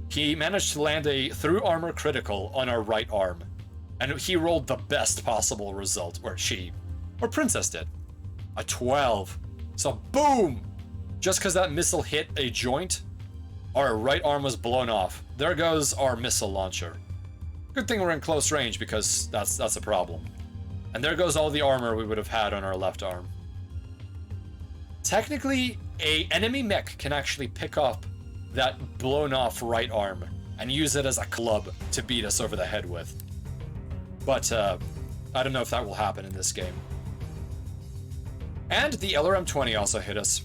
He managed to land a through armor critical on our right arm. And he rolled the best possible result, or Princess did. A 12. So boom! Just because that missile hit a joint, our right arm was blown off. There goes our missile launcher. Good thing we're in close range because that's a problem. And there goes all the armor we would have had on our left arm. Technically, an enemy mech can actually pick up that blown off right arm and use it as a club to beat us over the head with. But I don't know if that will happen in this game. And the LRM-20 also hit us.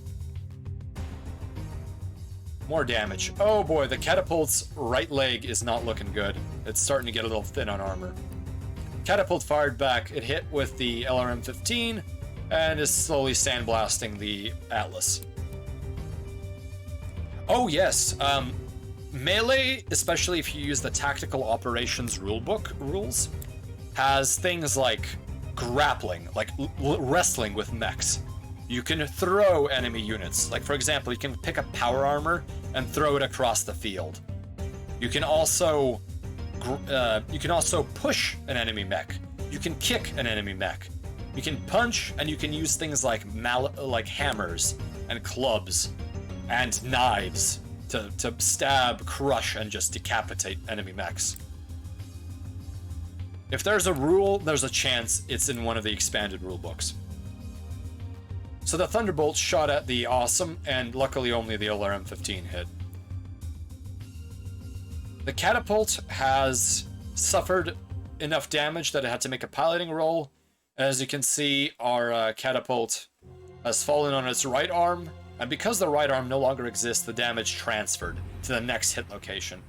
More damage. Oh boy, the catapult's right leg is not looking good. It's starting to get a little thin on armor. Catapult fired back. It hit with the LRM-15 and is slowly sandblasting the Atlas. Oh yes, melee, especially if you use the Tactical Operations Rulebook rules, has things like grappling, like wrestling with mechs. You can throw enemy units. Like for example, you can pick up power armor and throw it across the field. You can also push an enemy mech. You can kick an enemy mech. You can punch, and you can use things like hammers and clubs and knives to stab, crush, and just decapitate enemy mechs. If there's a rule, there's a chance it's in one of the expanded rulebooks. So the Thunderbolt shot at the Awesome, and luckily only the LRM-15 hit. The Catapult has suffered enough damage that it had to make a piloting roll. As you can see, our catapult has fallen on its right arm, and because the right arm no longer exists, the damage transferred to the next hit location.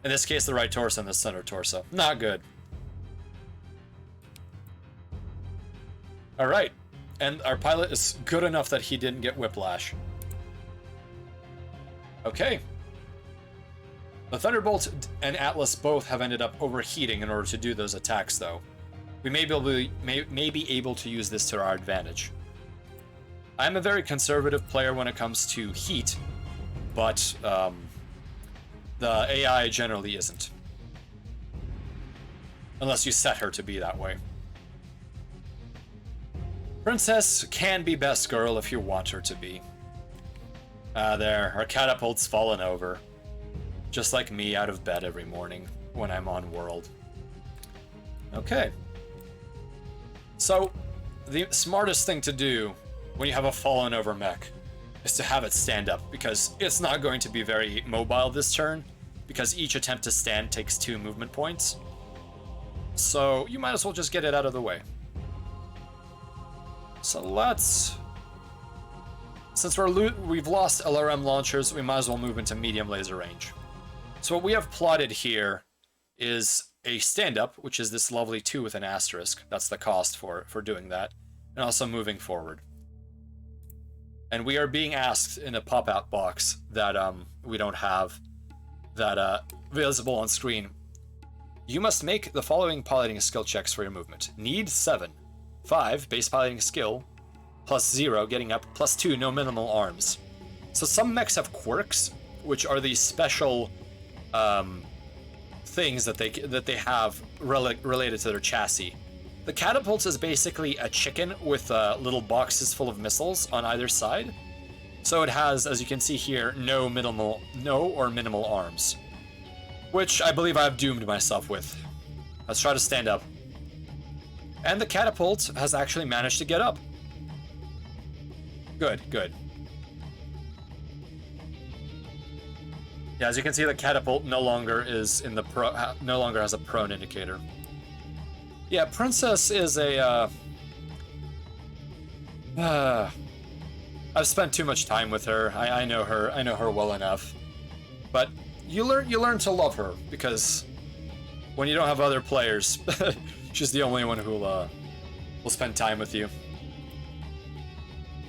In this case, the right torso and the center torso. Not good. Alright, and our pilot is good enough that he didn't get whiplash. Okay. The Thunderbolt and Atlas both have ended up overheating in order to do those attacks, though. We may be able to use this to our advantage. I'm a very conservative player when it comes to heat, but the AI generally isn't. Unless you set her to be that way. Princess can be best girl if you want her to be. There, our catapult's fallen over. Just like me out of bed every morning when I'm on World. Okay. So, the smartest thing to do when you have a fallen over mech is to have it stand up, because it's not going to be very mobile this turn, because each attempt to stand takes 2 movement points. So, you might as well just get it out of the way. So let's... Since we've lost LRM launchers, we might as well move into medium laser range. So what we have plotted here is a stand-up, which is this lovely 2 with an asterisk. That's the cost for doing that. And also moving forward. And we are being asked in a pop-out box that we don't have that visible on screen. You must make the following piloting skill checks for your movement. Need 7. 5, base piloting skill, plus 0, getting up, plus 2, no minimal arms. So some mechs have quirks, which are these special things that they have related to their chassis. The catapult is basically a chicken with little boxes full of missiles on either side. So it has, as you can see here, no or minimal arms, which I believe I've doomed myself with. Let's try to stand up. And the catapult has actually managed to get up. Good, good. Yeah, as you can see, the catapult no longer is in the no longer has a prone indicator. Yeah, Princess is a I've spent too much time with her. I know her. I know her well enough. But you learn to love her, because when you don't have other players, she's the only one who will spend time with you.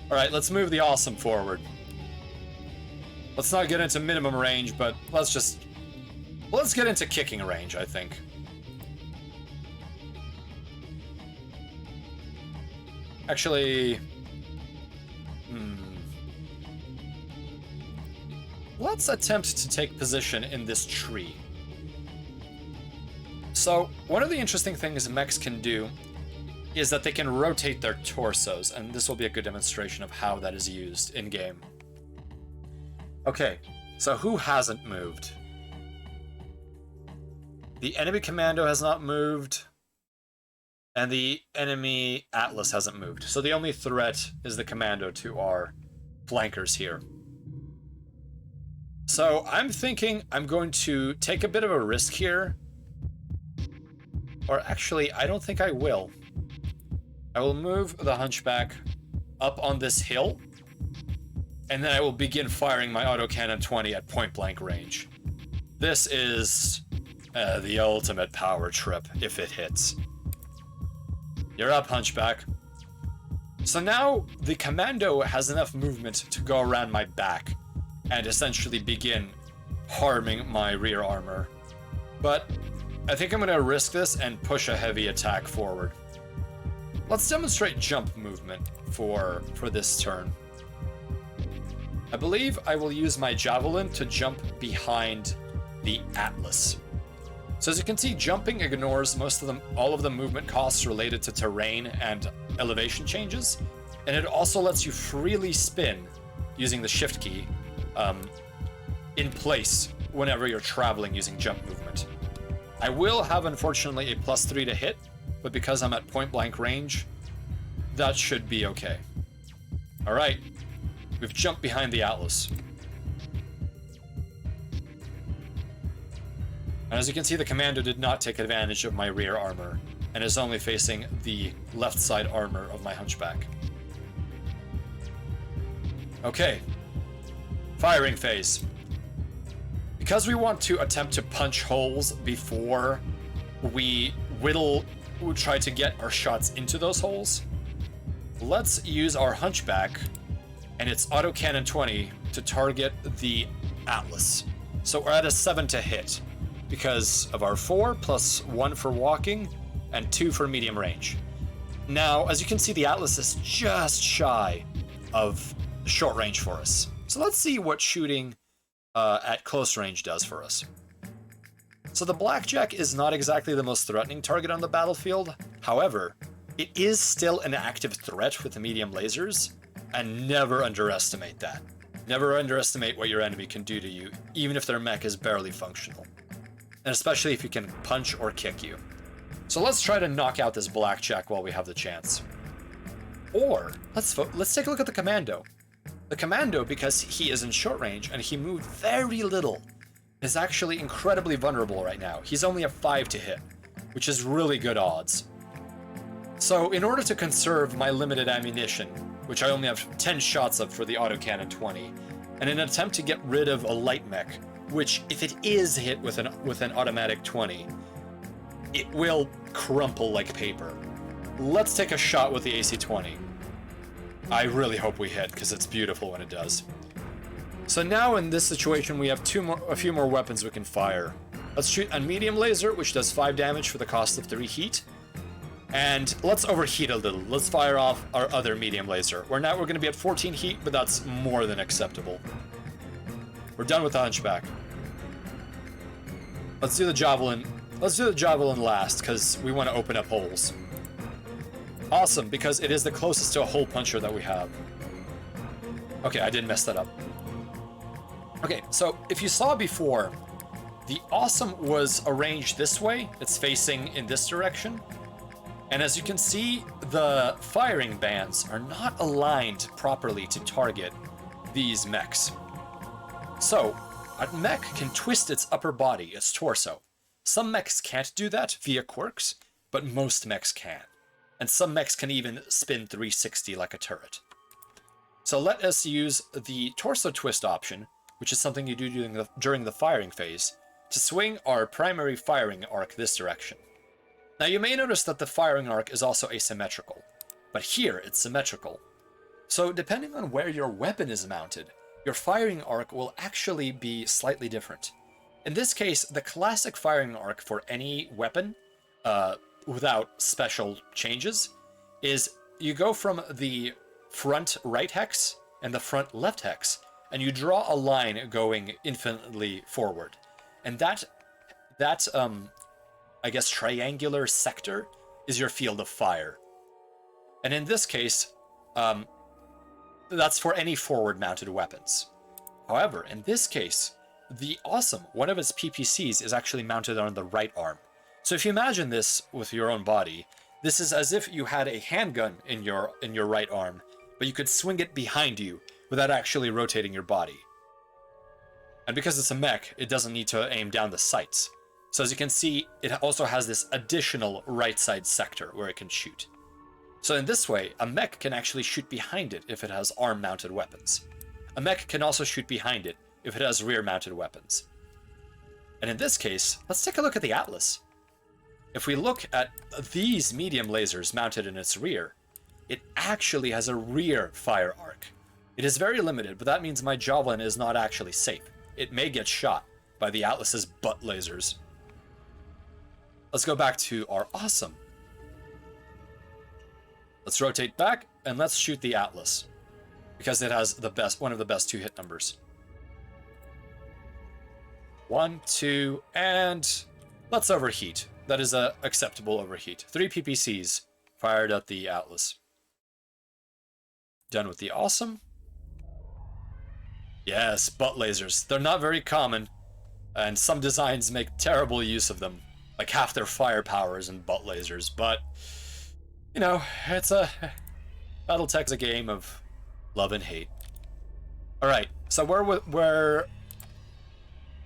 All right, let's move the awesome forward. Let's not get into minimum range, but let's get into kicking range, I think. Actually, let's attempt to take position in this tree. So, one of the interesting things mechs can do is that they can rotate their torsos, and this will be a good demonstration of how that is used in-game. Okay, so who hasn't moved? The enemy Commando has not moved, and the enemy Atlas hasn't moved. So the only threat is the Commando to our flankers here. So I'm thinking I'm going to take a bit of a risk here. Or actually, I don't think I will. I will move the Hunchback up on this hill, and then I will begin firing my autocannon 20 at point-blank range. This is the ultimate power trip, if it hits. You're up, Hunchback. So now the Commando has enough movement to go around my back and essentially begin harming my rear armor. But I think I'm going to risk this and push a heavy attack forward. Let's demonstrate jump movement for this turn. I believe I will use my Javelin to jump behind the Atlas. So as you can see, jumping ignores all of the movement costs related to terrain and elevation changes, and it also lets you freely spin using the shift key in place whenever you're traveling using jump movement. I will have, unfortunately, a +3 to hit, but because I'm at point-blank range, that should be okay. All right, we've jumped behind the Atlas. And as you can see, the Commando did not take advantage of my rear armor, and is only facing the left side armor of my Hunchback. Okay. Firing phase. Because we want to attempt to punch holes before we try to get our shots into those holes, let's use our Hunchback and its Autocannon 20 to target the Atlas. So we're at a 7 to hit because of our 4 plus 1 for walking and 2 for medium range. Now, as you can see, the Atlas is just shy of short range for us. So let's see what shooting at close range does for us. So the Blackjack is not exactly the most threatening target on the battlefield. However, it is still an active threat with the medium lasers, and never underestimate that. Never underestimate what your enemy can do to you, even if their mech is barely functional. And especially if you can punch or kick you. So let's try to knock out this Blackjack while we have the chance. Or, let's take a look at the Commando. The Commando, because he is in short range and he moved very little, is actually incredibly vulnerable right now. He's only a 5 to hit, which is really good odds. So in order to conserve my limited ammunition, which I only have 10 shots of for the Autocannon 20, and in an attempt to get rid of a light mech, which if it is hit with an automatic 20, it will crumple like paper. Let's take a shot with the AC-20. I really hope we hit, because it's beautiful when it does. So now in this situation we have a few more weapons we can fire. Let's shoot a medium laser, which does 5 damage for the cost of 3 heat. And let's overheat a little. Let's fire off our other medium laser. We're going to be at 14 heat, but that's more than acceptable. We're done with the Hunchback. Let's do the Javelin. Let's do the Javelin last, because we want to open up holes. Awesome, because it is the closest to a hole puncher that we have. Okay, I didn't mess that up. Okay, so if you saw before, the Awesome was arranged this way. It's facing in this direction. And as you can see, the firing bands are not aligned properly to target these mechs. So, a mech can twist its upper body, its torso. Some mechs can't do that via Quirks, but most mechs can. And some mechs can even spin 360 like a turret. So let us use the torso twist option, which is something you do during the firing phase, to swing our primary firing arc this direction. Now you may notice that the firing arc is also asymmetrical, but here it's symmetrical. So depending on where your weapon is mounted, your firing arc will actually be slightly different. In this case, the classic firing arc for any weapon, without special changes, is you go from the front right hex and the front left hex, and you draw a line going infinitely forward. And that I guess triangular sector is your field of fire. And in this case, that's for any forward-mounted weapons. However, in this case, the Awesome, one of its PPCs, is actually mounted on the right arm. So if you imagine this with your own body, this is as if you had a handgun in your right arm, but you could swing it behind you without actually rotating your body. And because it's a mech, it doesn't need to aim down the sights. So as you can see, it also has this additional right side sector where it can shoot. So in this way, a mech can actually shoot behind it if it has arm-mounted weapons. A mech can also shoot behind it if it has rear-mounted weapons. And in this case, let's take a look at the Atlas. If we look at these medium lasers mounted in its rear, it actually has a rear fire arc. It is very limited, but that means my Javelin is not actually safe. It may get shot by the Atlas's butt lasers. Let's go back to our Awesome. Let's rotate back and let's shoot the Atlas, because it has one of the best 2-hit numbers. 1, 2, and let's overheat. That is a acceptable overheat. 3 PPCs fired at the Atlas. Done with the Awesome. Yes, butt lasers. They're not very common, and some designs make terrible use of them. Like half their firepower is in butt lasers, but you know, Battletech's a game of love and hate. All right, so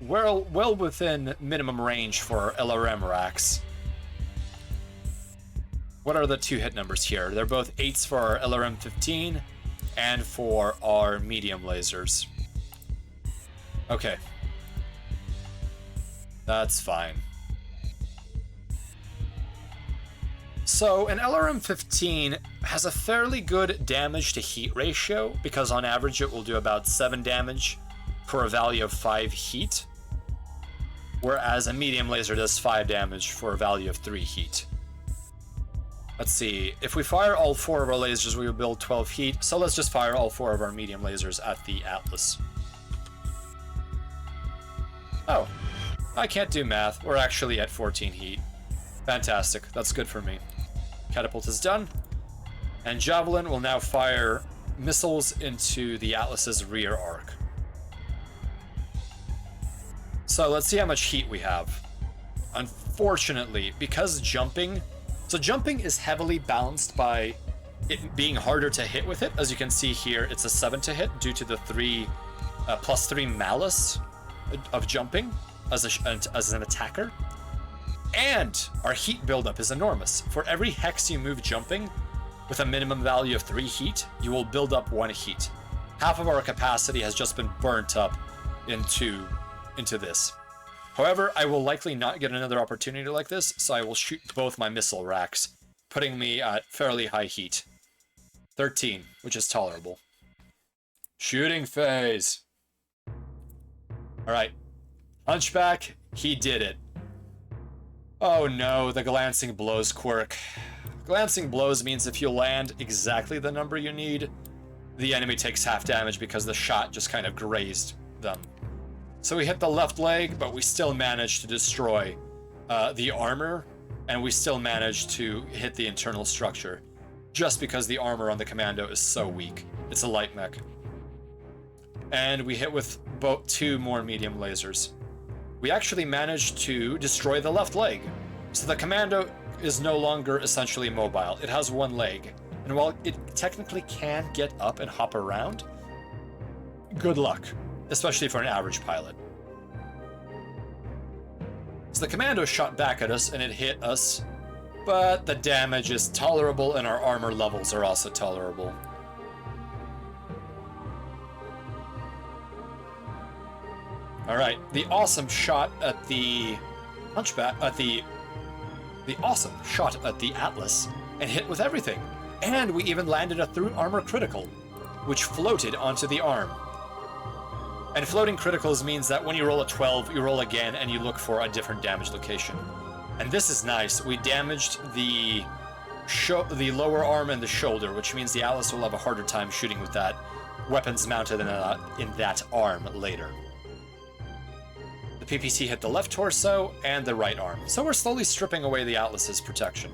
well within minimum range for LRM racks. What are the 2 hit numbers here? They're both 8s for our LRM 15 and for our medium lasers. Okay. That's fine. So an LRM 15 has a fairly good damage to heat ratio because on average it will do about 7 damage for a value of 5 heat, whereas a medium laser does 5 damage for a value of 3 heat. Let's see, if we fire all 4 of our lasers, we will build 12 heat, so let's just fire all 4 of our medium lasers at the Atlas. Oh, I can't do math. We're actually at 14 heat. Fantastic, that's good for me. Catapult is done, and Javelin will now fire missiles into the Atlas's rear arc. So let's see how much heat we have. Unfortunately, because jumping is heavily balanced by it being harder to hit with it. As you can see here, it's a 7 to hit due to the plus 3 malice of jumping as an attacker. And our heat buildup is enormous. For every hex you move jumping with a minimum value of 3 heat, you will build up 1 heat. Half of our capacity has just been burnt up into this. However, I will likely not get another opportunity like this, so I will shoot both my missile racks, putting me at fairly high heat. 13, which is tolerable. Shooting phase. Alright. Hunchback, he did it. Oh no, the glancing blows quirk. Glancing blows means if you land exactly the number you need, the enemy takes half damage because the shot just kind of grazed them. So we hit the left leg, but we still managed to destroy the armor, and we still managed to hit the internal structure, just because the armor on the Commando is so weak. It's a light mech. And we hit with 2 more medium lasers. We actually managed to destroy the left leg. So the Commando is no longer essentially mobile. It has 1 leg. And while it technically can get up and hop around, good luck, especially for an average pilot. So the Commando shot back at us and it hit us, but the damage is tolerable and our armor levels are also tolerable. Alright, the awesome shot at the Hunchback, the awesome shot at the Atlas, and hit with everything. And we even landed a through armor critical, which floated onto the arm. And floating criticals means that when you roll a 12, you roll again and you look for a different damage location. And this is nice. We damaged the lower arm and the shoulder, which means the Atlas will have a harder time shooting with that weapons mounted in that arm later. The PPT hit the left torso and the right arm, so we're slowly stripping away the Atlas's protection.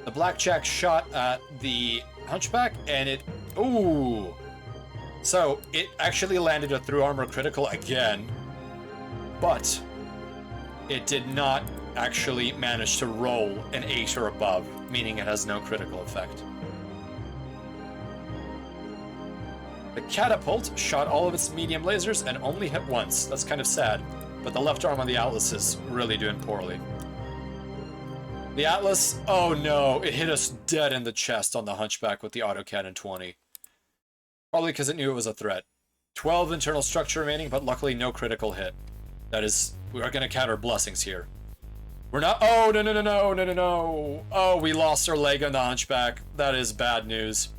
The Blackjack shot at the Hunchback, and it... Ooh! So, it actually landed a through armor critical again, but it did not actually manage to roll an 8 or above, meaning it has no critical effect. The Catapult shot all of its medium lasers and only hit once. That's kind of sad, but the left arm on the Atlas is really doing poorly. The Atlas, oh no, it hit us dead in the chest on the Hunchback with the Autocannon 20. Probably because it knew it was a threat. 12 internal structure remaining, but luckily no critical hit. That is, we are going to count our blessings here. We're not, oh, no. Oh, we lost our leg on the Hunchback. That is bad news.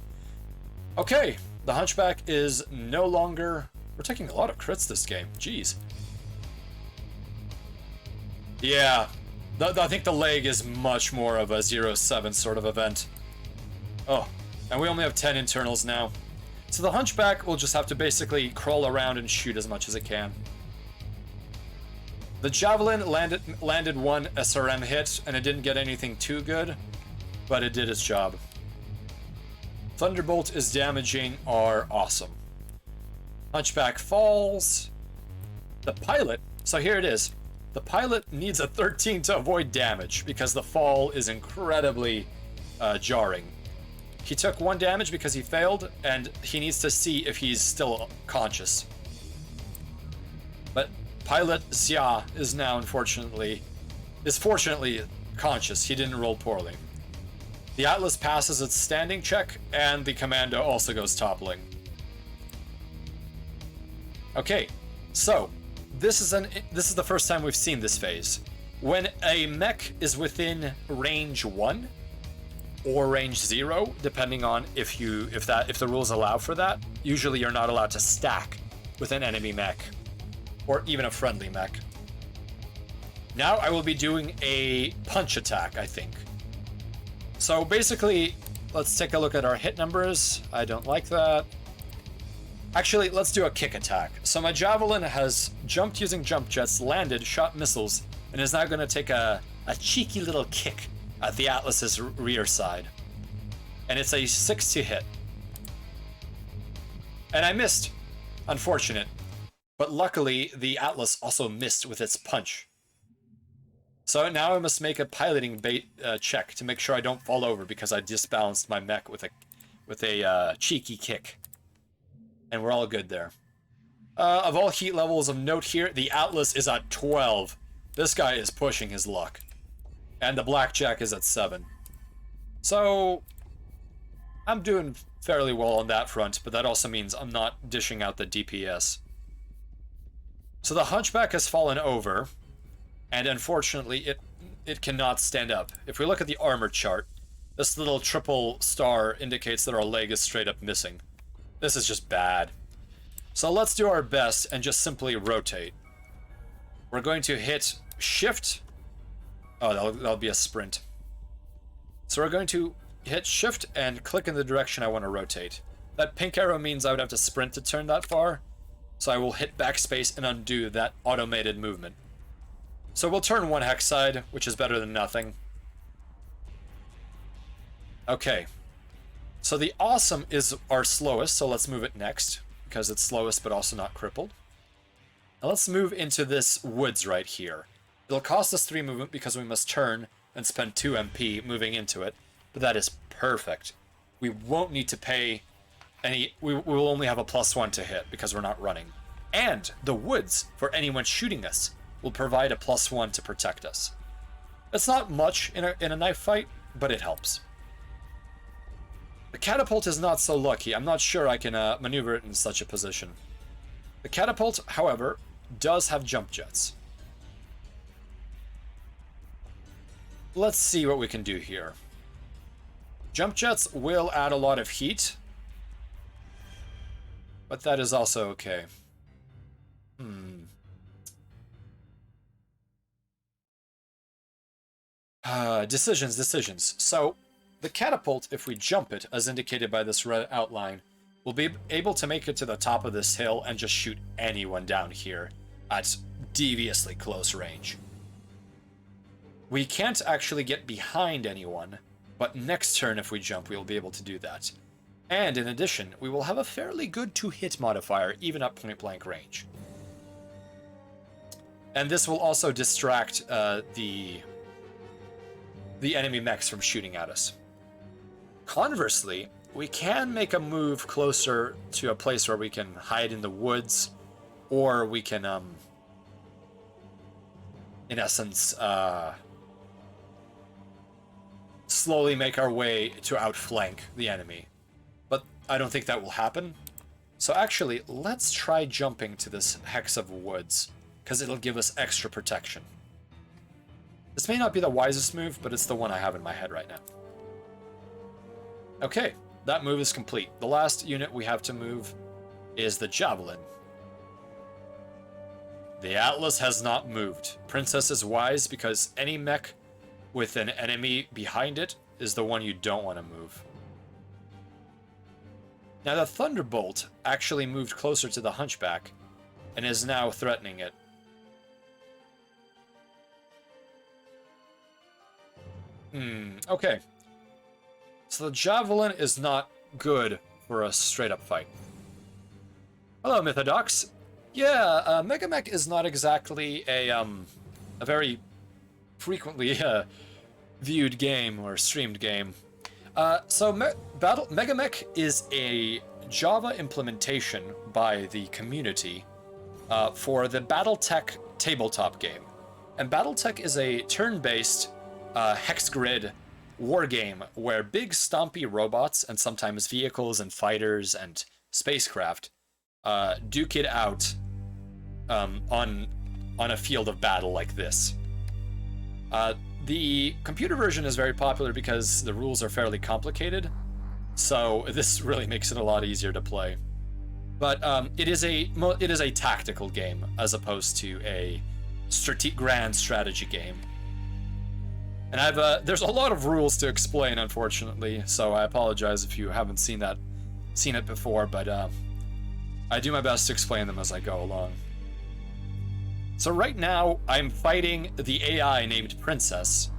Okay, the Hunchback is no longer, we're taking a lot of crits this game, jeez. Yeah, I think the leg is much more of a 0-7 sort of event. Oh, and we only have 10 internals now. So the Hunchback will just have to basically crawl around and shoot as much as it can. The Javelin landed 1 SRM hit, and it didn't get anything too good, but it did its job. Thunderbolt is damaging our awesome. Hunchback falls. The pilot, so here it is. The pilot needs a 13 to avoid damage because the fall is incredibly jarring. He took 1 damage because he failed, and he needs to see if he's still conscious. But Pilot Xia is now fortunately conscious. He didn't roll poorly. The Atlas passes its standing check, and the Commando also goes toppling. Okay, so this is the first time we've seen this phase. When a mech is within range 1 or range 0, depending on if the rules allow for that, usually you're not allowed to stack with an enemy mech or even a friendly mech. Now I will be doing a punch attack, I think. So basically, let's take a look at our hit numbers. I don't like that. Actually, let's do a kick attack. So my Javelin has jumped using jump jets, landed, shot missiles, and is now going to take a cheeky little kick at the Atlas's rear side. And it's a 6 to hit. And I missed. Unfortunate. But luckily, the Atlas also missed with its punch. So now I must make a piloting check to make sure I don't fall over because I disbalanced my mech with a cheeky kick. And we're all good there. Of all heat levels of note here, the Atlas is at 12. This guy is pushing his luck. And the Blackjack is at 7. So I'm doing fairly well on that front, but that also means I'm not dishing out the DPS. So the Hunchback has fallen over, and unfortunately it cannot stand up. If we look at the armor chart, this little triple star indicates that our leg is straight up missing. This is just bad. So let's do our best and just simply rotate. We're going to hit shift. Oh, that'll be a sprint. So we're going to hit shift and click in the direction I want to rotate. That pink arrow means I would have to sprint to turn that far. So I will hit backspace and undo that automated movement. So we'll turn one hex side, which is better than nothing. Okay. So the awesome is our slowest, so let's move it next, because it's slowest but also not crippled. Now let's move into this woods right here. It'll cost us 3 movement because we must turn and spend 2 MP moving into it, but that is perfect. We won't need to pay any, we will only have a +1 to hit because we're not running. And the woods, for anyone shooting us, will provide a +1 to protect us. It's not much in a knife fight, but it helps. The catapult is not so lucky. I'm not sure I can maneuver it in such a position. The catapult, however, does have jump jets. Let's see what we can do here. Jump jets will add a lot of heat, but that is also okay. Decisions. So, the catapult, if we jump it, as indicated by this red outline, will be able to make it to the top of this hill and just shoot anyone down here at deviously close range. We can't actually get behind anyone, but next turn if we jump, we will be able to do that. And in addition, we will have a fairly good to-hit modifier, even at point-blank range. And this will also distract the enemy mechs from shooting at us. Conversely, we can make a move closer to a place where we can hide in the woods, or we can, in essence, slowly make our way to outflank the enemy. But I don't think that will happen. So actually, let's try jumping to this hex of woods, because it'll give us extra protection. This may not be the wisest move, but it's the one I have in my head right now. Okay, that move is complete. The last unit we have to move is the Javelin. The Atlas has not moved. Princess is wise because any mech with an enemy behind it is the one you don't want to move. Now the Thunderbolt actually moved closer to the Hunchback and is now threatening it. Okay. So the Javelin is not good for a straight-up fight. Hello, Mythodox. Yeah, Megamek is not exactly a very frequently viewed game or streamed game. So Megamek is a Java implementation by the community for the Battletech tabletop game. And Battletech is a turn-based hex grid war game where big stompy robots and sometimes vehicles and fighters and spacecraft duke it out on a field of battle like this. The computer version is very popular because the rules are fairly complicated, so this really makes it a lot easier to play. But it is a tactical game as opposed to a grand strategy game. And there's a lot of rules to explain, unfortunately, so I apologize if you haven't seen it before, but I do my best to explain them as I go along. So right now, I'm fighting the AI named Princess,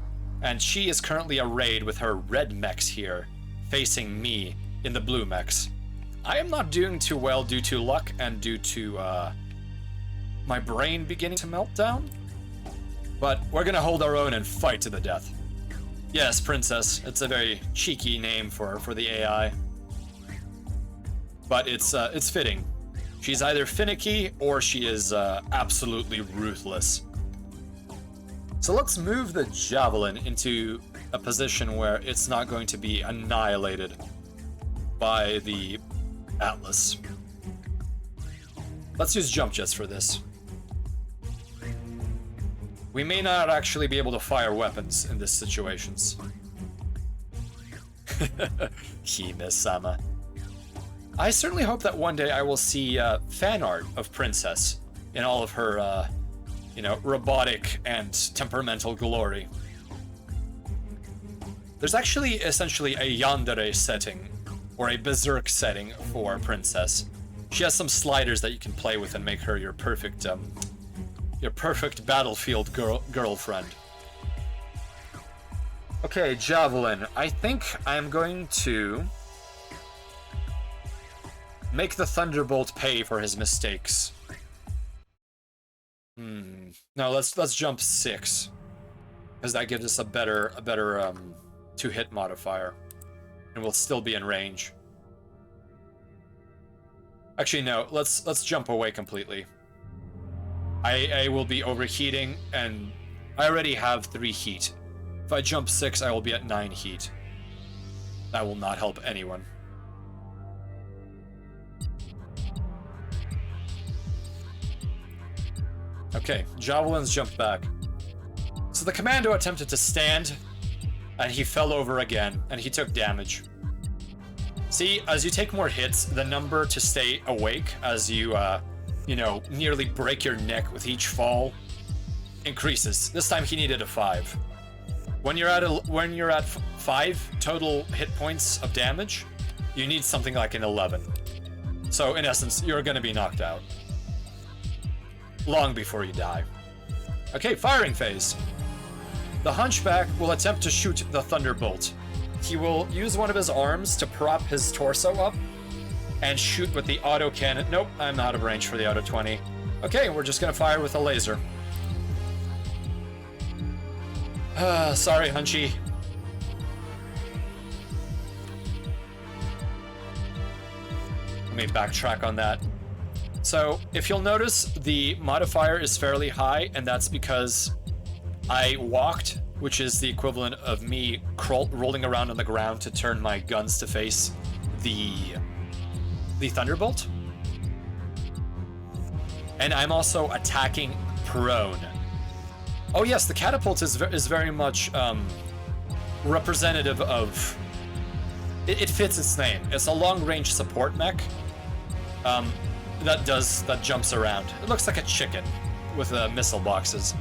and she is currently arrayed with her red mechs here, facing me in the blue mechs. I am not doing too well due to luck and due to my brain beginning to melt down, but we're gonna hold our own and fight to the death. Yes, Princess. It's a very cheeky name for the AI, but it's fitting. She's either finicky or she is absolutely ruthless. So let's move the Javelin into a position where it's not going to be annihilated by the Atlas. Let's use jump jets for this. We may not actually be able to fire weapons in these situations. Hime-sama. I certainly hope that one day I will see fan art of Princess in all of her, robotic and temperamental glory. There's actually essentially a yandere setting, or a berserk setting for Princess. She has some sliders that you can play with and make her your perfect battlefield girlfriend. Okay, Javelin. I think I'm going to make the Thunderbolt pay for his mistakes. No, let's jump 6, because that gives us a better 2-hit modifier, and we'll still be in range. Actually, no. Let's jump away completely. I will be overheating, and I already have 3 heat. If I jump 6, I will be at 9 heat. That will not help anyone. Okay, Javelin's jumped back. So the Commando attempted to stand, and he fell over again, and he took damage. See, as you take more hits, the number to stay awake as you, nearly break your neck with each fall increases. This time he needed a 5. When you're at 5 total hit points of damage, you need something like an 11. So in essence, you're going to be knocked out long before you die. Okay, firing phase. The Hunchback will attempt to shoot the Thunderbolt. He will use one of his arms to prop his torso up and shoot with the autocannon. Nope, I'm out of range for the auto 20. Okay, we're just gonna fire with a laser. Sorry, Hunchy. Let me backtrack on that. So, if you'll notice, the modifier is fairly high, and that's because I walked, which is the equivalent of me rolling around on the ground to turn my guns to face the Thunderbolt. And I'm also attacking prone. Oh yes, the catapult is very much representative of... It fits its name. It's a long-range support mech that jumps around. It looks like a chicken with missile boxes.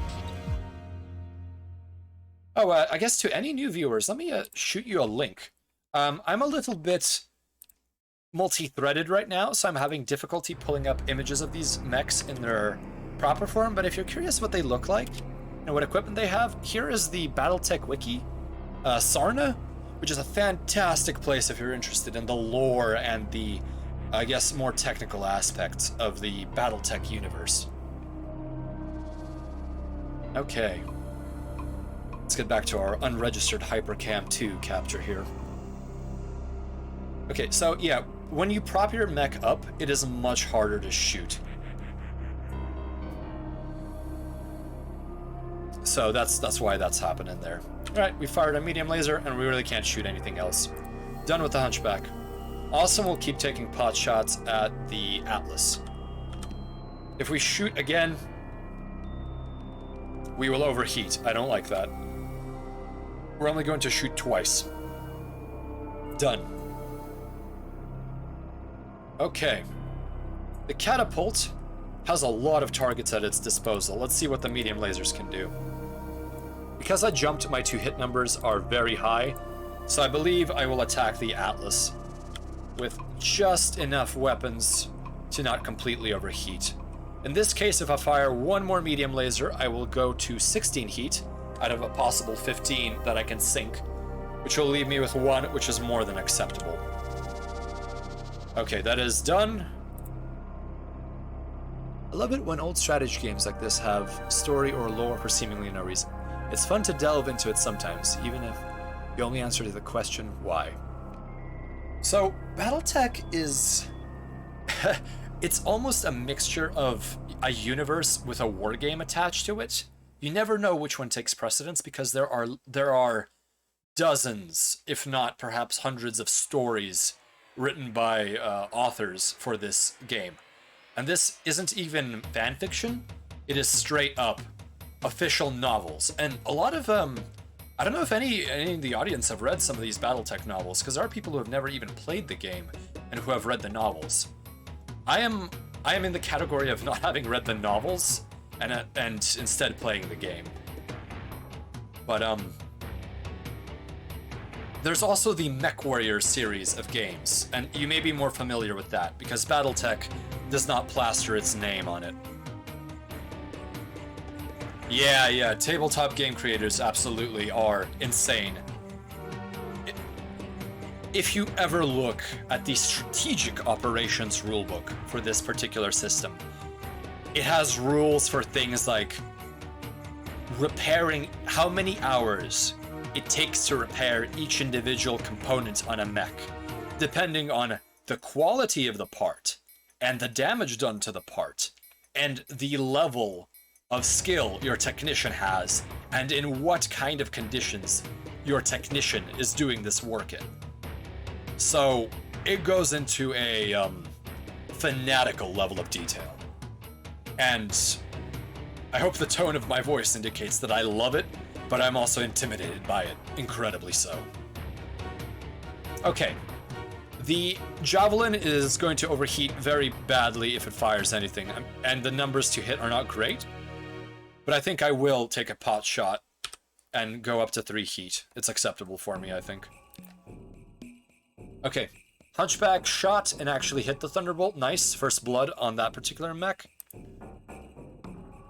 Oh, I guess to any new viewers, let me shoot you a link. I'm a little bit multi-threaded right now, so I'm having difficulty pulling up images of these mechs in their proper form, but if you're curious what they look like and what equipment they have, here is the Battletech wiki, Sarna, which is a fantastic place if you're interested in the lore and the, I guess, more technical aspects of the Battletech universe. Okay. Let's get back to our unregistered Hypercam 2 capture here. Okay, so yeah, when you prop your mech up, it is much harder to shoot. So that's why that's happening there. Alright, we fired a medium laser, and we really can't shoot anything else. Done with the Hunchback. Awesome, we'll keep taking pot shots at the Atlas. If we shoot again, we will overheat. I don't like that. We're only going to shoot twice. Done. Okay. The catapult has a lot of targets at its disposal. Let's see what the medium lasers can do. Because I jumped, my 2 hit numbers are very high, so I believe I will attack the Atlas with just enough weapons to not completely overheat. In this case, if I fire 1 more medium laser, I will go to 16 heat out of a possible 15 that I can sink, which will leave me with 1, which is more than acceptable. Okay, that is done. I love it when old strategy games like this have story or lore for seemingly no reason. It's fun to delve into it sometimes, even if the only answer to the question, why? So, Battletech is... it's almost a mixture of a universe with a war game attached to it. You never know which one takes precedence because there are dozens, if not perhaps hundreds of stories written by authors for this game. And this isn't even fan fiction, it is straight up official novels. And a lot of, I don't know if any in the audience have read some of these Battletech novels, because there are people who have never even played the game and who have read the novels. I am in the category of not having read the novels and instead playing the game. But, there's also the Mechwarrior series of games, and you may be more familiar with that, because Battletech does not plaster its name on it. Yeah, tabletop game creators absolutely are insane. If you ever look at the strategic operations rulebook for this particular system, it has rules for things like repairing how many hours it takes to repair each individual component on a mech, depending on the quality of the part, and the damage done to the part, and the level of skill your technician has, and in what kind of conditions your technician is doing this work in. So it goes into a fanatical level of detail. And I hope the tone of my voice indicates that I love it, but I'm also intimidated by it, incredibly so. Okay. The Javelin is going to overheat very badly if it fires anything, and the numbers to hit are not great. But I think I will take a pot shot and go up to 3 heat. It's acceptable for me, I think. Okay. Hunchback shot and actually hit the Thunderbolt. Nice. First blood on that particular mech.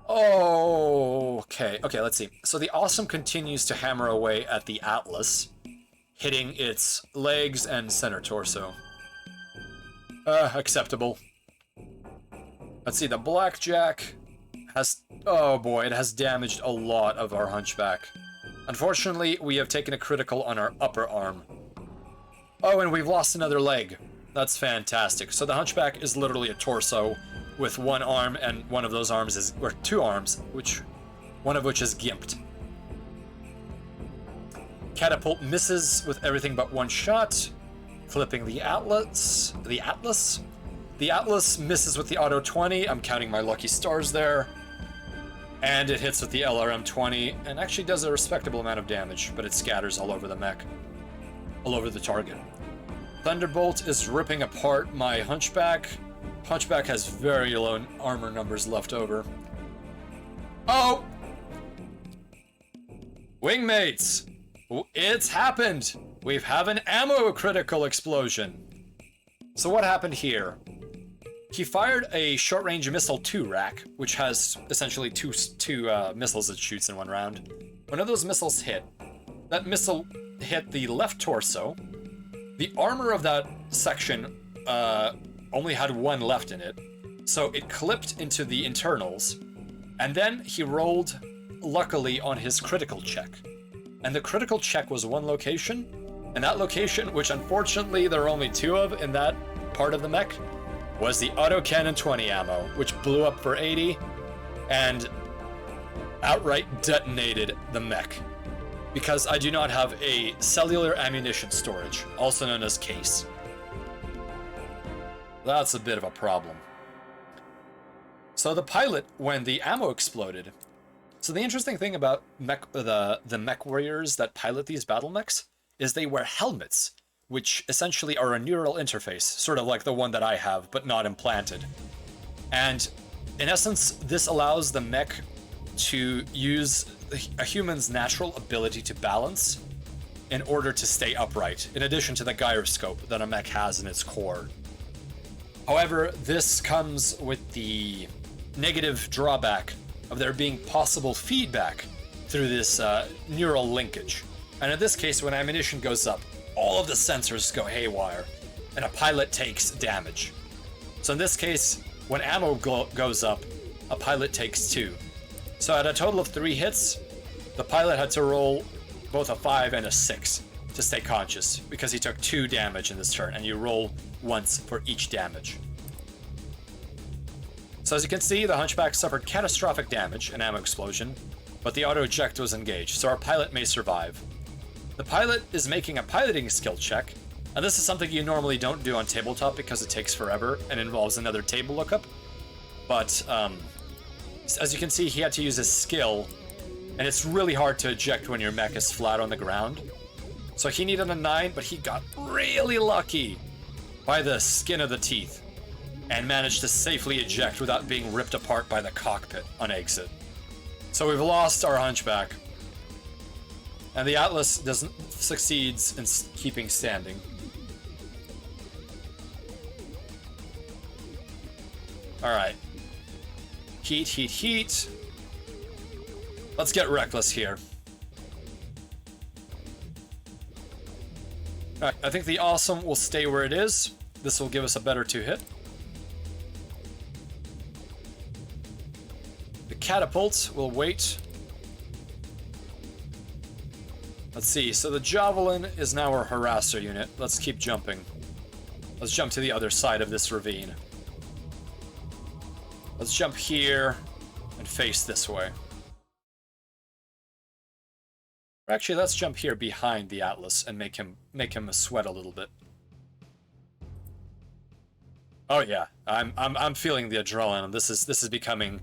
Oh, okay. Okay, let's see. So the Awesome continues to hammer away at the Atlas, hitting its legs and center torso. Acceptable. Let's see, the Blackjack has... oh boy, it has damaged a lot of our Hunchback. Unfortunately, we have taken a critical on our upper arm. Oh, and we've lost another leg. That's fantastic. So the Hunchback is literally a torso with 1 arm, and one of those arms is... or 2 arms, one of which is gimped. Catapult misses with everything but 1 shot, flipping the Atlas. The Atlas misses with the Auto 20. I'm counting my lucky stars there. And it hits with the LRM-20, and actually does a respectable amount of damage, but it scatters all over the mech. All over the target. Thunderbolt is ripping apart my Hunchback. Hunchback has very low armor numbers left over. Oh! Wingmates! It's happened! We have an ammo critical explosion. So what happened here? He fired a short-range missile 2 rack, which has essentially two missiles it shoots in 1 round. One of those missiles hit. That missile hit the left torso. The armor of that section only had 1 left in it, so it clipped into the internals, and then he rolled, luckily, on his critical check. And the critical check was 1 location, and that location, which unfortunately there are only 2 of in that part of the mech, was the Autocannon 20 ammo, which blew up for 80, and outright detonated the mech because I do not have a cellular ammunition storage, also known as case. That's a bit of a problem. So the pilot, when the ammo exploded... So the interesting thing about the Mechwarriors that pilot these battle mechs is they wear helmets, which essentially are a neural interface, sort of like the one that I have, but not implanted. And in essence, this allows the mech to use a human's natural ability to balance in order to stay upright, in addition to the gyroscope that a mech has in its core. However, this comes with the negative drawback of there being possible feedback through this neural linkage. And in this case, when ammunition goes up, all of the sensors go haywire, and a pilot takes damage. So in this case, when ammo goes up, a pilot takes 2. So at a total of 3 hits, the pilot had to roll both a 5 and a 6 to stay conscious, because he took 2 damage in this turn, and you roll once for each damage. So as you can see, the Hunchback suffered catastrophic damage, an ammo explosion, but the auto-eject was engaged, so our pilot may survive. The pilot is making a piloting skill check, and this is something you normally don't do on tabletop because it takes forever and involves another table lookup. But as you can see, he had to use his skill, and it's really hard to eject when your mech is flat on the ground. So he needed a 9, but he got really lucky by the skin of the teeth and managed to safely eject without being ripped apart by the cockpit on exit. So we've lost our Hunchback, and the Atlas succeeds in keeping standing. Alright. Heat, heat, heat. Let's get reckless here. Alright, I think the awesome will stay where it is. This will give us a better 2-hit. The catapult will wait. Let's see, so the Javelin is now our harasser unit. Let's keep jumping. Let's jump to the other side of this ravine. Let's jump here and face this way. Actually, let's jump here behind the Atlas and make him sweat a little bit. Oh yeah, I'm feeling the adrenaline. This is becoming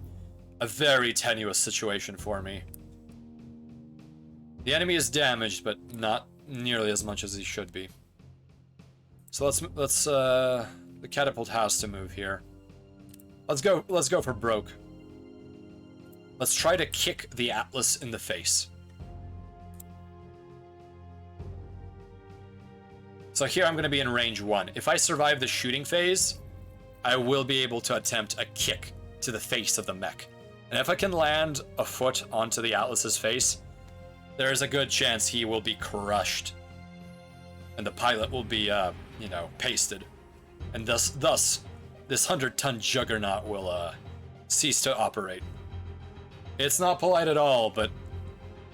a very tenuous situation for me. The enemy is damaged, but not nearly as much as he should be. So the catapult has to move here. Let's go for broke. Let's try to kick the Atlas in the face. So here I'm going to be in range 1. If I survive the shooting phase, I will be able to attempt a kick to the face of the mech. And if I can land a foot onto the Atlas's face, there is a good chance he will be crushed. And the pilot will be, pasted. And thus, this 100-ton juggernaut will, cease to operate. It's not polite at all, but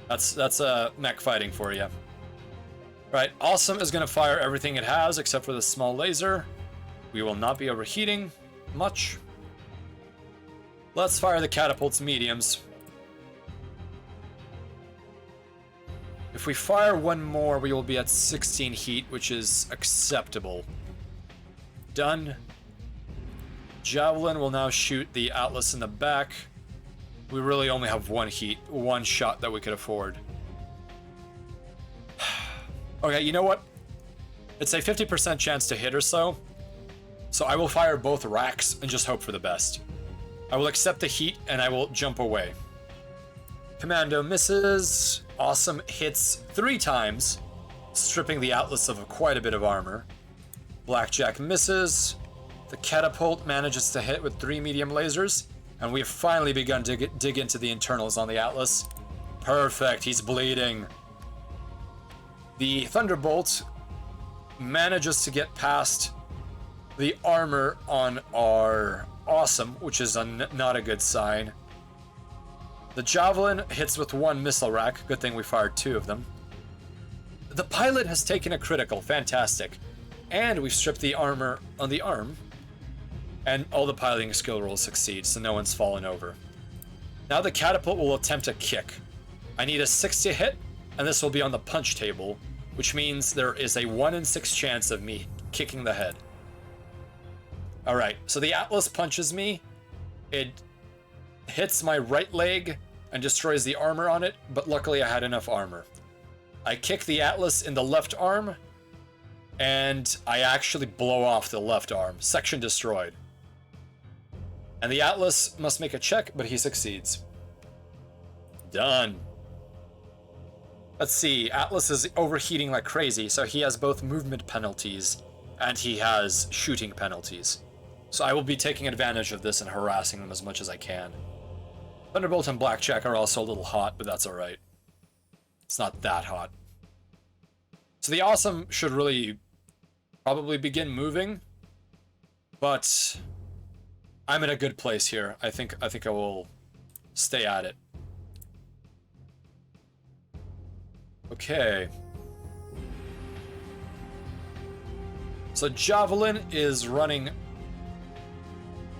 that's mech fighting for you. Right, Awesome is going to fire everything it has except for the small laser. We will not be overheating much. Let's fire the catapult's mediums. If we fire one more, we will be at 16 heat, which is acceptable. Done. Javelin will now shoot the Atlas in the back. We really only have 1 heat, 1 shot that we could afford. Okay, you know what? It's a 50% chance to hit or so. So I will fire both racks and just hope for the best. I will accept the heat and I will jump away. Commando misses. Awesome hits 3 times, stripping the Atlas of quite a bit of armor. Blackjack misses. The catapult manages to hit with 3 medium lasers, and we've finally begun to dig into the internals on the Atlas. Perfect, he's bleeding. The Thunderbolt manages to get past the armor on our Awesome, which is not a good sign. The Javelin hits with 1 missile rack. Good thing we fired 2 of them. The pilot has taken a critical. Fantastic. And we've stripped the armor on the arm. And all the piloting skill rolls succeed, so no one's fallen over. Now the catapult will attempt a kick. I need a 6 to hit, and this will be on the punch table, which means there is a 1 in 6 chance of me kicking the head. Alright, so the Atlas punches me. It hits my right leg and destroys the armor on it, but luckily I had enough armor. I kick the Atlas in the left arm, and I actually blow off the left arm. Section destroyed. And the Atlas must make a check, but he succeeds. Done. Let's see, Atlas is overheating like crazy, so he has both movement penalties and he has shooting penalties. So I will be taking advantage of this and harassing them as much as I can. Thunderbolt and Blackjack are also a little hot, but that's alright. It's not that hot. So the Awesome should really probably begin moving, but I'm in a good place here. I think I will stay at it. Okay. So Javelin is running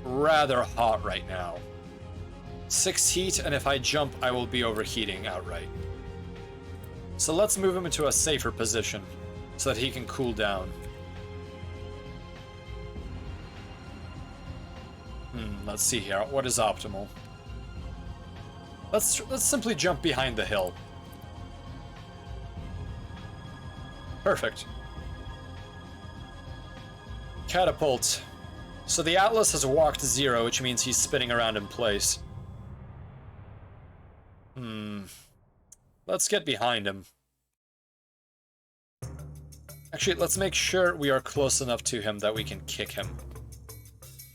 rather hot right now. 6 heat, and if I jump, I will be overheating outright. So let's move him into a safer position so that he can cool down. Let's see here. What is optimal? Let's simply jump behind the hill. Perfect. Catapult. So the Atlas has walked 0, which means he's spinning around in place. Let's get behind him. Actually, let's make sure we are close enough to him that we can kick him,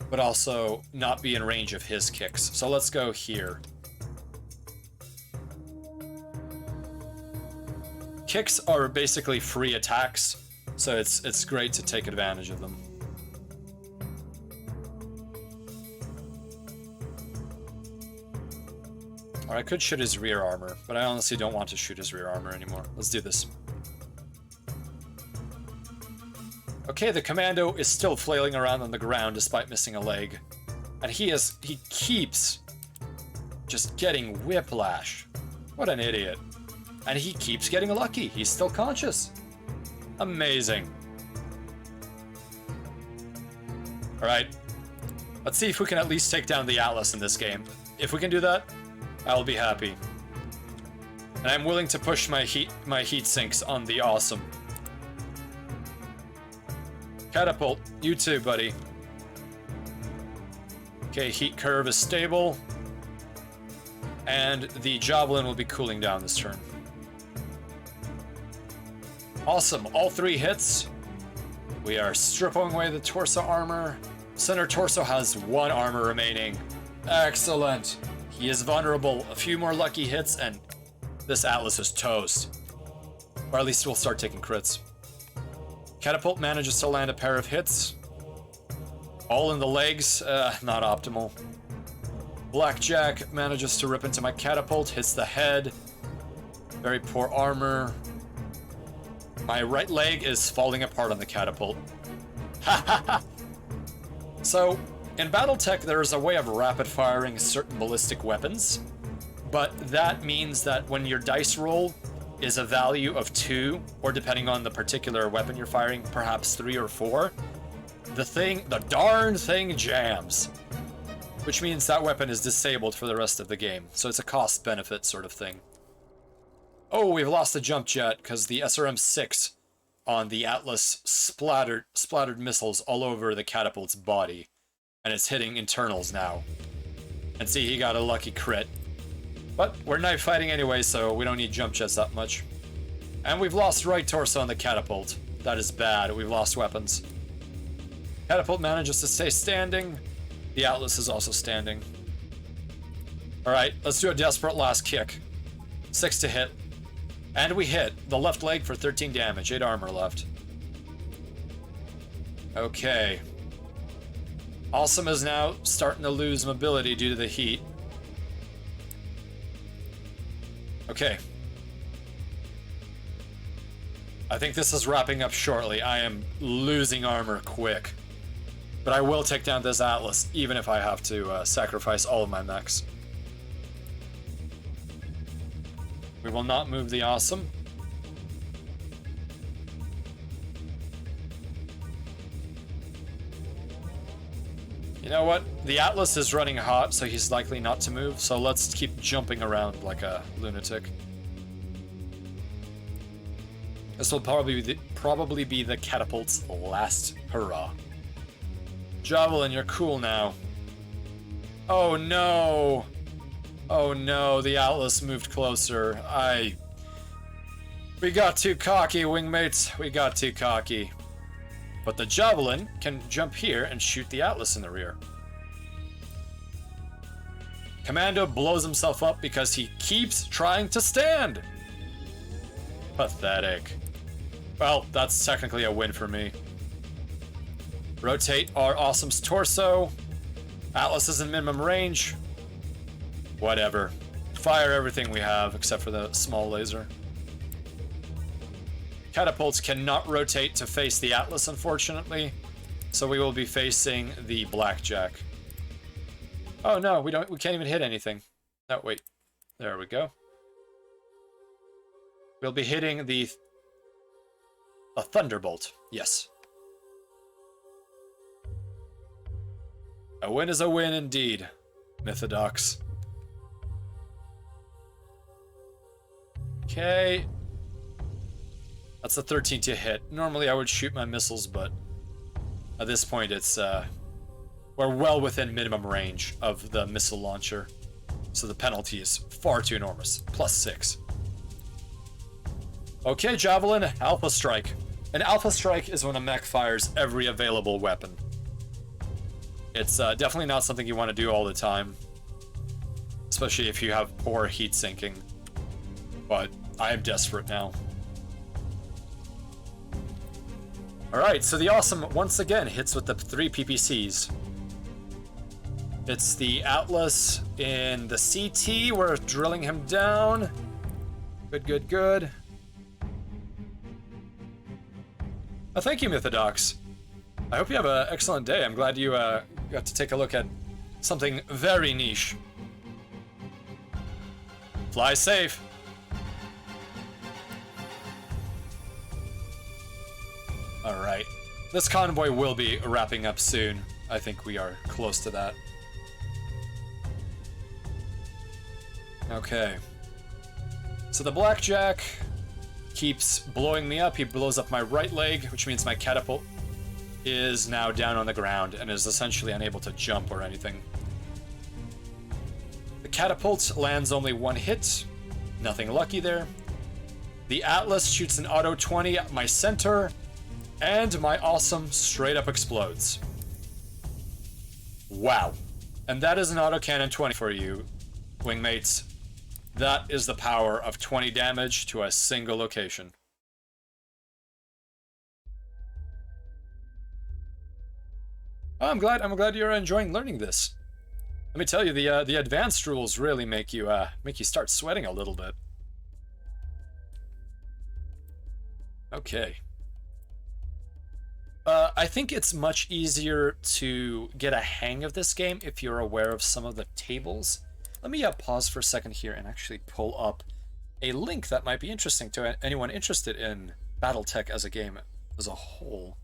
but also not be in range of his kicks. So let's go here. Kicks are basically free attacks, so it's great to take advantage of them. Or I could shoot his rear armor, but I honestly don't want to shoot his rear armor anymore. Let's do this. Okay, the Commando is still flailing around on the ground despite missing a leg. And he keeps just getting whiplash. What an idiot. And he keeps getting lucky. He's still conscious. Amazing. Alright. Let's see if we can at least take down the Atlas in this game. If we can do that, I'll be happy. And I'm willing to push my heat sinks on the Awesome. Catapult, you too, buddy. Okay, heat curve is stable. And the Javelin will be cooling down this turn. Awesome, all 3 hits. We are stripping away the torso armor. Center torso has 1 armor remaining. Excellent. He is vulnerable. A few more lucky hits and this Atlas is toast. Or at least we'll start taking crits. Catapult manages to land a pair of hits. All in the legs, not optimal. Blackjack manages to rip into my catapult, hits the head. Very poor armor. My right leg is falling apart on the catapult. Ha ha ha! So, in Battletech, there is a way of rapid firing certain ballistic weapons, but that means that when your dice roll is a value of 2, or depending on the particular weapon you're firing, perhaps 3 or 4, the darn thing jams. Which means that weapon is disabled for the rest of the game, so it's a cost-benefit sort of thing. Oh, we've lost the jump jet, because the SRM-6 on the Atlas splattered missiles all over the catapult's body, and it's hitting internals now. And see, he got a lucky crit. But we're knife fighting anyway, so we don't need jump jets that much. And we've lost right torso on the catapult. That is bad. We've lost weapons. Catapult manages to stay standing. The Atlas is also standing. Alright, let's do a desperate last kick. 6 to hit. And we hit. The left leg for 13 damage. 8 armor left. Okay. Awesome is now starting to lose mobility due to the heat. Okay. I think this is wrapping up shortly. I am losing armor quick. But I will take down this Atlas, even if I have to sacrifice all of my mechs. We will not move the awesome. You know what? The Atlas is running hot, so he's likely not to move, so let's keep jumping around like a lunatic. This will probably be the catapult's last hurrah. Javelin, you're cool now. Oh no! Oh no, the Atlas moved closer. We got too cocky, wingmates. We got too cocky. But the Javelin can jump here and shoot the Atlas in the rear. Commando blows himself up because he keeps trying to stand. Pathetic. Well, that's technically a win for me. Rotate our Awesome's torso. Atlas is in minimum range. Whatever. Fire everything we have except for the small laser. Catapults cannot rotate to face the Atlas, unfortunately, so we will be facing the Blackjack. Oh no, we can't even hit anything. No, wait. There we go. We'll be hitting a Thunderbolt. Yes. A win is a win indeed, Mythodox. Okay. That's a 13 to hit. Normally I would shoot my missiles, but at this point it's we're well within minimum range of the missile launcher. So the penalty is far too enormous. +6. Okay, Javelin, Alpha Strike. An Alpha Strike is when a mech fires every available weapon. It's definitely not something you want to do all the time, especially if you have poor heat sinking. But I am desperate now. Alright, so the Awesome once again hits with the 3 PPCs. It's the Atlas in the CT. We're drilling him down. Good, good, good. Oh, thank you, Mythodox. I hope you have an excellent day. I'm glad you got to take a look at something very niche. Fly safe. Alright. This convoy will be wrapping up soon. I think we are close to that. Okay. So the Blackjack keeps blowing me up. He blows up my right leg, which means my catapult is now down on the ground and is essentially unable to jump or anything. The catapult lands only 1 hit. Nothing lucky there. The Atlas shoots an auto 20 at my center, and my Awesome straight up explodes. Wow. And that is an autocannon 20 for you, wingmates. That is the power of 20 damage to a single location. Oh, I'm glad you're enjoying learning this. Let me tell you, the advanced rules really make you start sweating a little bit. Okay. I think it's much easier to get a hang of this game if you're aware of some of the tables. Let me pause for a second here and actually pull up a link that might be interesting to anyone interested in Battletech as a game as a whole.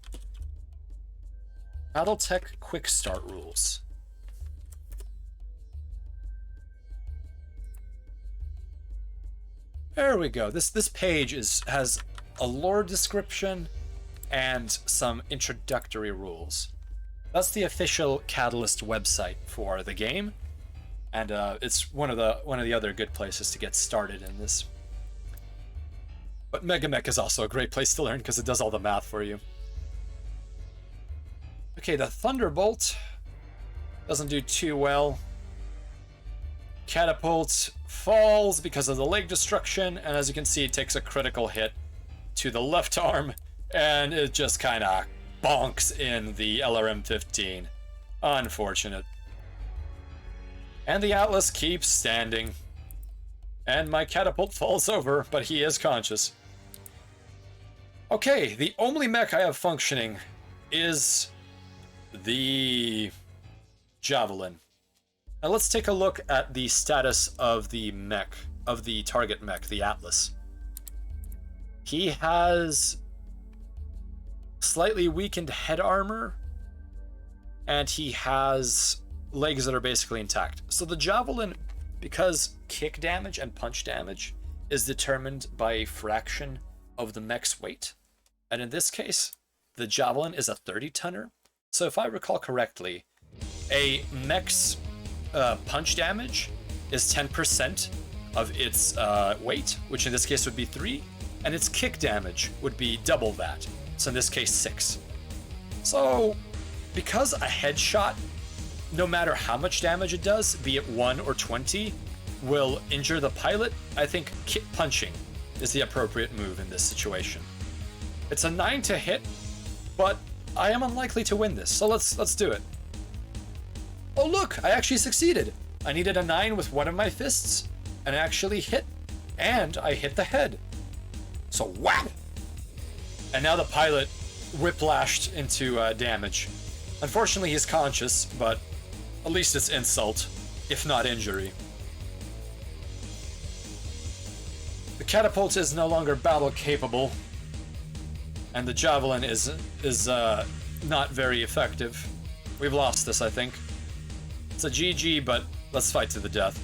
Battletech Quickstart rules. There we go. This page has a lore description and some introductory rules. That's the official Catalyst website for the game, and it's one of the other good places to get started in this. But Megamek is also a great place to learn because it does all the math for you. Okay, the Thunderbolt doesn't do too well. Catapult falls because of the leg destruction, and as you can see, it takes a critical hit to the left arm, and it just kind of bonks in the LRM-15. Unfortunate. And the Atlas keeps standing. And my catapult falls over, but he is conscious. Okay, the only mech I have functioning is the Javelin. Now let's take a look at the status of the mech of the target mech, the Atlas. He has slightly weakened head armor, and he has legs that are basically intact. So the Javelin, because kick damage and punch damage is determined by a fraction of the mech's weight, and in this case, the Javelin is a 30-tonner. So if I recall correctly, a mech's punch damage is 10% of its weight, which in this case would be 3, and its kick damage would be double that, so in this case 6. So because a headshot, no matter how much damage it does, be it 1 or 20, will injure the pilot, I think kick punching is the appropriate move in this situation. It's a 9 to hit, but I am unlikely to win this, so let's do it. Oh look, I actually succeeded. I needed a 9 with one of my fists, and I actually hit, and I hit the head. So whap! And now the pilot whiplashed into damage. Unfortunately, he's conscious, but at least it's insult, if not injury. The catapult is no longer battle capable, and the Javelin is not very effective. We've lost this, I think. It's a GG, but let's fight to the death.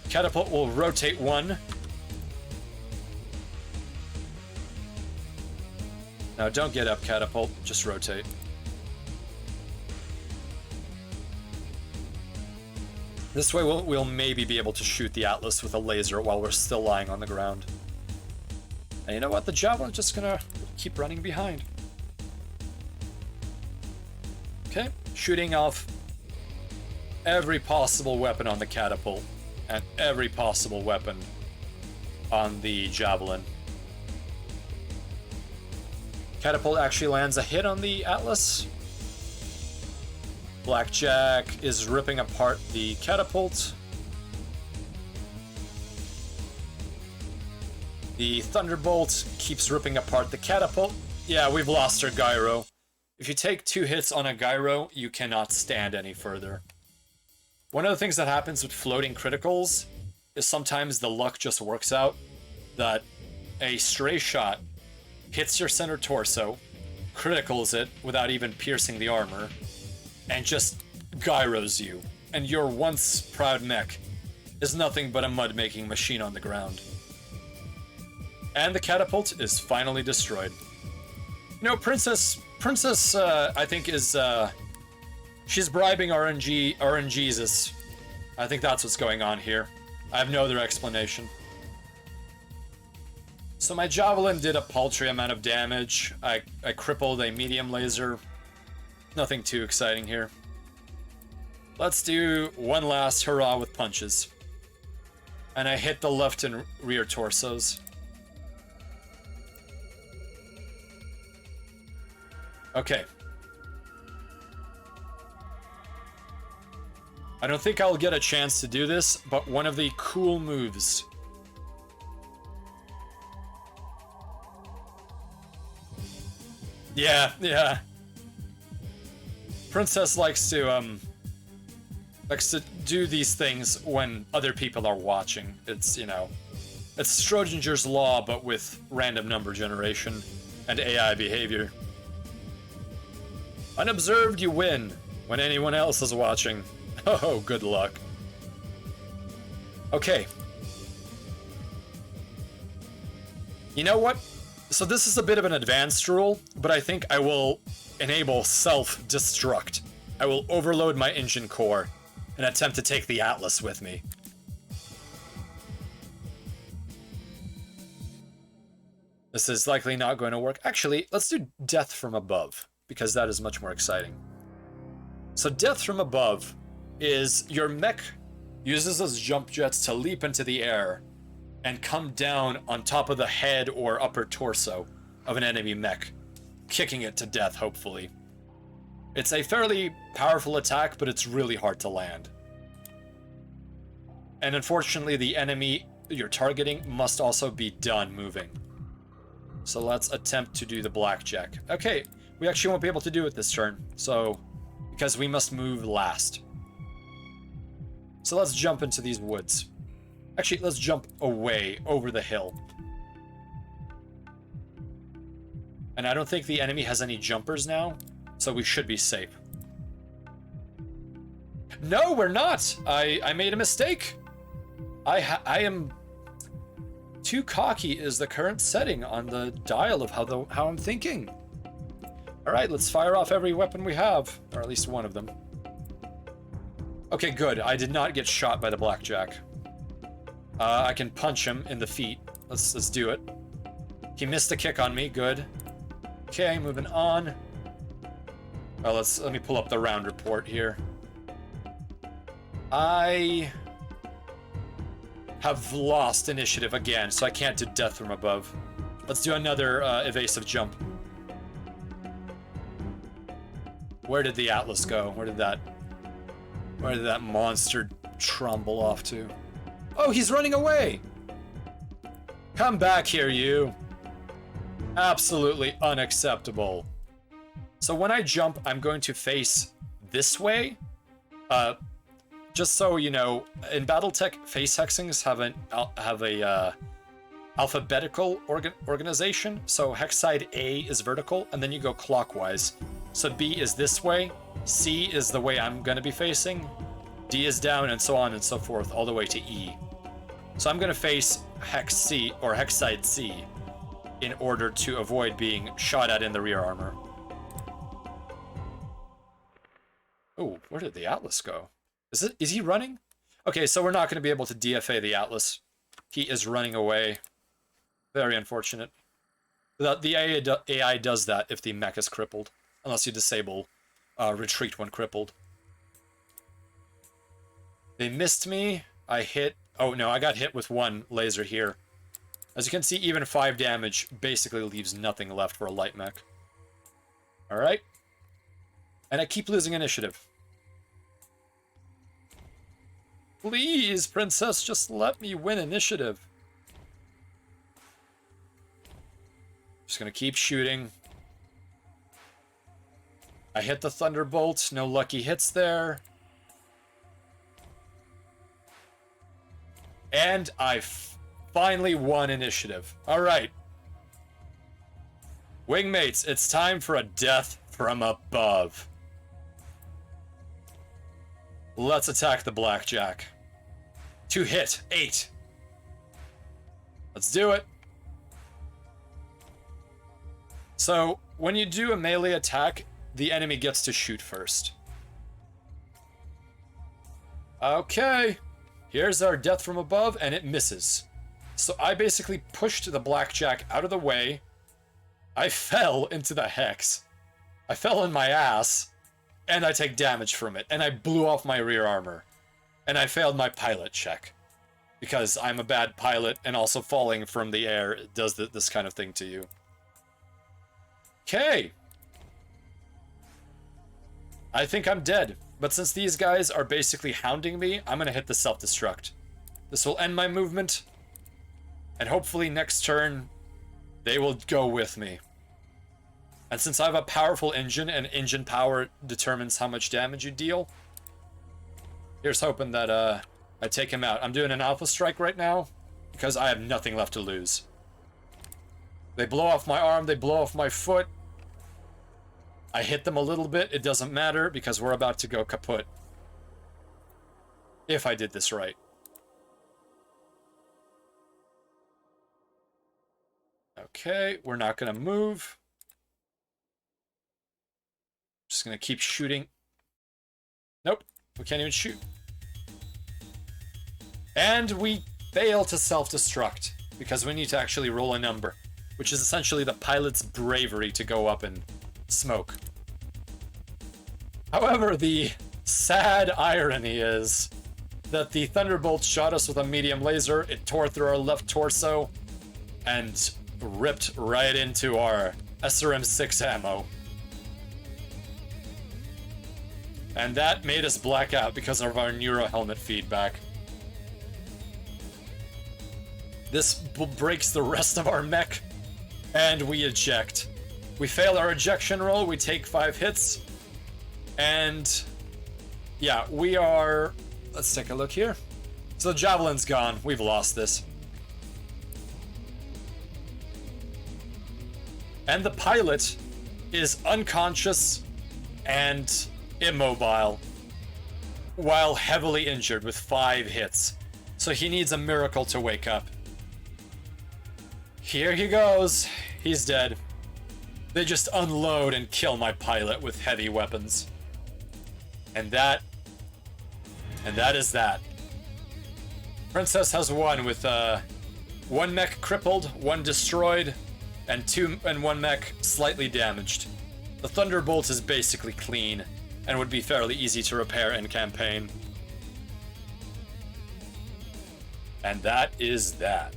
Catapult will rotate 1. Now don't get up, Catapult, just rotate. This way we'll maybe be able to shoot the Atlas with a laser while we're still lying on the ground. And you know what? The Javelin's just gonna keep running behind. Okay, shooting off every possible weapon on the Catapult and every possible weapon on the Javelin. Catapult actually lands a hit on the Atlas. Blackjack is ripping apart the Catapult. The Thunderbolt keeps ripping apart the Catapult. Yeah, we've lost our gyro. If you take 2 hits on a gyro, you cannot stand any further. One of the things that happens with floating criticals is sometimes the luck just works out that a stray shot hits your center torso, criticals it without even piercing the armor, and just gyros you, and your once proud mech is nothing but a mud-making machine on the ground. And the Catapult is finally destroyed. You know, Princess, I think is, she's bribing RNGesus. I think that's what's going on here. I have no other explanation. So my Javelin did a paltry amount of damage. I crippled a medium laser. Nothing too exciting here. Let's do one last hurrah with punches. And I hit the left and rear torsos. Okay. I don't think I'll get a chance to do this, but one of the cool moves. Yeah. Princess likes to do these things when other people are watching. It's, you know, it's Schrodinger's law, but with random number generation and AI behavior. Unobserved, you win when anyone else is watching. Oh, good luck. Okay. You know what? So this is a bit of an advanced rule, but I think I will enable self-destruct. I will overload my engine core and attempt to take the Atlas with me. This is likely not going to work. Actually, let's do death from above, because that is much more exciting. So death from above is your mech uses those jump jets to leap into the air and come down on top of the head or upper torso of an enemy mech, kicking it to death, hopefully. It's a fairly powerful attack, but it's really hard to land. And unfortunately, the enemy you're targeting must also be done moving. So let's attempt to do the blackjack. Okay, we actually won't be able to do it this turn, so because we must move last. So let's jump into these woods. Actually, let's jump away over the hill. And I don't think the enemy has any jumpers now, so we should be safe. No, we're not! I made a mistake! I am... Too cocky is the current setting on the dial of how I'm thinking. Alright, let's fire off every weapon we have, or at least one of them. Okay, good. I did not get shot by the blackjack. I can punch him in the feet. Let's do it. He missed a kick on me. Good. Okay, moving on. Oh, let me pull up the round report here. I have lost initiative again, so I can't do death from above. Let's do another evasive jump. Where did the Atlas go? Where did that monster trumble off to? Oh, he's running away! Come back here, you! Absolutely unacceptable. So when I jump, I'm going to face this way. Just so you know, in Battletech, face hexings have a alphabetical organization. So hex side A is vertical, and then you go clockwise. So B is this way, C is the way I'm going to be facing, D is down, and so on and so forth, all the way to E. So I'm going to face hex C, or hex side C, in order to avoid being shot at in the rear armor. Oh, where did the Atlas go? Is he running? Okay, so we're not going to be able to DFA the Atlas. He is running away. Very unfortunate. The AI does that if the mech is crippled, unless you disable retreat when crippled. They missed me. I hit... Oh no, I got hit with one laser here. As you can see, even 5 damage basically leaves nothing left for a light mech. Alright. And I keep losing initiative. Please, princess, just let me win initiative. Just gonna keep shooting. I hit the Thunderbolt. No lucky hits there. And I finally won initiative. Alright. Wingmates, it's time for a death from above. Let's attack the blackjack. 2 hit, 8. Let's do it. So, when you do a melee attack, the enemy gets to shoot first. Okay. Here's our death from above, and it misses. So I basically pushed the blackjack out of the way. I fell into the hex. I fell in my ass, and I take damage from it, and I blew off my rear armor. And I failed my pilot check. Because I'm a bad pilot, and also falling from the air does this kind of thing to you. Okay. I think I'm dead. But since these guys are basically hounding me, I'm gonna hit the self-destruct. This will end my movement. And hopefully next turn, they will go with me. And since I have a powerful engine, and engine power determines how much damage you deal, here's hoping that I take him out. I'm doing an alpha strike right now, because I have nothing left to lose. They blow off my arm, they blow off my foot. I hit them a little bit, it doesn't matter, because we're about to go kaput. If I did this right. Okay, we're not gonna move. Just gonna keep shooting. Nope, we can't even shoot. And we fail to self-destruct, because we need to actually roll a number, which is essentially the pilot's bravery to go up and smoke. However, the sad irony is that the Thunderbolt shot us with a medium laser, it tore through our left torso, and ripped right into our SRM-6 ammo. And that made us black out because of our neuro helmet feedback. This breaks the rest of our mech, and we eject. We fail our ejection roll, we take 5 hits, and yeah, we are let's take a look here. So the Javelin's gone. We've lost this. And the pilot is unconscious and immobile while heavily injured with 5 hits. So he needs a miracle to wake up. Here he goes. He's dead. They just unload and kill my pilot with heavy weapons. And that is that. Princess has won with 1 mech crippled, 1 destroyed, and 1 mech slightly damaged. The Thunderbolt is basically clean and would be fairly easy to repair in campaign. And that is that.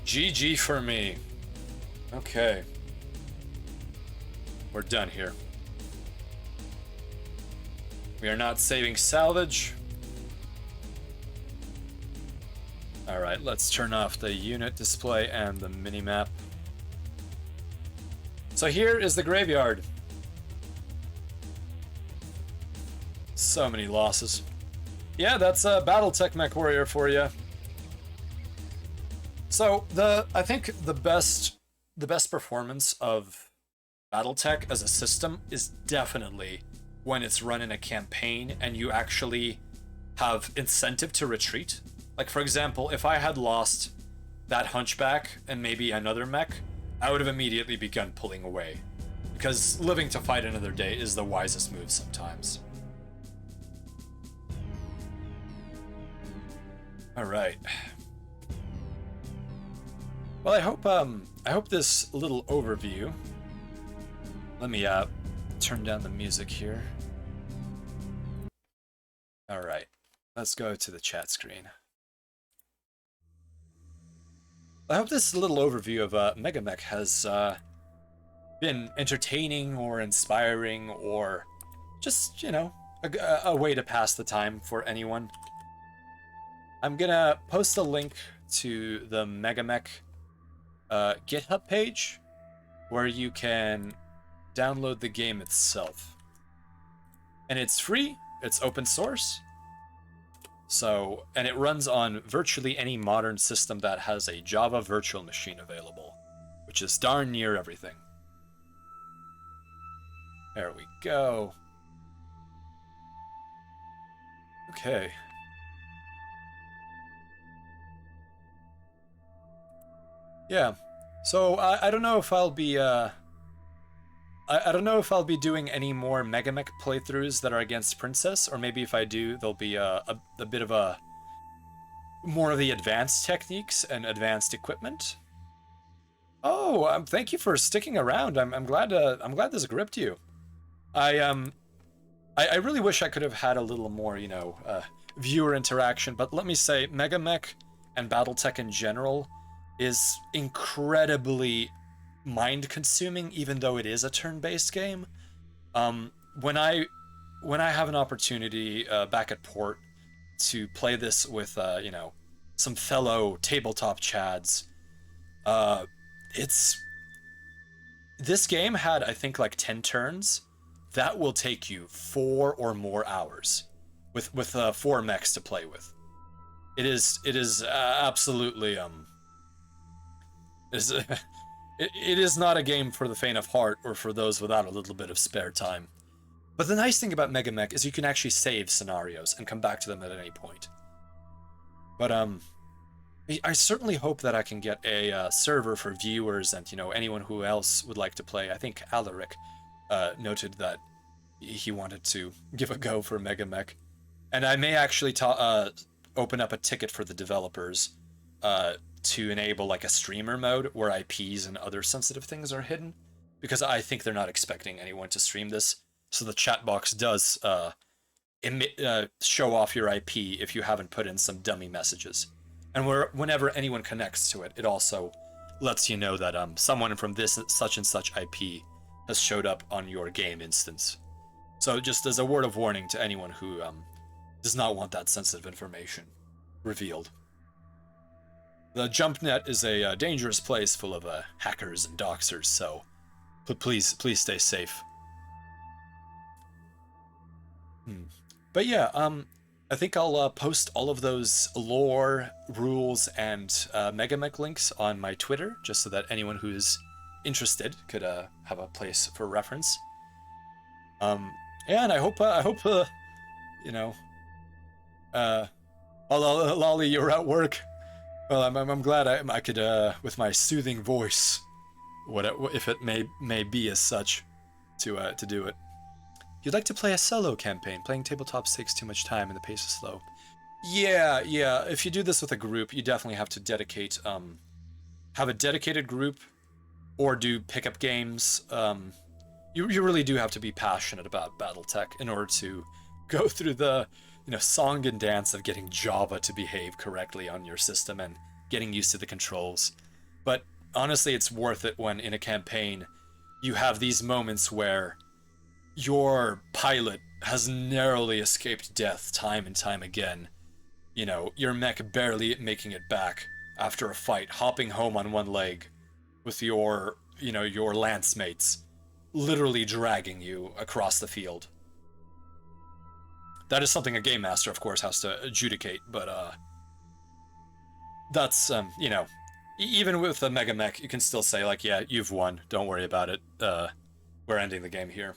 GG for me. Okay. We're done here. We are not saving salvage. Alright, let's turn off the unit display and the minimap. So here is the graveyard. So many losses. Yeah, that's a Battletech Mechwarrior for you. So I think the best performance of Battletech as a system is definitely when it's run in a campaign and you actually have incentive to retreat. Like, for example, if I had lost that Hunchback and maybe another mech, I would have immediately begun pulling away. Because living to fight another day is the wisest move sometimes. Alright. Well, I hope this little overview... Let me turn down the music here. Alright, let's go to the chat screen. I hope this little overview of Megamek has been entertaining or inspiring or just, you know, a way to pass the time for anyone. I'm gonna post a link to the Megamek GitHub page where you can download the game itself. And it's free, it's open source. So, and it runs on virtually any modern system that has a Java virtual machine available, which is darn near everything. There we go. Okay. Yeah. So I don't know if I'll be I don't know if I'll be doing any more Megamek playthroughs that are against Princess, or maybe if I do, there'll be a bit of a more of the advanced techniques and advanced equipment. Oh, thank you for sticking around. I'm glad this gripped you. I really wish I could have had a little more, you know, viewer interaction, but let me say, Megamek and Battletech in general is incredibly mind-consuming, even though it is a turn-based game. When I have an opportunity back at port to play this with you know, some fellow tabletop chads, this game had, I think, like 10 turns. That will take you 4 or more hours with 4 mechs to play with. It is absolutely It is not a game for the faint of heart or for those without a little bit of spare time. But the nice thing about Megamek is you can actually save scenarios and come back to them at any point. But I certainly hope that I can get a server for viewers and, you know, anyone who else would like to play. I think Alaric noted that he wanted to give a go for Megamek. And I may actually open up a ticket for the developers to enable like a streamer mode where IPs and other sensitive things are hidden, because I think they're not expecting anyone to stream this. So the chat box does show off your IP if you haven't put in some dummy messages. And whenever anyone connects to it, it also lets you know that someone from this such and such IP has showed up on your game instance. So just as a word of warning to anyone who does not want that sensitive information revealed. The jump net is a dangerous place full of hackers and doxers, so please stay safe. But yeah, I think I'll post all of those lore, rules, and Megamek links on my Twitter, just so that anyone who's interested could have a place for reference. Yeah, and I hope you know, Lolly, you're at work. Well, I'm glad I could with my soothing voice, if it may be as such, to do it. You'd like to play a solo campaign. Playing tabletops takes too much time and the pace is slow. Yeah. If you do this with a group, you definitely have to dedicate, have a dedicated group, or do pickup games. You really do have to be passionate about Battletech in order to go through the, song and dance of getting Java to behave correctly on your system and getting used to the controls. But honestly, it's worth it when in a campaign you have these moments where your pilot has narrowly escaped death time and time again. Your mech barely making it back after a fight, hopping home on one leg with your lance mates literally dragging you across the field. That is something a game master, of course, has to adjudicate, but that's, even with a Megamek, you can still say, like, yeah, you've won, don't worry about it, we're ending the game here.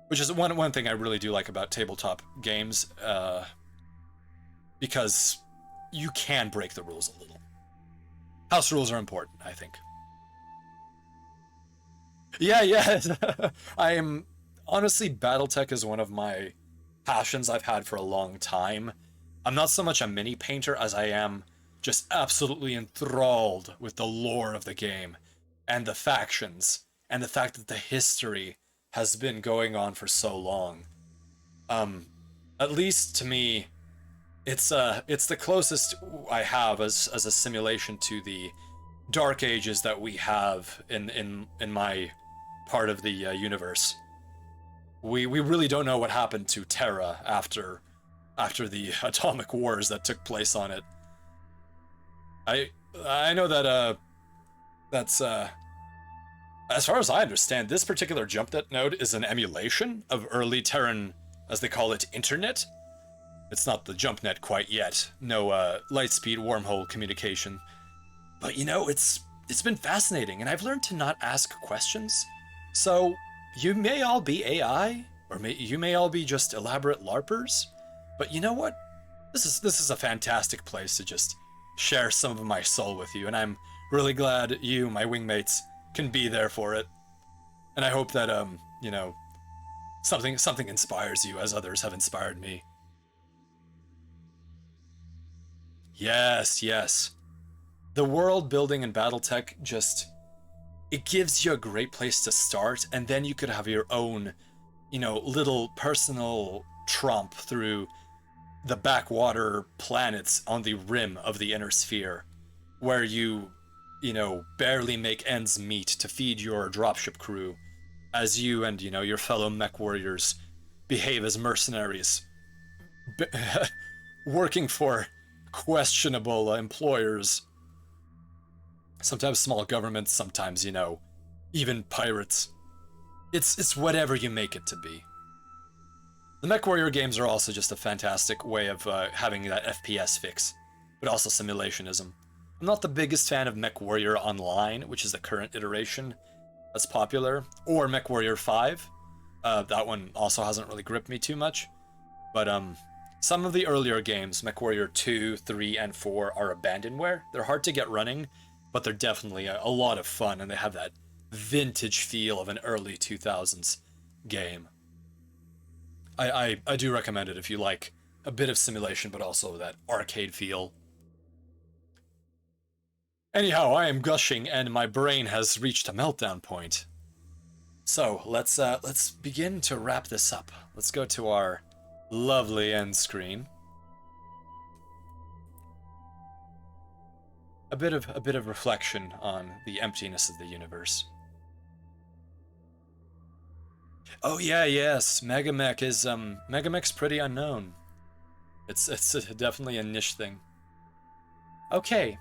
Which is one thing I really do like about tabletop games, because you can break the rules a little. House rules are important, I think. Yeah. Honestly, Battletech is one of my passions I've had for a long time. I'm not so much a mini painter as I am just absolutely enthralled with the lore of the game, and the factions, and the fact that the history has been going on for so long. At least to me, it's the closest I have as a simulation to the Dark Ages that we have in my part of the universe. We really don't know what happened to Terra after the atomic wars that took place on it. I know that that's as far as I understand, this particular JumpNet node is an emulation of early Terran, as they call it, internet. It's not the JumpNet quite yet. No lightspeed wormhole communication. But it's been fascinating, and I've learned to not ask questions. So you may all be AI, or you may all be just elaborate LARPers. But you know what? This is a fantastic place to just share some of my soul with you, and I'm really glad you, my wingmates, can be there for it. And I hope that something inspires you as others have inspired me. Yes. The world building in Battletech it gives you a great place to start, and then you could have your own, little personal tromp through the backwater planets on the rim of the inner sphere, where you barely make ends meet to feed your dropship crew, as you and, your fellow Mechwarriors behave as mercenaries, working for questionable employers. Sometimes small governments, sometimes, even pirates. It's whatever you make it to be. The Mechwarrior games are also just a fantastic way of having that FPS fix, but also simulationism. I'm not the biggest fan of Mechwarrior Online, which is the current iteration that's popular, or Mechwarrior 5. That one also hasn't really gripped me too much. But some of the earlier games, Mechwarrior 2, 3, and 4, are abandonware. They're hard to get running, but they're definitely a lot of fun, and they have that vintage feel of an early 2000s game. I do recommend it if you like a bit of simulation, but also that arcade feel. Anyhow, I am gushing, and my brain has reached a meltdown point. So let's begin to wrap this up. Let's go to our lovely end screen. A bit of reflection on the emptiness of the universe. Oh yeah, yes, Megamek is Megamek's pretty unknown. It's definitely a niche thing. Okay.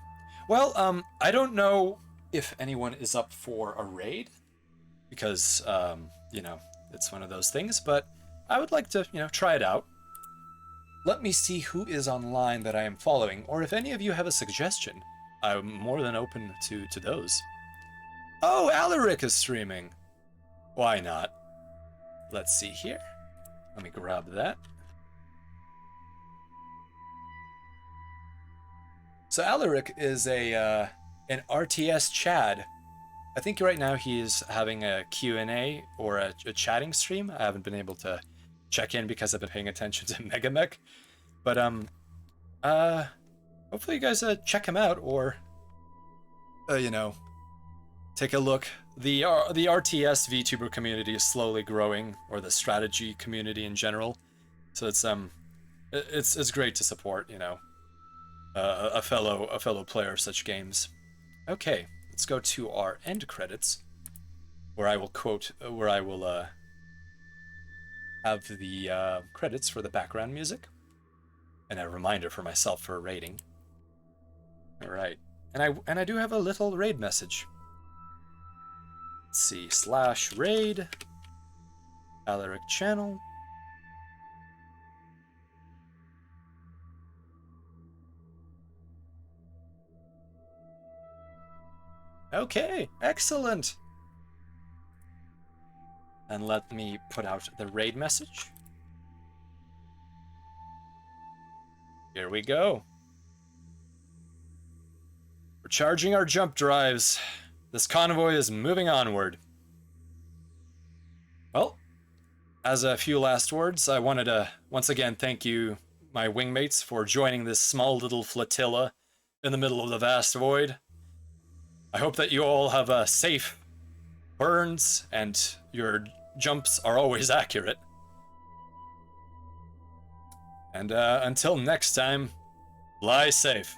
Well, I don't know if anyone is up for a raid, because, it's one of those things, but I would like to, try it out. let me see who is online that I am following, or if any of you have a suggestion, I'm more than open to those. Oh, Alaric is streaming. Why not? Let's see here. Let me grab that. So Alaric is an RTS Chad. I think right now he's having a Q&A or a chatting stream. I haven't been able to check in because I've been paying attention to Megamek. But hopefully you guys check him out, or take a look. The RTS VTuber community is slowly growing, or the strategy community in general. So it's great to support, a fellow player of such games. Okay, let's go to our end credits, where I will have the credits for the background music, and a reminder for myself for a rating. All right, and I do have a little raid message. Let's see, /raid, Alaric channel. Okay, excellent. And let me put out the raid message. Here we go. We're charging our jump drives. This convoy is moving onward. Well, as a few last words, I wanted to once again thank you, my wingmates, for joining this small little flotilla in the middle of the vast void. I hope that you all have safe burns and your jumps are always accurate. And until next time, lie safe.